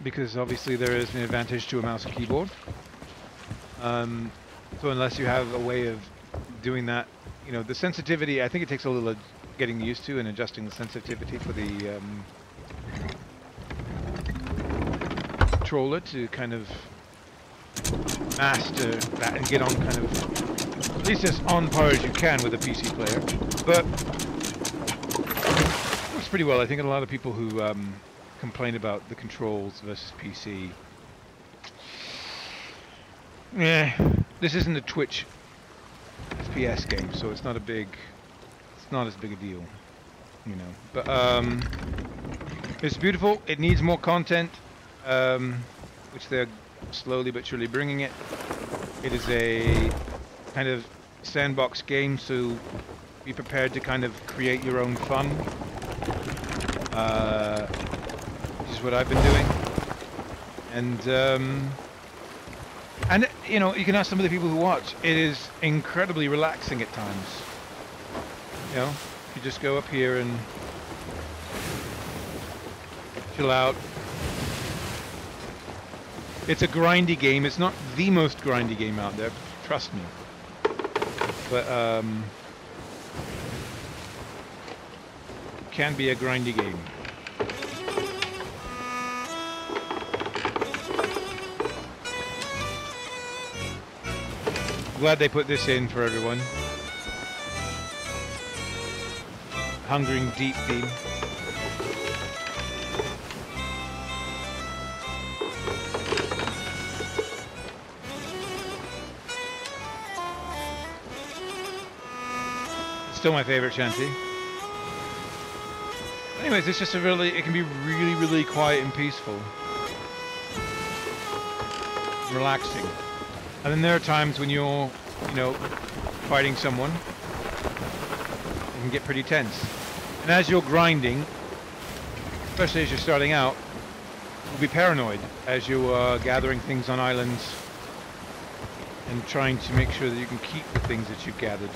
because obviously there is an advantage to a mouse and keyboard. So unless you have a way of doing that, you know, the sensitivity, I think it takes a little getting used to and adjusting the sensitivity for the controller to kind of master that and get on kind of at least as on par as you can with a PC player. But it works pretty well. I think a lot of people who complain about the controls versus PC. Yeah, this isn't a Twitch FPS game, so it's not as big a deal, you know. But it's beautiful. It needs more content, which they're slowly but surely bringing it. It is a kind of sandbox game, so be prepared to kind of create your own fun. Which is what I've been doing. And you know, you can ask some of the people who watch. It is incredibly relaxing at times. You know, you just go up here and chill out. It's a grindy game. It's not the most grindy game out there, trust me. But it can be a grindy game. Glad they put this in for everyone. Hungering Deep theme. Still my favorite shanty. Anyways, it's just it can be really, really quiet and peaceful. Relaxing. And then there are times when you're, you know, fighting someone. It can get pretty tense. And as you're grinding, especially as you're starting out, you'll be paranoid as you are gathering things on islands. and trying to make sure that you can keep the things that you've gathered,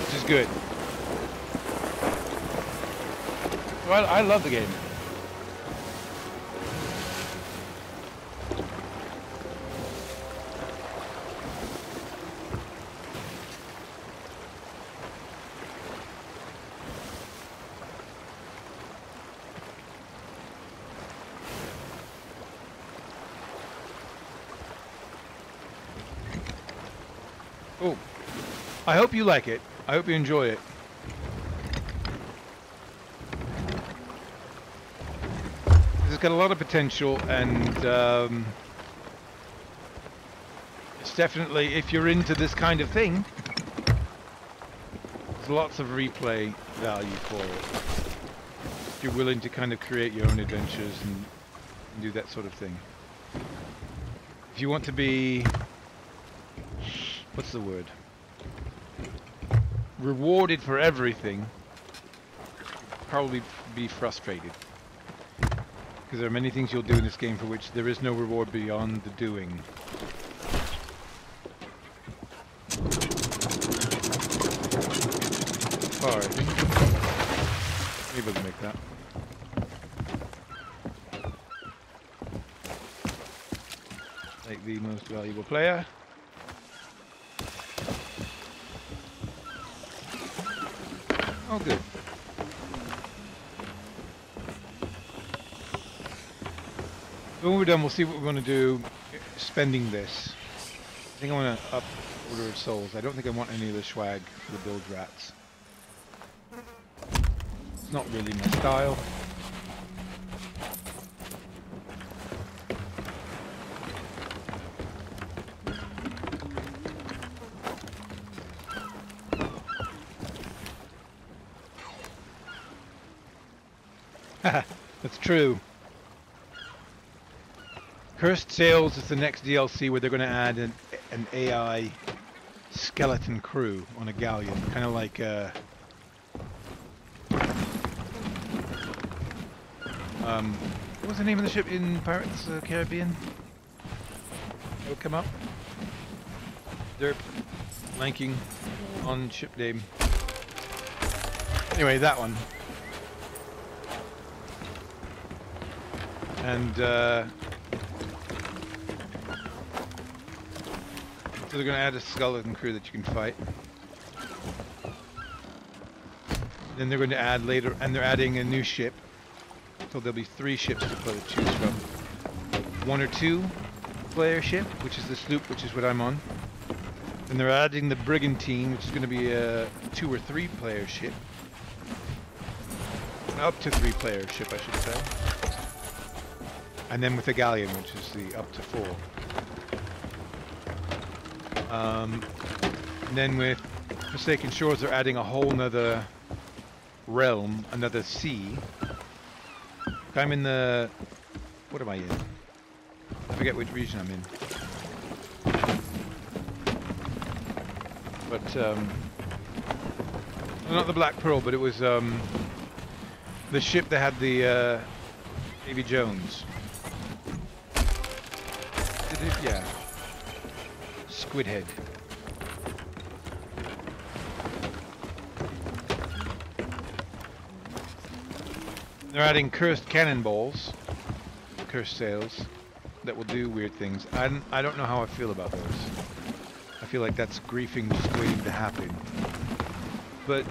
which is good. Well, I love the game. Oh, I hope you like it. I hope you enjoy it. It's got a lot of potential, and it's definitely, if you're into this kind of thing, there's lots of replay value for it. If you're willing to kind of create your own adventures and do that sort of thing. If you want to be, what's the word? Rewarded for everything, probably be frustrated. Because there are many things you'll do in this game for which there is no reward beyond the doing. Far, I think. Maybe we'll make that. Like the most valuable player. Oh, good. When we're done, we'll see what we're going to do spending this. I think I want to up Order of Souls. I don't think I want any of the swag for the build rats. It's not really my style. That's true. Cursed Sails is the next DLC where they're going to add an AI skeleton crew on a galleon, kind of like what was the name of the ship in Pirates of the Caribbean? That would come up. Derp, blanking on ship name. Anyway, that one. And so they're going to add a skeleton crew that you can fight. Then they're going to add later, and they're adding a new ship. So there'll be 3 ships to choose from. 1 or 2 player ship, which is the sloop, which is what I'm on. And they're adding the brigantine, which is going to be a 2 or 3 player ship. Up to 3 player ship, I should say. And then with the galleon, which is the up to 4. And then with Forsaken Shores, they're adding a whole nother realm, another sea. I'm in the... what am I in? I forget which region I'm in. But, not the Black Pearl, but it was, the ship that had the, Davy Jones. Did it? Yeah. Squidhead. They're adding cursed cannonballs, cursed sails, that will do weird things. I don't know how I feel about those. I feel like that's griefing just waiting to happen. But,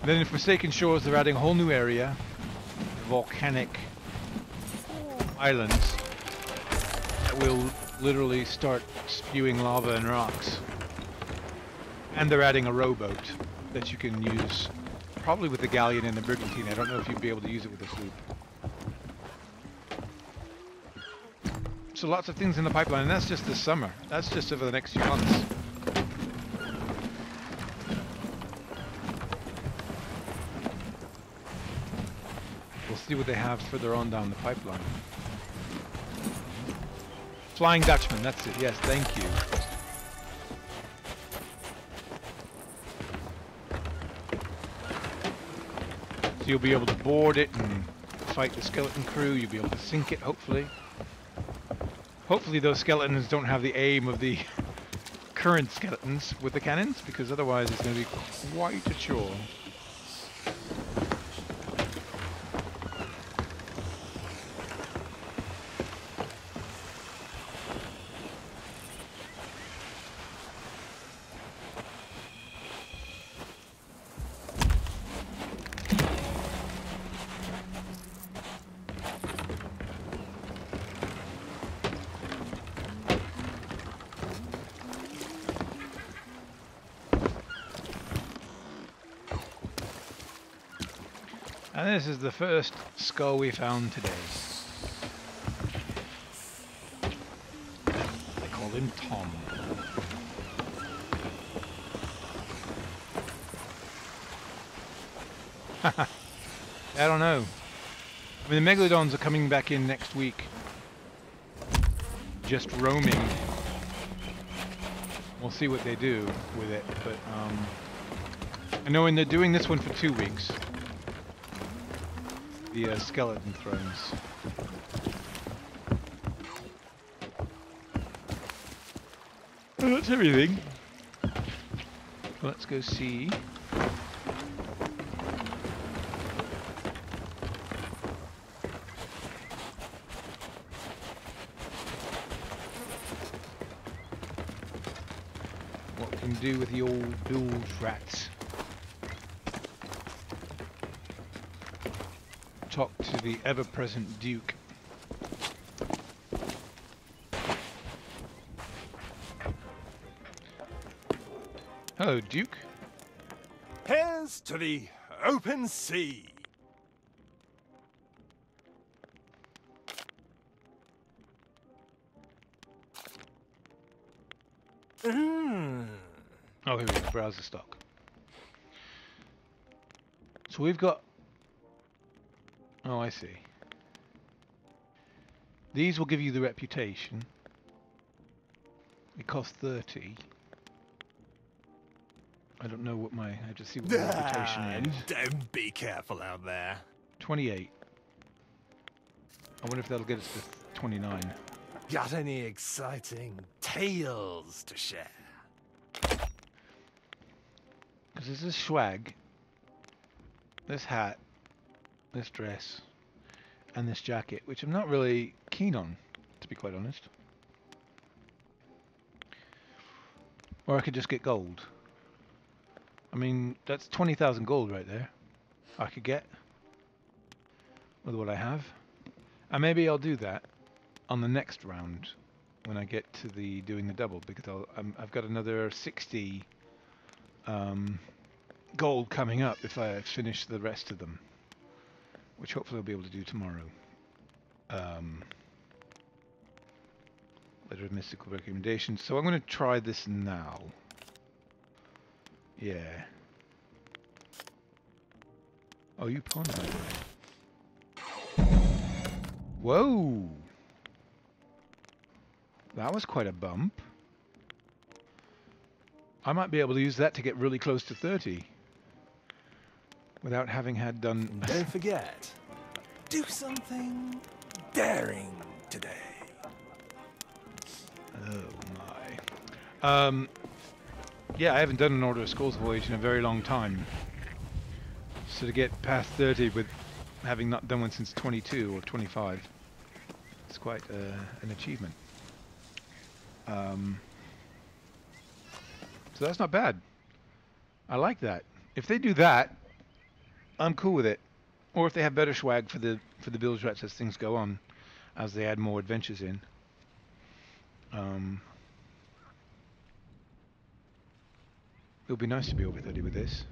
then in Forsaken Shores, they're adding a whole new area, volcanic islands, that will literally start spewing lava and rocks. And they're adding a rowboat that you can use, probably with the galleon and the brigantine. I don't know if you'd be able to use it with the sloop. So lots of things in the pipeline, and that's just this summer. That's just over the next few months. We'll see what they have further on down the pipeline. Flying Dutchman, that's it. Yes, thank you. So you'll be able to board it and fight the skeleton crew, you'll be able to sink it, hopefully. Hopefully those skeletons don't have the aim of the current skeletons with the cannons, because otherwise it's going to be quite a chore. And this is the first skull we found today. They call him Tom. I don't know. I mean, the Megalodons are coming back in next week. Just roaming. We'll see what they do with it, but I know when they're doing this one for 2 weeks. The skeleton thrones. Well, that's everything. Let's go see. What we can do with the old bilge rats. Talk to the ever-present Duke. Hello, Duke. Here's to the open sea. Oh, here we go. Browse the stock. So we've got... Oh, I see. These will give you the reputation. It costs 30. I don't know what my... I have to see what my reputation is. Don't be careful out there. 28. I wonder if that'll get us to 29. Got any exciting tales to share? Because there's this swag, this hat, this dress, and this jacket, which I'm not really keen on, to be quite honest. Or I could just get gold. I mean, that's 20,000 gold right there. I could get with what I have. And maybe I'll do that on the next round when I get to the doing the double, because I've got another 60 gold coming up if I finish the rest of them, which hopefully I'll be able to do tomorrow. Letter of mystical recommendations. So I'm going to try this now. Yeah. Oh, you pawned that. Whoa! That was quite a bump. I might be able to use that to get really close to 30 without having had done... Don't forget, do something daring today. Oh my. Yeah, I haven't done an Order of Skulls voyage in a very long time. So to get past 30 with having not done one since 22 or 25, it's quite an achievement. So that's not bad. I like that. If they do that, I'm cool with it. Or if they have better swag for the bilge rats as things go on, as they add more adventures in. It'll be nice to be over 30 with this.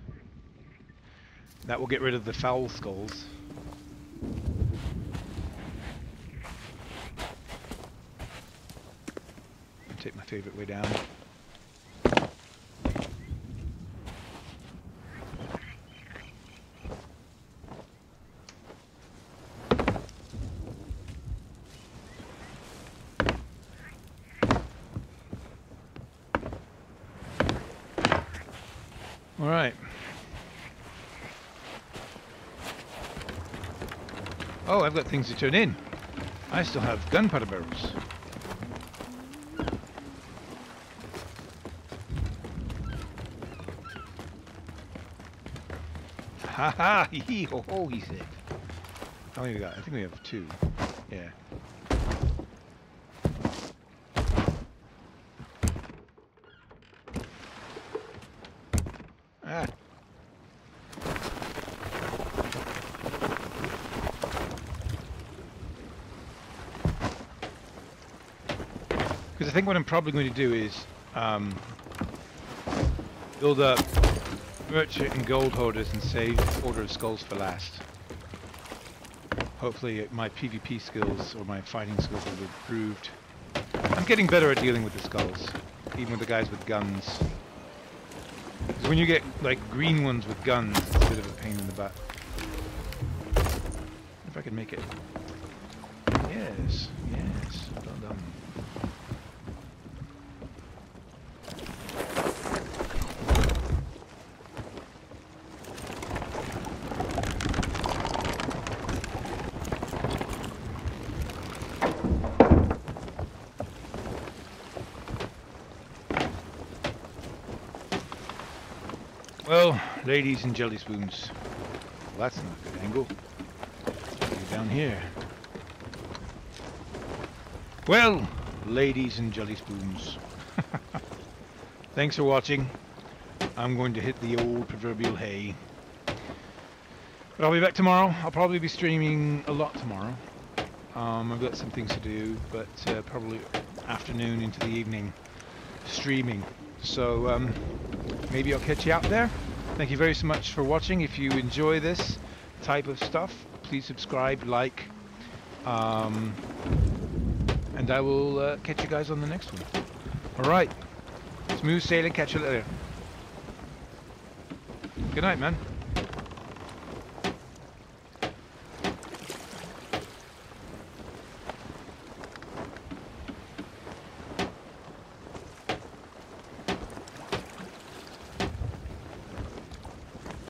That will get rid of the foul skulls. I'll take my favorite way down. All right. Oh, I've got things to turn in. I still have gunpowder barrels. Ha ha! Hee ho ho! He said. How many we got? I think we have 2. Yeah. Ah. Because I think what I'm probably going to do is build up merchant and gold hoarders and save Order of Skulls for last. Hopefully my PvP skills or my fighting skills will be improved. I'm getting better at dealing with the skulls, even with the guys with guns. Because when you get like green ones with guns, it's a bit of a pain in the butt. If I can make it. Yes, yes, well done. Well, ladies and jelly spoons. Well, that's not a good angle. Get down here. Well, ladies and jelly spoons. Thanks for watching. I'm going to hit the old proverbial hay. But I'll be back tomorrow. I'll probably be streaming a lot tomorrow. I've got some things to do, but probably afternoon into the evening streaming. So maybe I'll catch you out there. Thank you very much for watching. If you enjoy this type of stuff, please subscribe, like, and I will catch you guys on the next one. Alright, smooth sailing, catch you later. Good night, man.